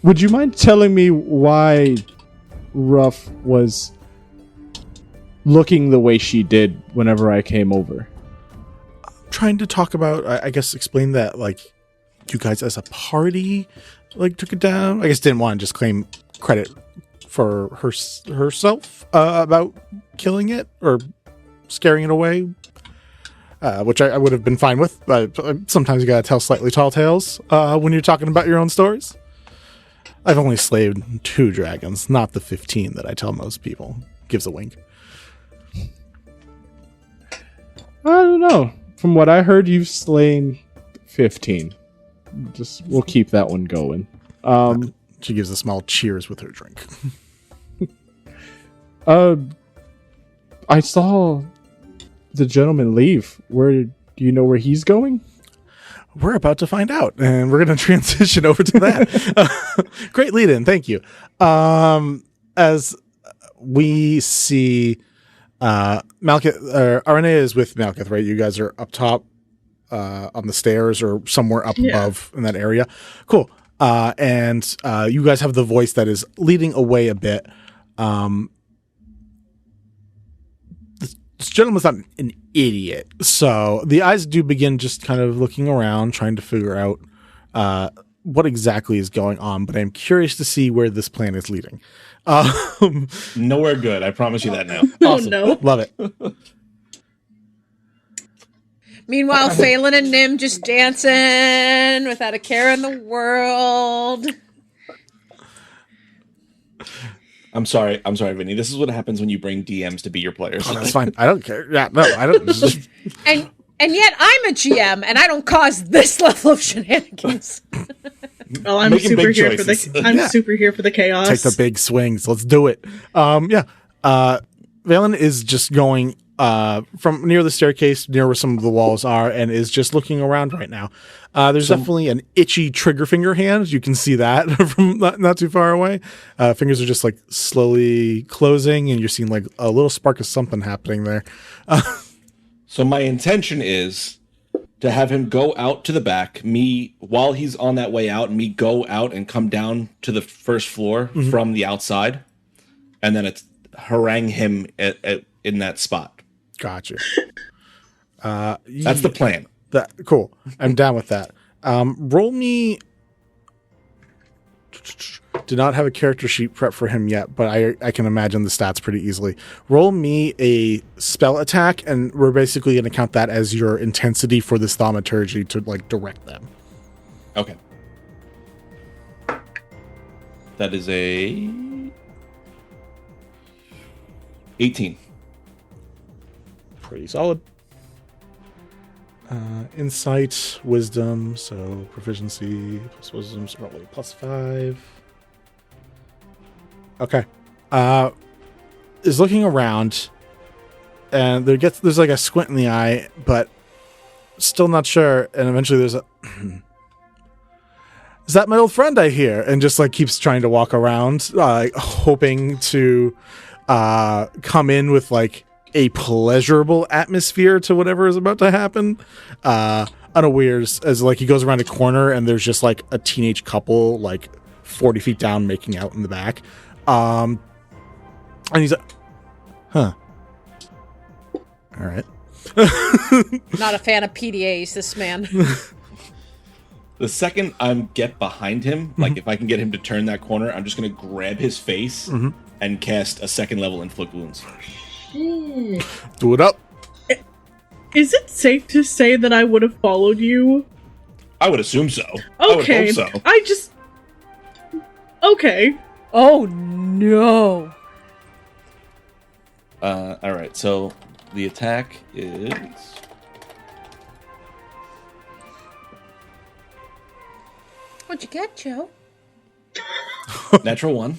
Would you mind telling me why Ruff was looking the way she did whenever I came over? Trying to talk about, I guess, explain that, like, you guys as a party, like, took it down. I guess didn't want to just claim credit for herself about killing it or scaring it away. which I would have been fine with. But sometimes you gotta tell slightly tall tales when you're talking about your own stories. I've only slayed 2 dragons, not the 15 that I tell most people. Gives a wink. I don't know. From what I heard, you've slain 15. We'll keep that one going. She gives a small cheers with her drink. I saw the gentleman leave. Do you know where he's going? We're about to find out, and we're going to transition over to that. Great lead-in, thank you. As we see, Malekith, Aranea is with Malekith, right? You guys are up top on the stairs or somewhere up above in that area. Cool. And you guys have the voice that is leading away a bit. This gentleman's not an idiot, so the eyes do begin just kind of looking around, trying to figure out what exactly is going on, but I'm curious to see where this plan is leading. Nowhere good, I promise you that now. Awesome. Oh, no. Love it. Meanwhile, Phelan and Nim just dancing without a care in the world. I'm sorry, Vinny. This is what happens when you bring DMs to be your players. Oh, that's fine. I don't care. Yeah, no, I don't. And yet I'm a GM and I don't cause this level of shenanigans. Well, I'm Making super big here choices. for the. I'm super here for the chaos. Take the big swings. Let's do it. Valen is just going from near the staircase, near where some of the walls are, and is just looking around right now. There's definitely an itchy trigger finger hand. You can see that from not too far away. Fingers are just like slowly closing, and you're seeing like a little spark of something happening there. So my intention is to have him go out to the back, me, while he's on that way out, me go out and come down to the first floor from the outside, and then it's harangue him in that spot. Gotcha. That's the plan. Cool. I'm down with that. Roll me. Do not have a character sheet prep for him yet, but I can imagine the stats pretty easily. Roll me a spell attack, and we're basically going to count that as your intensity for this thaumaturgy to like direct them. Okay. That is a 18. Pretty solid. Insight, wisdom, so proficiency plus wisdom, so probably +5. Okay. Is looking around, and there's like a squint in the eye, but still not sure. And eventually there's a is that my old friend I hear? And just like keeps trying to walk around, hoping to come in with like a pleasurable atmosphere to whatever is about to happen. Unawares as like he goes around a corner and there's just like a teenage couple like 40 feet down making out in the back. And he's like, huh. All right. Not a fan of PDAs, this man. The second I get behind him, like if I can get him to turn that corner, I'm just going to grab his face and cast a second level inflict wounds. Do it up. Is it safe to say that I would have followed you? I would assume so. Okay. I would hope so. Okay. Oh no. All right, so the attack is... What'd you get, Joe? Natural 1.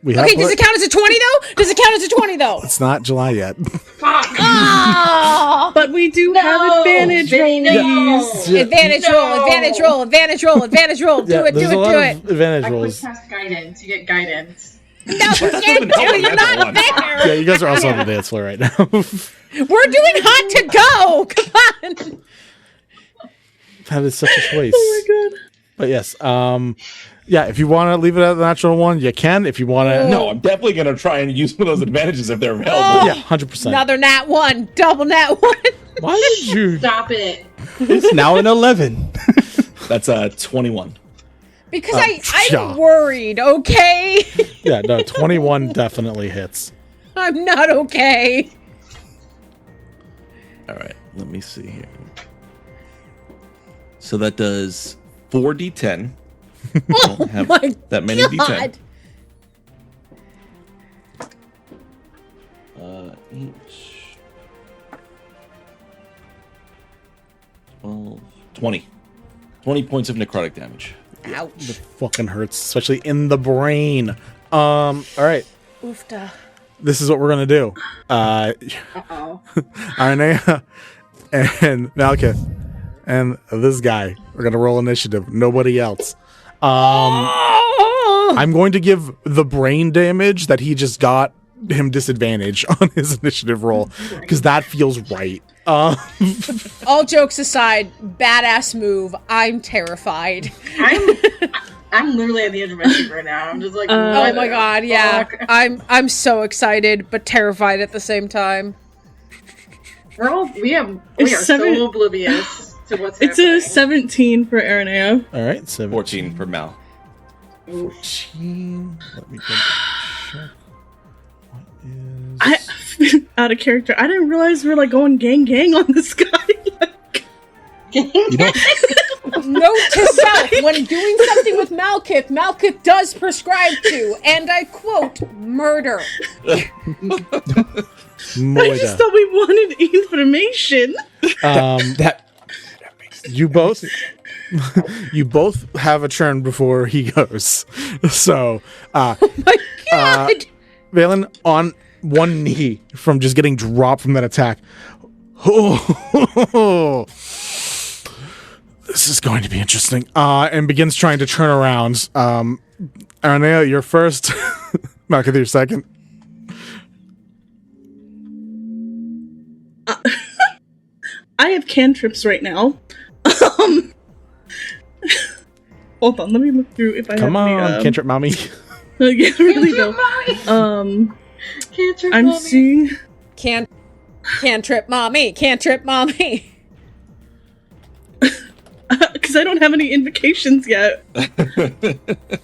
Okay, does it count as a 20 though? Does it count as a 20 though? It's not July yet. Oh! But we do have advantage rolls. Yeah. Advantage roll, advantage roll, advantage roll, advantage roll. Do it, do there's it, a lot do of it. advantage I click rolls. past guidance. You get guidance. No, you can't do it. You're not there. Yeah, you guys are also on the dance floor right now. We're doing hot to go. Come on. That is such a choice. Oh my god. But yes, yeah, if you want to leave it at the natural one, you can. If you want to... No, I'm definitely going to try and use one of those advantages if they're available. Yeah, 100%. Another nat 1, double nat 1. Why did you... Stop it. It's now an 11. That's 21. Because yeah. I'm worried, okay? Yeah, no, 21 definitely hits. I'm not okay. All right, Let me see here. So that does 4d10. Oh my that many God. D10. Each. 12, 20. 20 points of necrotic damage. Ouch. It fucking hurts, especially in the brain. All right. Oofta. This is what we're gonna do. Uh-oh. Aranea and Malka and this guy. We're gonna roll initiative. Nobody else. I'm going to give the brain damage that he just got him disadvantage on his initiative roll because that feels right. All jokes aside, badass move. I'm terrified. I'm literally at the edge of my seat right now. I'm just like, Oh my God, yeah. fuck? I'm so excited but terrified at the same time. We are It's so oblivious to what's It's happening. a 17 for Aranea. All right, 17. 14 for Mal. 14. Let me check. What is... Out of character. I didn't realize we were like going gang on this guy. You don't... Note to self, when doing something with Malkith does prescribe to, and I quote, murder. I just thought we wanted information. You both have a turn before he goes. So, My God. Valen on one knee from just getting dropped from that attack. Oh, this is going to be interesting. And begins trying to turn around. Aranea, you're first. Malka, you're second. I have cantrips right now. Hold on, let me look through if I Come have on, cantrip mommy. yeah, really though. Can't trip I'm mommy. seeing. Can't trip mommy. Because I don't have any invocations yet,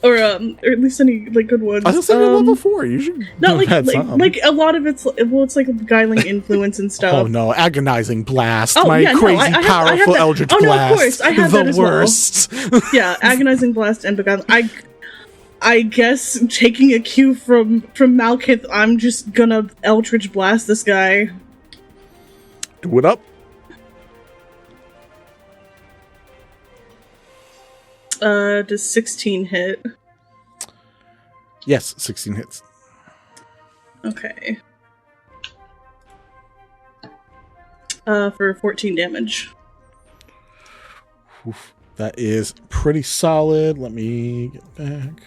or at least any like good ones. I was saying level 4. You should Not have had some. like a lot of it's it's like beguiling influence and stuff. Oh no, agonizing blast! Oh, My yeah, no, crazy, I have powerful that. eldritch Oh, no, of blast. course, I have the that as well. worst. Yeah, agonizing blast and beguiling. I guess taking a cue from Malkith, I'm just gonna eldritch blast this guy. Do it up. Does 16 hit? Yes, 16 hits. Okay. For 14 damage. Oof, that is pretty solid. Let me get back.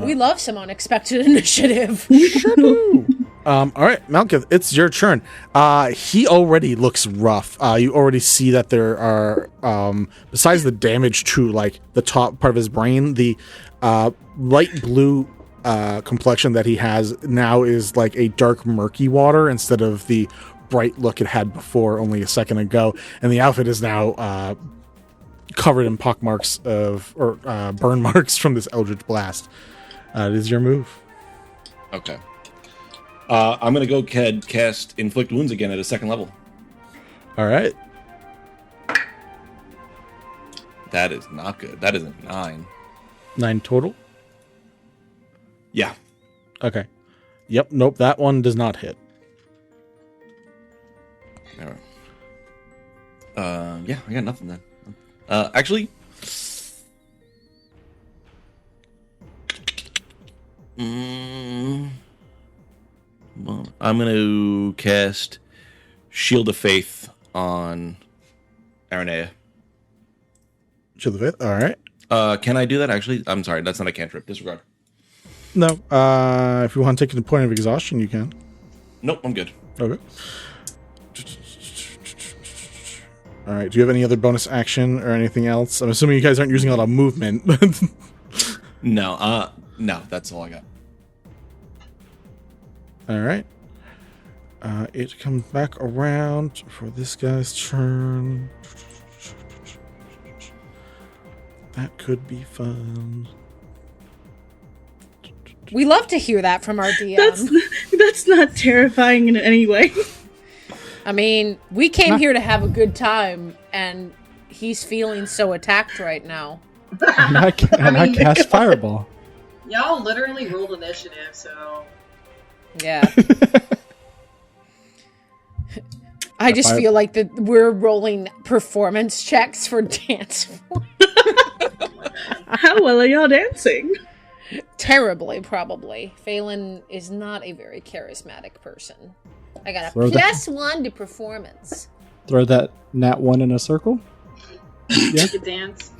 We love some unexpected initiative. Sure do. All right, Malkith, it's your turn. He already looks rough. You already see that there are, besides the damage to like the top part of his brain, the light blue complexion that he has now is like a dark murky water instead of the bright look it had before only a second ago. And the outfit is now covered in pockmarks or burn marks from this eldritch blast. It is your move. Okay. I'm going to go cast Inflict Wounds again at a 2nd level. All right. That is not good. That is a 9. 9 total? Yeah. Okay. Yep, nope, that one does not hit. All right. Yeah, I got nothing then. Actually... well, I'm going to cast Shield of Faith on Aranea. Shield of Faith, all right. Can I do that, actually? I'm sorry, that's not a cantrip. Disregard. No, if you want to take a point of exhaustion, you can. Nope, I'm good. Okay. All right, do you have any other bonus action or anything else? I'm assuming you guys aren't using a lot of movement. No, that's all I got. All right. It comes back around for this guy's turn. That could be fun. We love to hear that from our DM. That's not terrifying in any way. I mean, we came here to have a good time, and he's feeling so attacked right now. And I cast Fireball. Y'all literally rolled initiative, so... Yeah. I just feel like that we're rolling performance checks for dance. How well are y'all dancing? Terribly, probably. Phelan is not a very charismatic person. I got a Throw +1 to performance. Throw that nat 1 in a circle. Yeah. Make a dance.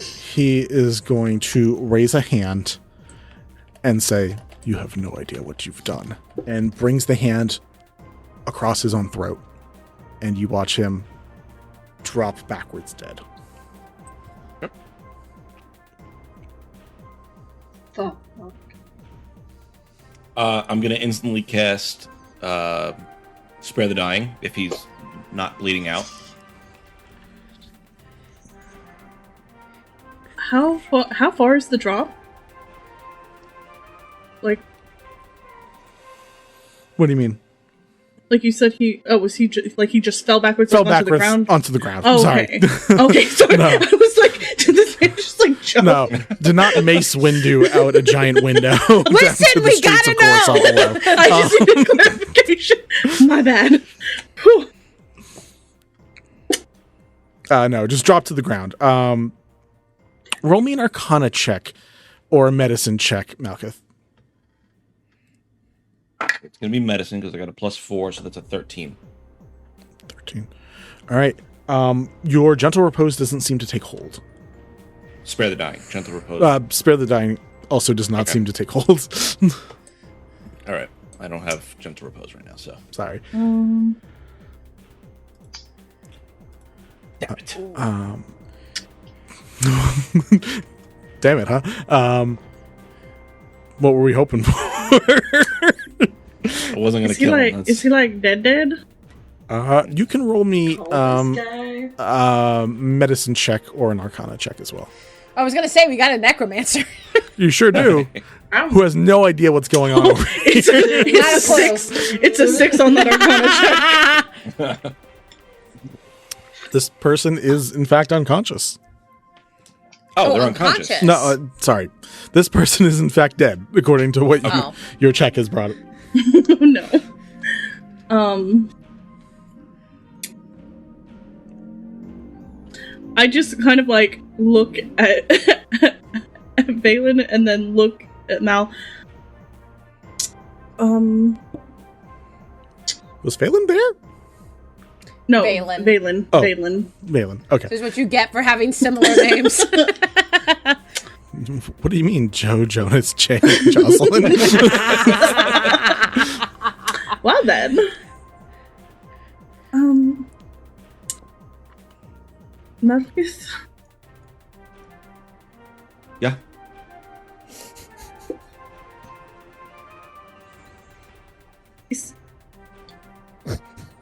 He is going to raise a hand and say, "You have no idea what you've done," and brings the hand across his own throat, and you watch him drop backwards dead. Fuck. I'm going to instantly cast Spare the Dying if he's not bleeding out. How far is the drop? Like What do you mean? you said he just fell backwards Fell onto backwards the ground? onto the ground. Oh, Sorry. okay. Okay, sorry. No. I was like, did this man just like jump? No, do not Mace Windu out a giant window. Listen, we gotta know! I just needed clarification. My bad. Whew. No, just drop to the ground. Roll me an Arcana check or a Medicine check, Malkuth. It's going to be medicine because I got a +4, so that's a 13. 13. All right. Your Gentle Repose doesn't seem to take hold. Spare the Dying. Gentle Repose. Spare the Dying also does not seem to take hold. All right. I don't have Gentle Repose right now, so. Sorry. Damn it. Damn it, huh? What were we hoping for? I wasn't going to kill him. Is he like dead? You can roll me This guy. Medicine check or an Arcana check as well. I was gonna say, we got a necromancer. You sure do. Who has no idea what's going on over here. It's a 6. It's a 6 on that Arcana check. This person is, in fact, unconscious. Oh, they're unconscious. No, sorry. This person is, in fact, dead, according to what your check has brought. No. I just kind of like look at Valen and then look at Mal. Was Phelan there? No, Valen. Valen. Oh. Valen. Valen. Okay. This is what you get for having similar names. What do you mean, Joe, Jonas, Jay, Jocelyn? Well then. Marcus. Yeah.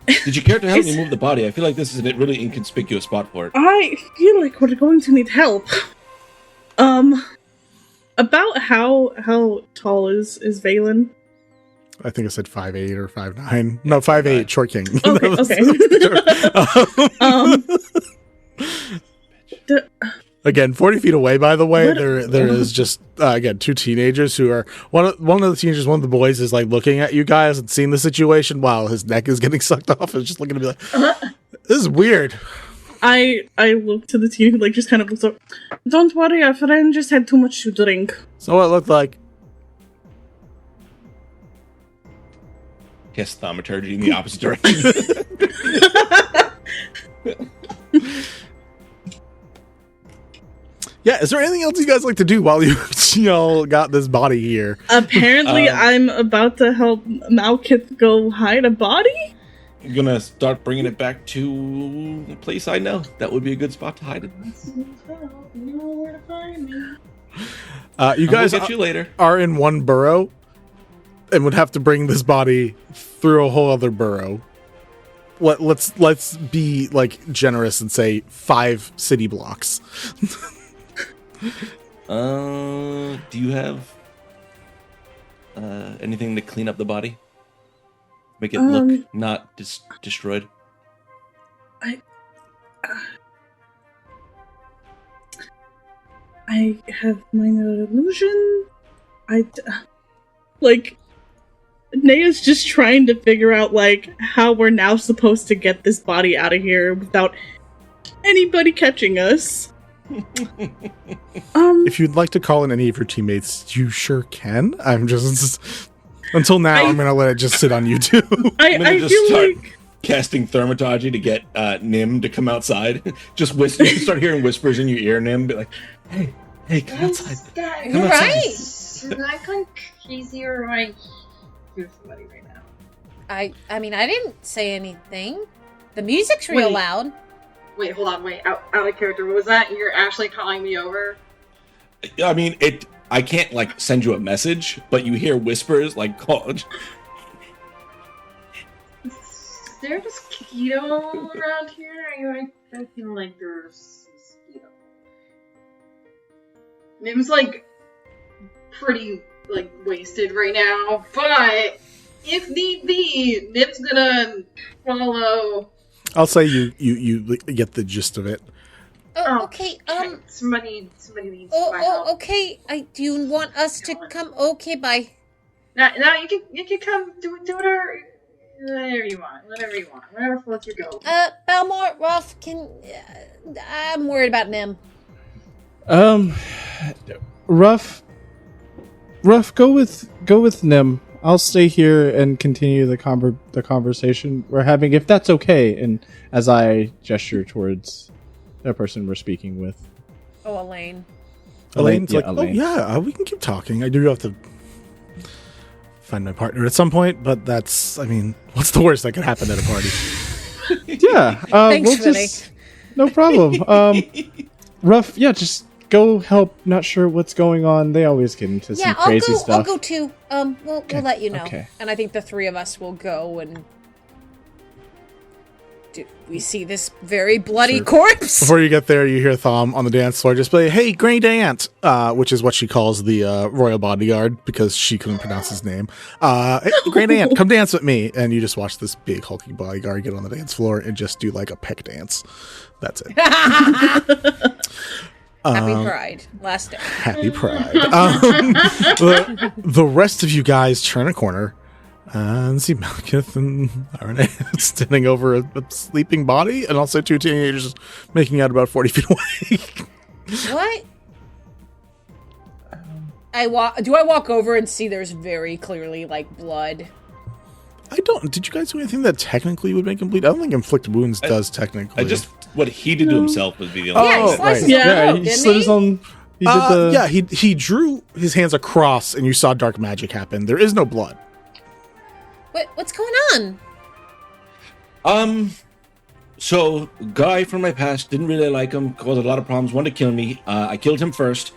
Did you care to help me move the body? I feel like this is a really inconspicuous spot for it. I feel like we're going to need help. About how tall is Valen? I think I said 5'8" or 5'9". No, 5'8", short king. Okay. Again, 40 feet away, by the way, there is just, again, two teenagers who are, one of the teenagers, one of the boys is like looking at you guys and seeing the situation while his neck is getting sucked off and just looking to be like, this is weird. I look to the teen who like just kind of looks up. Don't worry, our friend just had too much to drink. So what it looked like. Cast thaumaturgy in the opposite direction. Yeah, is there anything else you guys like to do while y'all got this body here? Apparently, I'm about to help Malkith go hide a body? I'm gonna start bringing it back to a place I know. That would be a good spot to hide it. You know where to find me. You guys We'll get you later. are in one burrow and would have to bring this body through a whole other burrow. Let's be like generous and say 5 city blocks. Do you have anything to clean up the body? Make it look not destroyed? I have minor illusion. Nea's just trying to figure out, how we're now supposed to get this body out of here without anybody catching us. If you'd like to call in any of your teammates, you sure can. I'm just... Until now, I'm going to let it just sit on you two. I feel like... casting Thermatagy to get Nim to come outside. Just whisper. You start hearing whispers in your ear, Nim. Be like, hey, come outside. Guys, Come outside. Right. should I come crazy or am I hear somebody right now? I mean, I didn't say anything. The music's real Wait. loud. Wait, hold on, out of character. What was that? You're actually calling me over? I mean, I can't send you a message, but you hear whispers call. Is there a mosquito around here? I feel like there's a mosquito. Nim's pretty wasted right now, but if need be, Nim's gonna follow. I'll say you get the gist of it. Oh, okay. Somebody needs my help. Okay. Do you want us to come? Okay, bye. Now you can come do whatever you want. Whatever floats your boat. Balmore, Ruff, I'm worried about Nim. Ruff, go with Nim. I'll stay here and continue the conversation we're having, if that's okay. And as I gesture towards the person we're speaking with. Oh, Elaine. Elaine's Elaine. We can keep talking. I do have to find my partner at some point, but what's the worst that could happen at a party? Yeah. Thanks, Vinny. No problem. Ruff, just go help. Not sure what's going on. They always get into some crazy stuff. I'll go too. We'll let you know. Okay. And I think the three of us will go and we see this very bloody corpse. Before you get there, you hear Thom on the dance floor just play, "Hey, Great Aunt," which is what she calls the royal bodyguard because she couldn't pronounce his name. "Hey, Great Aunt, come dance with me." And you just watch this big hulking bodyguard get on the dance floor and just do a peck dance. That's it. Happy Pride. Last day. Happy Pride. The rest of you guys turn a corner and see Malekith and Aranea standing over a sleeping body, and also two teenagers making out about 40 feet away. What? Do I walk over and see there's very clearly blood? I don't. Did you guys do anything that technically would make him bleed? I don't think inflict wounds does technically. What he did to himself was the only. Yeah, he slices his throat, he didn't slit he? his own. He did the. Yeah, he drew his hands across, and you saw dark magic happen. There is no blood. What's going on? So guy from my past, didn't really like him, caused a lot of problems, wanted to kill me. I killed him first.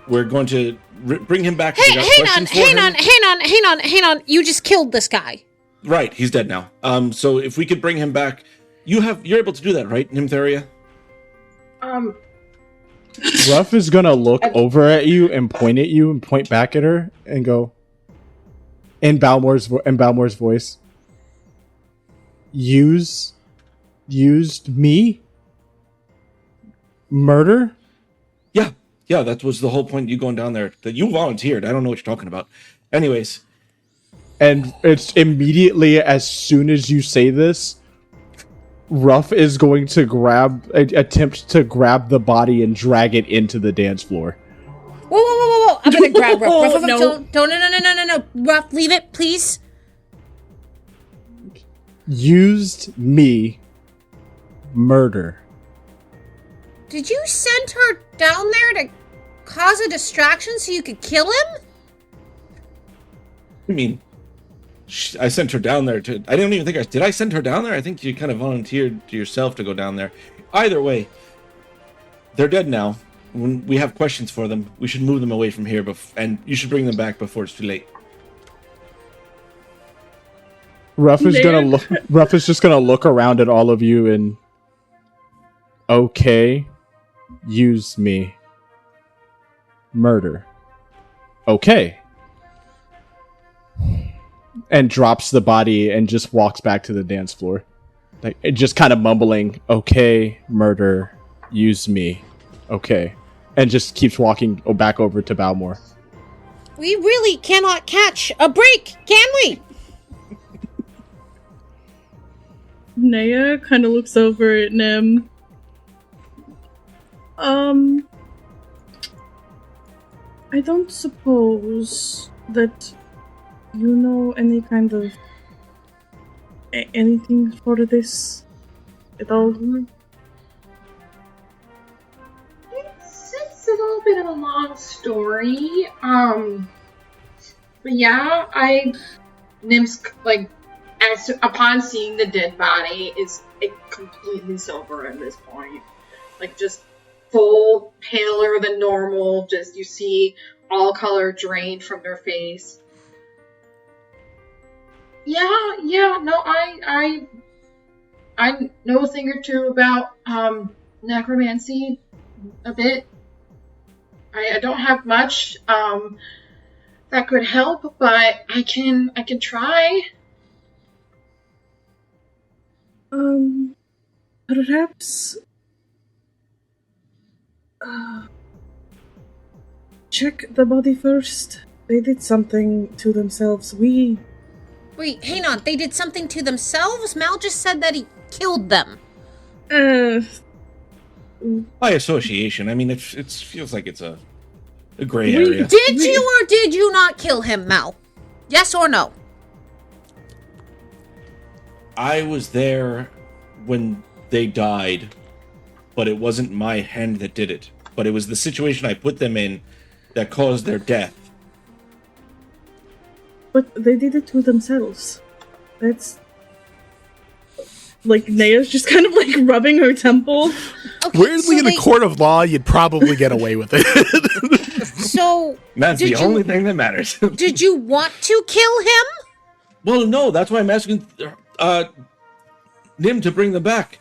We're going to bring him back. Hang on. You just killed this guy. Right, he's dead now. So if we could bring him back, you're able to do that, right, Nympharia? Ruff is gonna look over at you and point at you and point back at her and go. In Balmore's voice. Used me? Murder? Yeah, that was the whole point. You going down there. That you volunteered. I don't know what you're talking about. Anyways. And it's immediately as soon as you say this, Ruff is going to attempt to grab the body and drag it into the dance floor. Whoa. I'm gonna grab Ruff. Ruff, No. No. Ruff, leave it, please. Used me. Murder. Did you send her down there to cause a distraction so you could kill him? I mean, I sent her down there to... I don't even think did I send her down there? I think you kind of volunteered to yourself to go down there. Either way, they're dead now. When we have questions for them, we should move them away from here, and you should bring them back before it's too late. Ruff is just gonna look around at all of you and... Okay. Use me. Murder. Okay. and drops the body and just walks back to the dance floor. Like, just kind of mumbling, okay, murder, use me, okay. And just keeps walking back over to Balmore. We really cannot catch a break, can we? Naya kind of looks over at Nim. I don't suppose that you know any kind of anything for this at all? It's a little bit of a long story. But yeah, Nim's like, upon seeing the dead body, is completely sober at this point. Like, just full paler than normal. Just, you see all color drained from their face. Yeah, no, I know a thing or two about necromancy, a bit. I don't have much that could help, but I can try. Perhaps check the body first. They did something to themselves. Wait, hang on. They did something to themselves? Mal just said that he killed them. By association, I mean, it feels like it's a gray area. Did you or did you not kill him, Mal? Yes or no? I was there when they died, but it wasn't my hand that did it. But it was the situation I put them in that caused their death. But they did it to themselves. That's... Like, Naya's just kind of, like, rubbing her temple. Okay, weirdly, in a court of law, you'd probably get away with it. So... That's the only thing that matters. Did you want to kill him? Well, no, that's why I'm asking Nim to bring them back.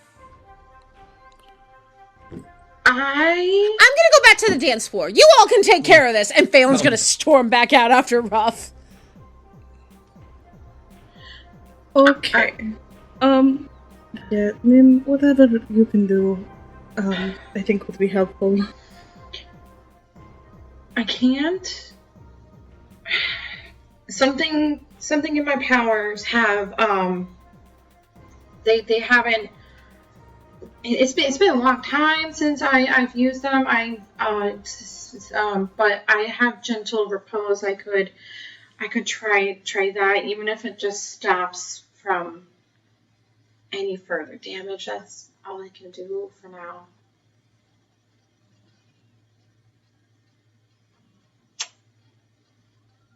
I'm gonna go back to the dance floor. You all can take care of this. And Phelan's gonna storm back out after Ruff. Okay. Yeah, Nim, whatever you can do, I think would be helpful. I can't. Something in my powers have, they haven't. It's been a long time since I've used them. But I have gentle repose. I could try that, even if it just stops from any further damage. That's all I can do for now.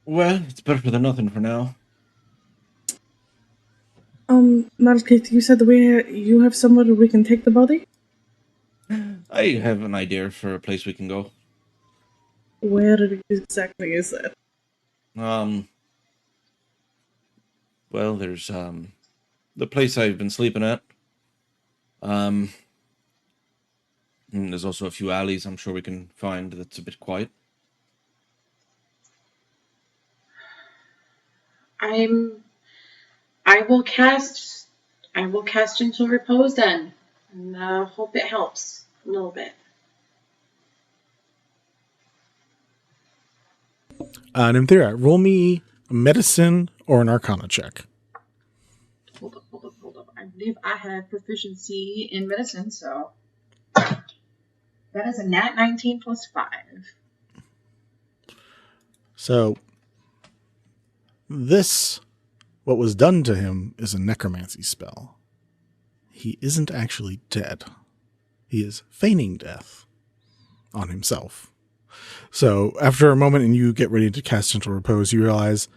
Well, it's better than nothing for now. Malkit, you said you have somewhere we can take the body? I have an idea for a place we can go. Where exactly is that? Well, there's, the place I've been sleeping at. And there's also a few alleys I'm sure we can find that's a bit quiet. I will cast Gentle Repose then, and hope it helps a little bit. Nymthera, roll me a medicine or an arcana check. Hold up. I believe I have proficiency in medicine, so that is a nat 19 plus 5. So, what was done to him is a necromancy spell. He isn't actually dead. He is feigning death on himself. So, after a moment and you get ready to cast Gentle Repose, you realize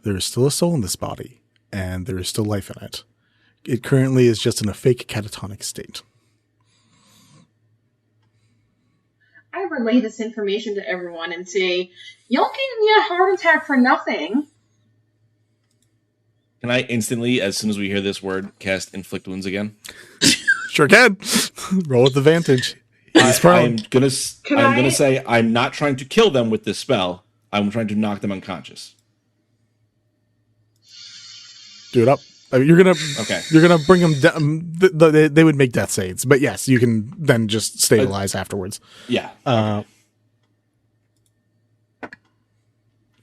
there is still a soul in this body, and there is still life in it. It currently is just in a fake catatonic state. I relay this information to everyone and say, y'all gave me a heart attack for nothing. Can I instantly, as soon as we hear this word, cast Inflict Wounds again? Sure can. Roll with advantage. I'm gonna say I'm not trying to kill them with this spell. I'm trying to knock them unconscious. do it up. I mean, you're gonna bring them down. They would make death saves, but yes, you can then just stabilize afterwards. Yeah.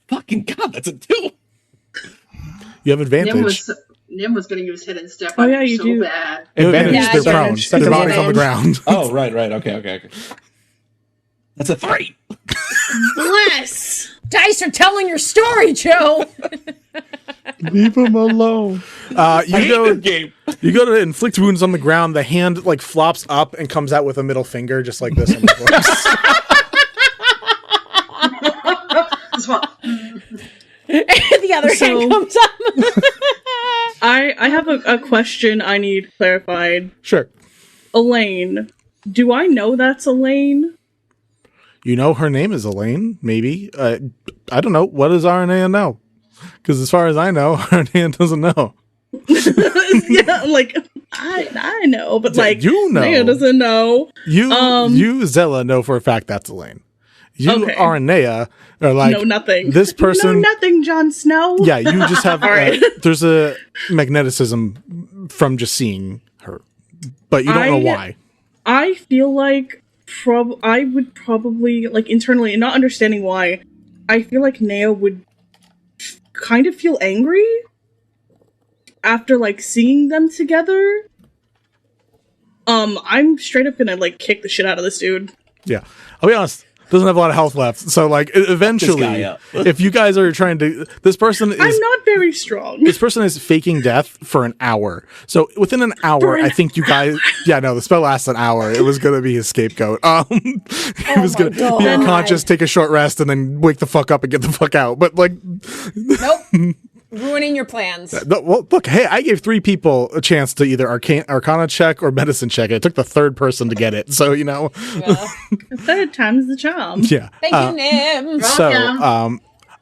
Fucking God, that's a 2. You have advantage. Nim was going to use hidden step. Oh, yeah, you so do. bad. Advantage. Yeah, They're prone. advantage. Their body's on the ground. Oh, right. Okay. That's a 3. Bless. Dice are telling your story, Joe. Leave him alone. You Game. go to inflict wounds on the ground. The hand like flops up and comes out with a middle finger, just like this on the corpse. This one. The other hand comes up. I have a question I need clarified. Sure. Elaine. Do I know that's Elaine? You know her name is Elaine, maybe. I don't know. What does RNA know? Because as far as I know, RNA doesn't know. Yeah, like, I know, but like, you know. Naya doesn't know. You, Zella, know for a fact that's Elaine. You, Okay. Aranea, are like, No, nothing. This person. No, nothing, Jon Snow. Yeah, you just have, All right. there's a magneticism from just seeing her, but you don't know why. I feel like I would probably, like, internally, and not understanding why, I feel like Naya would kind of feel angry after, like, seeing them together. I'm straight up gonna, like, kick the shit out of this dude. Yeah, I'll be honest. Doesn't have a lot of health left, so like eventually, This guy up. if you guys are trying to, this person is. I'm not very strong. This person is faking death for an hour. So within an hour, I think you guys. Yeah, no, the spell lasts an hour. It was gonna be his scapegoat. He was gonna be unconscious, take a short rest, and then wake the fuck up and get the fuck out. But like, Nope. Ruining your plans. well, look, hey, I gave 3 people a chance to either Arcana check or Medicine check. It took the 3rd person to get it, so you know. Yeah. The 3rd time's the charm. Yeah. Thank you, Nim. So,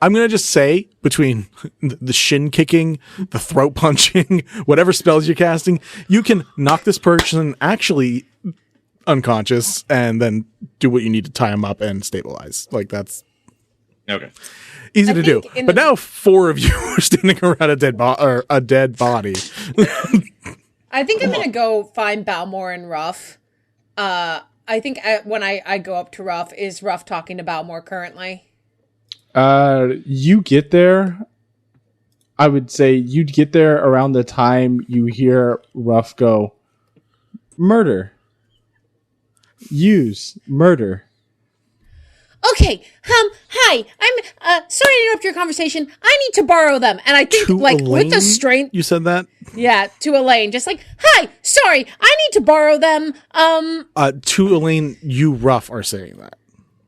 I'm gonna just say between the shin kicking, the throat punching, whatever spells you're casting, you can knock this person actually unconscious and then do what you need to tie him up and stabilize. Like that's Okay. easy to do. But now 4 of you are standing around a dead body. I think I'm gonna go find Balmore and Ruff. I think when I go up to Ruff, is Ruff talking to Balmore currently? You get there. I would say you'd get there around the time you hear Ruff go, murder. Use murder. Okay, hi, I'm, sorry to interrupt your conversation. I need to borrow them. And I think, To like, with Elaine? the strength, You said that? yeah, to Elaine, just like, hi, sorry, I need to borrow them. To Elaine, you Ruff are saying that.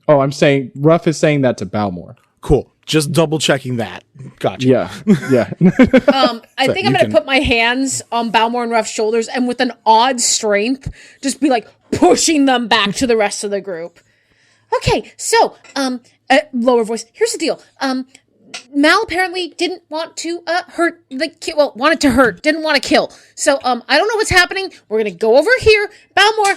Oh, I'm saying Ruff is saying that to Balmore. Cool. Just double checking that. Gotcha. Yeah. Yeah. I think I'm you going can- to put my hands on Balmore and Ruff's shoulders and with an odd strength, just be like pushing them back to the rest of the group. Okay, so, lower voice. Here's the deal. Mal apparently didn't want to hurt the kid. Well, wanted to hurt, didn't want to kill. So, I don't know what's happening. We're gonna go over here, Balmore.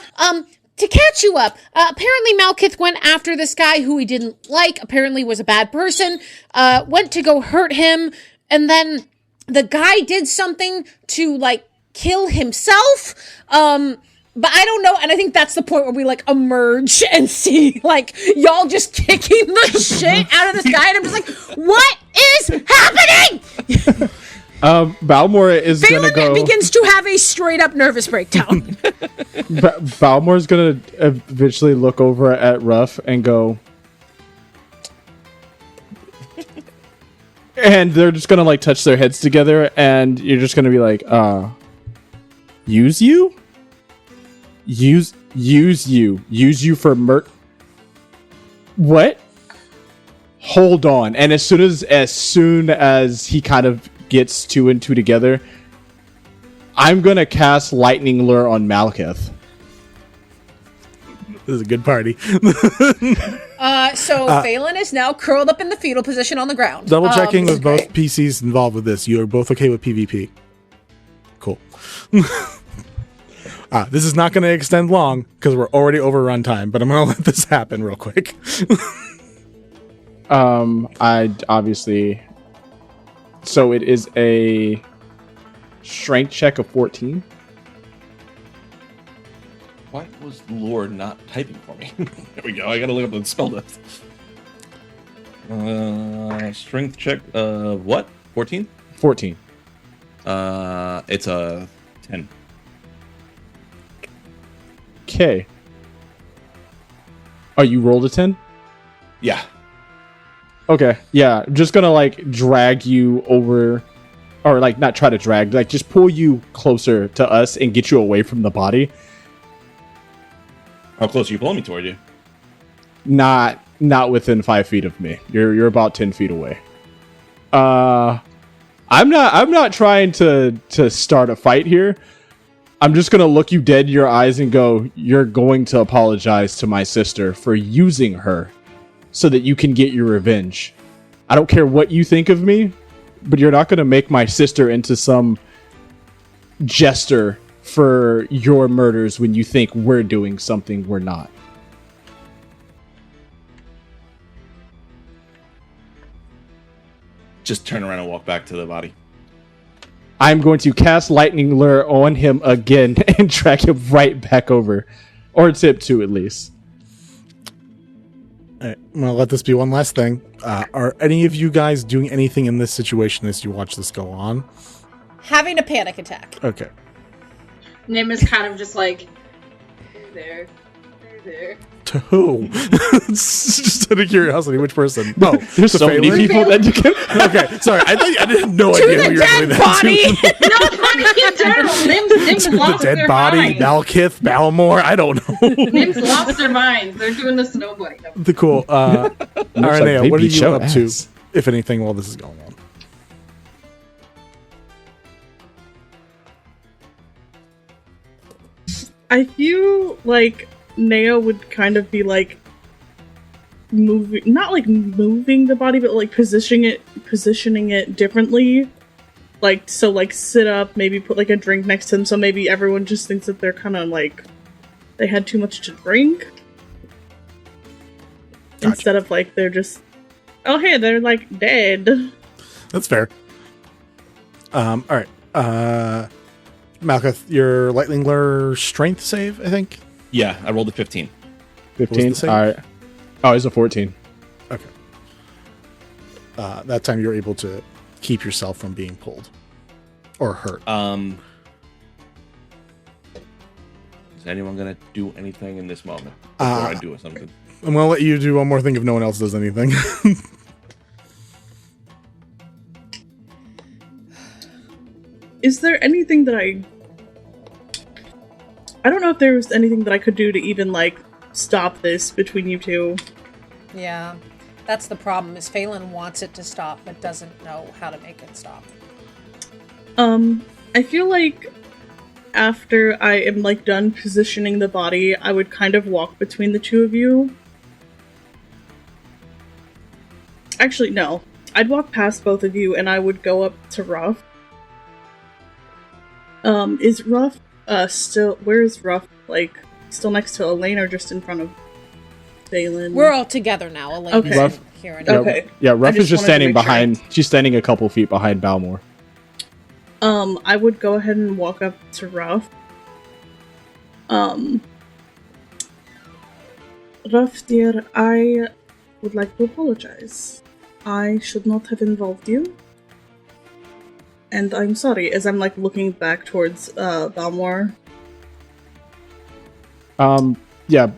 To catch you up. Apparently, Malkith went after this guy who he didn't like. Apparently, was a bad person. Went to go hurt him, and then the guy did something to like kill himself. But I don't know, and I think that's the point where we, like, emerge and see, like, y'all just kicking the shit out of this guy, and I'm just like, what is happening? Balmore is going to Phelan go. begins to have a straight-up nervous breakdown. Balmore's going to eventually look over at Ruff and go. And they're just going to, like, touch their heads together, and you're just going to be like, use you? Use you for what? Hold on. And as soon as he kind of gets 2 and 2 together, I'm gonna cast Lightning Lure on Malkith. This is a good party. So Phelan is now curled up in the fetal position on the ground. Double checking this with is both great. PCs involved with this. You are both okay with PvP. Cool. This is not going to extend long because we're already over runtime, but I'm going to let this happen real quick. I obviously. So it is a strength check of 14. Why was Lord not typing for me? There we go. I gotta look up the spell list. Strength check. What? 14? 14. It's a 10. Okay. Oh, you rolled a 10? Yeah. Okay. Yeah. I'm just gonna like drag you over, or like not try to drag, like just pull you closer to us and get you away from the body. How close are you pulling me toward you? Not within 5 feet of me. You're about 10 feet away. I'm not trying to start a fight here. I'm just gonna look you dead in your eyes and go, you're going to apologize to my sister for using her so that you can get your revenge. I don't care what you think of me, but you're not gonna make my sister into some jester for your murders when you think we're doing something we're not. Just turn around and walk back to the body. I'm going to cast Lightning Lure on him again and drag him right back over. Or tip 2 at least. All right, I'm going to let this be one last thing. Are any of you guys doing anything in this situation as you watch this go on? Having a panic attack. Okay. Nim is kind of just like, there. To who? Just out of curiosity, which person? No, There's so many Phelan? people that you can... Okay, sorry. I didn't know To idea the who you were dead doing that body! to. No, I mean, in general, Nim's The lost dead their body, minds. Malkith, Balmor, I don't know. Nim's lost their minds. They're doing this to nobody. No. The cool. Aranea, they what are beat you your up to, ass. if anything, while this is going on? I feel like Neo would kind of be like moving, not like moving the body, but like positioning it differently. Like, so like sit up, maybe put like a drink next to them, so maybe everyone just thinks that they're kind of like they had too much to drink. Gotcha. Instead of like they're just, oh hey, they're like dead. That's fair. All right. Malkith, your Lightning Lure strength save, I think? Yeah, I rolled a 15. 15? the save? Alright. Oh, it's a 14. Okay. That time you're able to keep yourself from being pulled or hurt. Is anyone gonna do anything in this moment before I do something? I'm going to let you do one more thing if no one else does anything. Is there anything that I don't know if there was anything that I could do to even like stop this between you two. Yeah. That's the problem, is Phelan wants it to stop, but doesn't know how to make it stop. I feel like after I am like done positioning the body, I would kind of walk between the two of you. Actually, no. I'd walk past both of you and I would go up to Ruff. Is Ruff still, where is Ruff? Like, still next to Elaine or just in front of Phelan? We're all together now. Elaine Okay. isn't Ruff- here Yeah, anymore. Okay. Yeah, Ruff I is just just wanted to standing make sure. behind. She's standing a couple feet behind Balmor. I would go ahead and walk up to Ruff. Ruff, dear, I would like to apologize. I should not have involved you. And I'm sorry, as I'm like looking back towards Balmor. Yeah,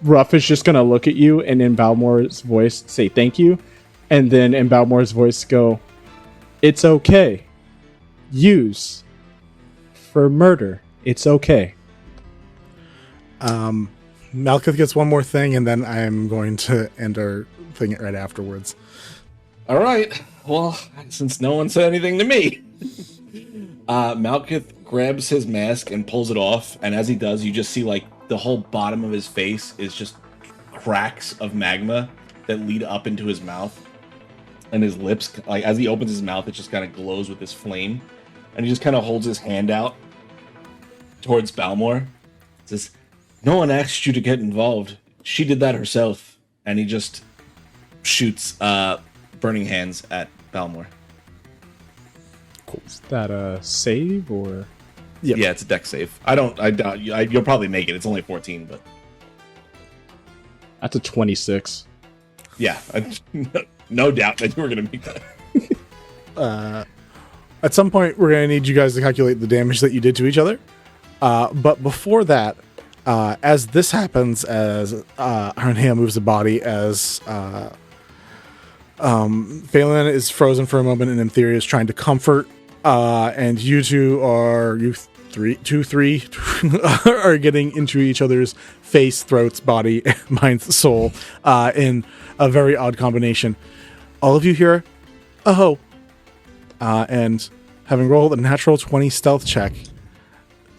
Ruff is just gonna look at you and in Balmor's voice say thank you, and then in Balmor's voice go, "It's okay. Use for murder. It's okay." Malkith gets one more thing, and then I'm going to end our thing right afterwards. All right. Well, since no one said anything to me, Malkith grabs his mask and pulls it off, and as he does, you just see like the whole bottom of his face is just cracks of magma that lead up into his mouth, and his lips, like as he opens his mouth, it just kind of glows with this flame, and he just kind of holds his hand out towards Balmor. Says, "No one asked you to get involved. She did that herself," and he just shoots burning hands at Balmor. Cool. Is that a save or? Yep. Yeah, it's a deck save. I doubt you'll probably make it. It's only 14, but That's a 26. yeah, no doubt that you were going to make that. At some point, we're going to need you guys to calculate the damage that you did to each other. But before that, as this happens, as Aranea moves the body, as Phelan is frozen for a moment, and Emtheria is trying to comfort, and you three are getting into each other's face, throats, body, mind, soul, in a very odd combination. All of you hear, oh, and having rolled a natural 20 stealth check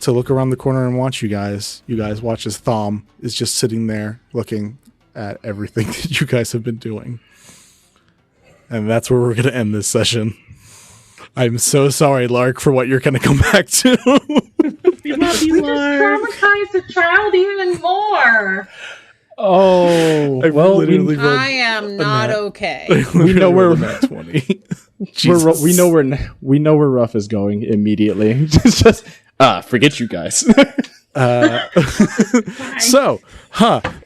to look around the corner and watch you guys watch as Thom is just sitting there looking at everything that you guys have been doing. And that's where we're going to end this session. I'm so sorry, Lark, for what you're going to come back to. We love you, Lark. Traumatize the child even more. Oh, well, I am not okay. we know where at 20. we know where Ruff is going immediately. just forget you guys. So,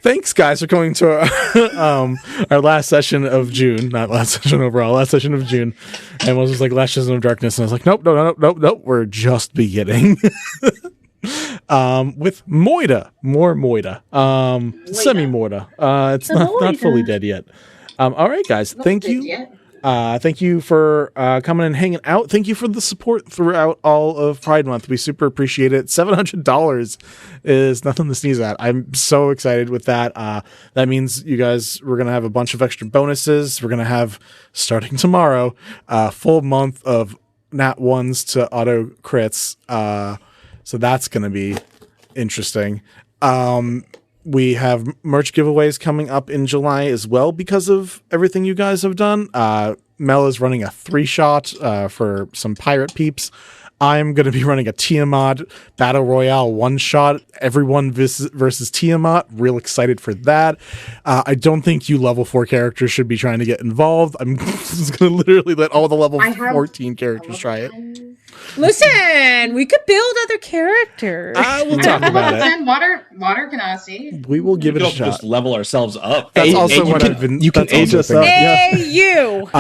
thanks guys for coming to our last session of June. Not last session overall, last session of June. And was just like last session of darkness, and I was like, nope, we're just beginning. With Moida, more Moida, semi-Moida. It's not fully dead yet. All right, guys, thank you. Thank you for coming and hanging out. Thank you for the support throughout all of Pride Month. We super appreciate it. $700 is nothing to sneeze at. I'm so excited with that. That means you guys, we're going to have a bunch of extra bonuses. We're going to have, starting tomorrow, a full month of nat ones to auto crits. So that's going to be interesting. We have merch giveaways coming up in July as well because of everything you guys have done. Mel is running a 3-shot for some pirate peeps. I'm going to be running a Tiamat Battle Royale 1-shot. Everyone versus Tiamat. Real excited for that. I don't think you level 4 characters should be trying to get involved. I'm just going to literally let all the level 14 characters try it. Listen, we could build other characters. We'll talk about it. Water Ganassi. We will give it a shot. Just level ourselves up. That's also what I've been. You can age us up. Hey, you.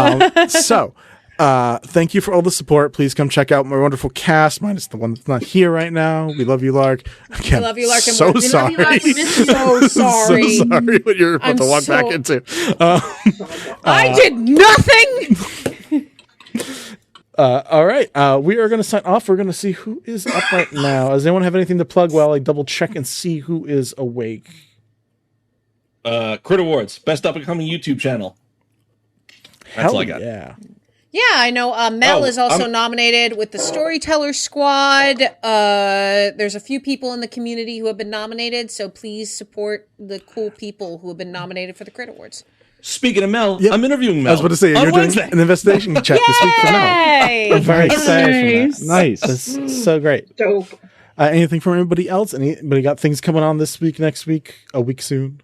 So, thank you for all the support. Please come check out my wonderful cast, minus the one that's not here right now. We love you, Lark. Again, I love you, Lark. And so we sorry. love you, Lark. We miss you. So sorry. So sorry what you're about to walk back into. I did nothing. All right. We are going to sign off. We're going to see who is up right now. Does anyone have anything to plug while I double check and see who is awake? Crit Awards, best up and coming YouTube channel. That's all I got. Yeah. Yeah, I know. Mel is also nominated with the Storyteller Squad. There's a few people in the community who have been nominated, so please support the cool people who have been nominated for the Crit Awards. Speaking of Mel, Yep. I'm interviewing Mel. I was about to say, you're doing an investigation chat this week for Mel. I'm very excited for that. Nice. That's so great. Dope. Anything from anybody else? Anybody got things coming on this week, next week, a week soon?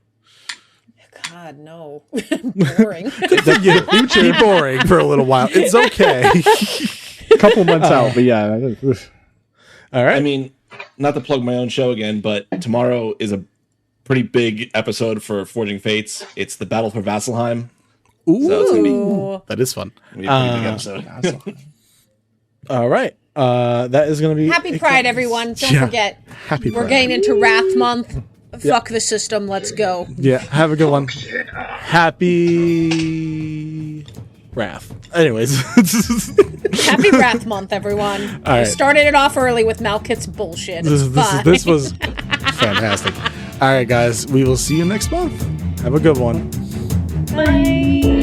God, no. Boring. You keep boring for a little while. It's okay. A couple months out, but yeah. All right. I mean, not to plug my own show again, but tomorrow is a pretty big episode for Forging Fates. It's the Battle for Vasselheim. Ooh, So it's gonna that is fun. be a pretty big episode. All right. That is going to be Happy Pride, everyone. Don't Yeah. forget. Happy We're Pride. getting into Wrath Month. Fuck the system. Let's go. Yeah, have a good one. Happy Wrath. Anyways. Happy Wrath Month, everyone. All right. We started it off early with Malkit's bullshit. It's fine. This was fantastic. All right, guys. We will see you next month. Have a good one. Bye.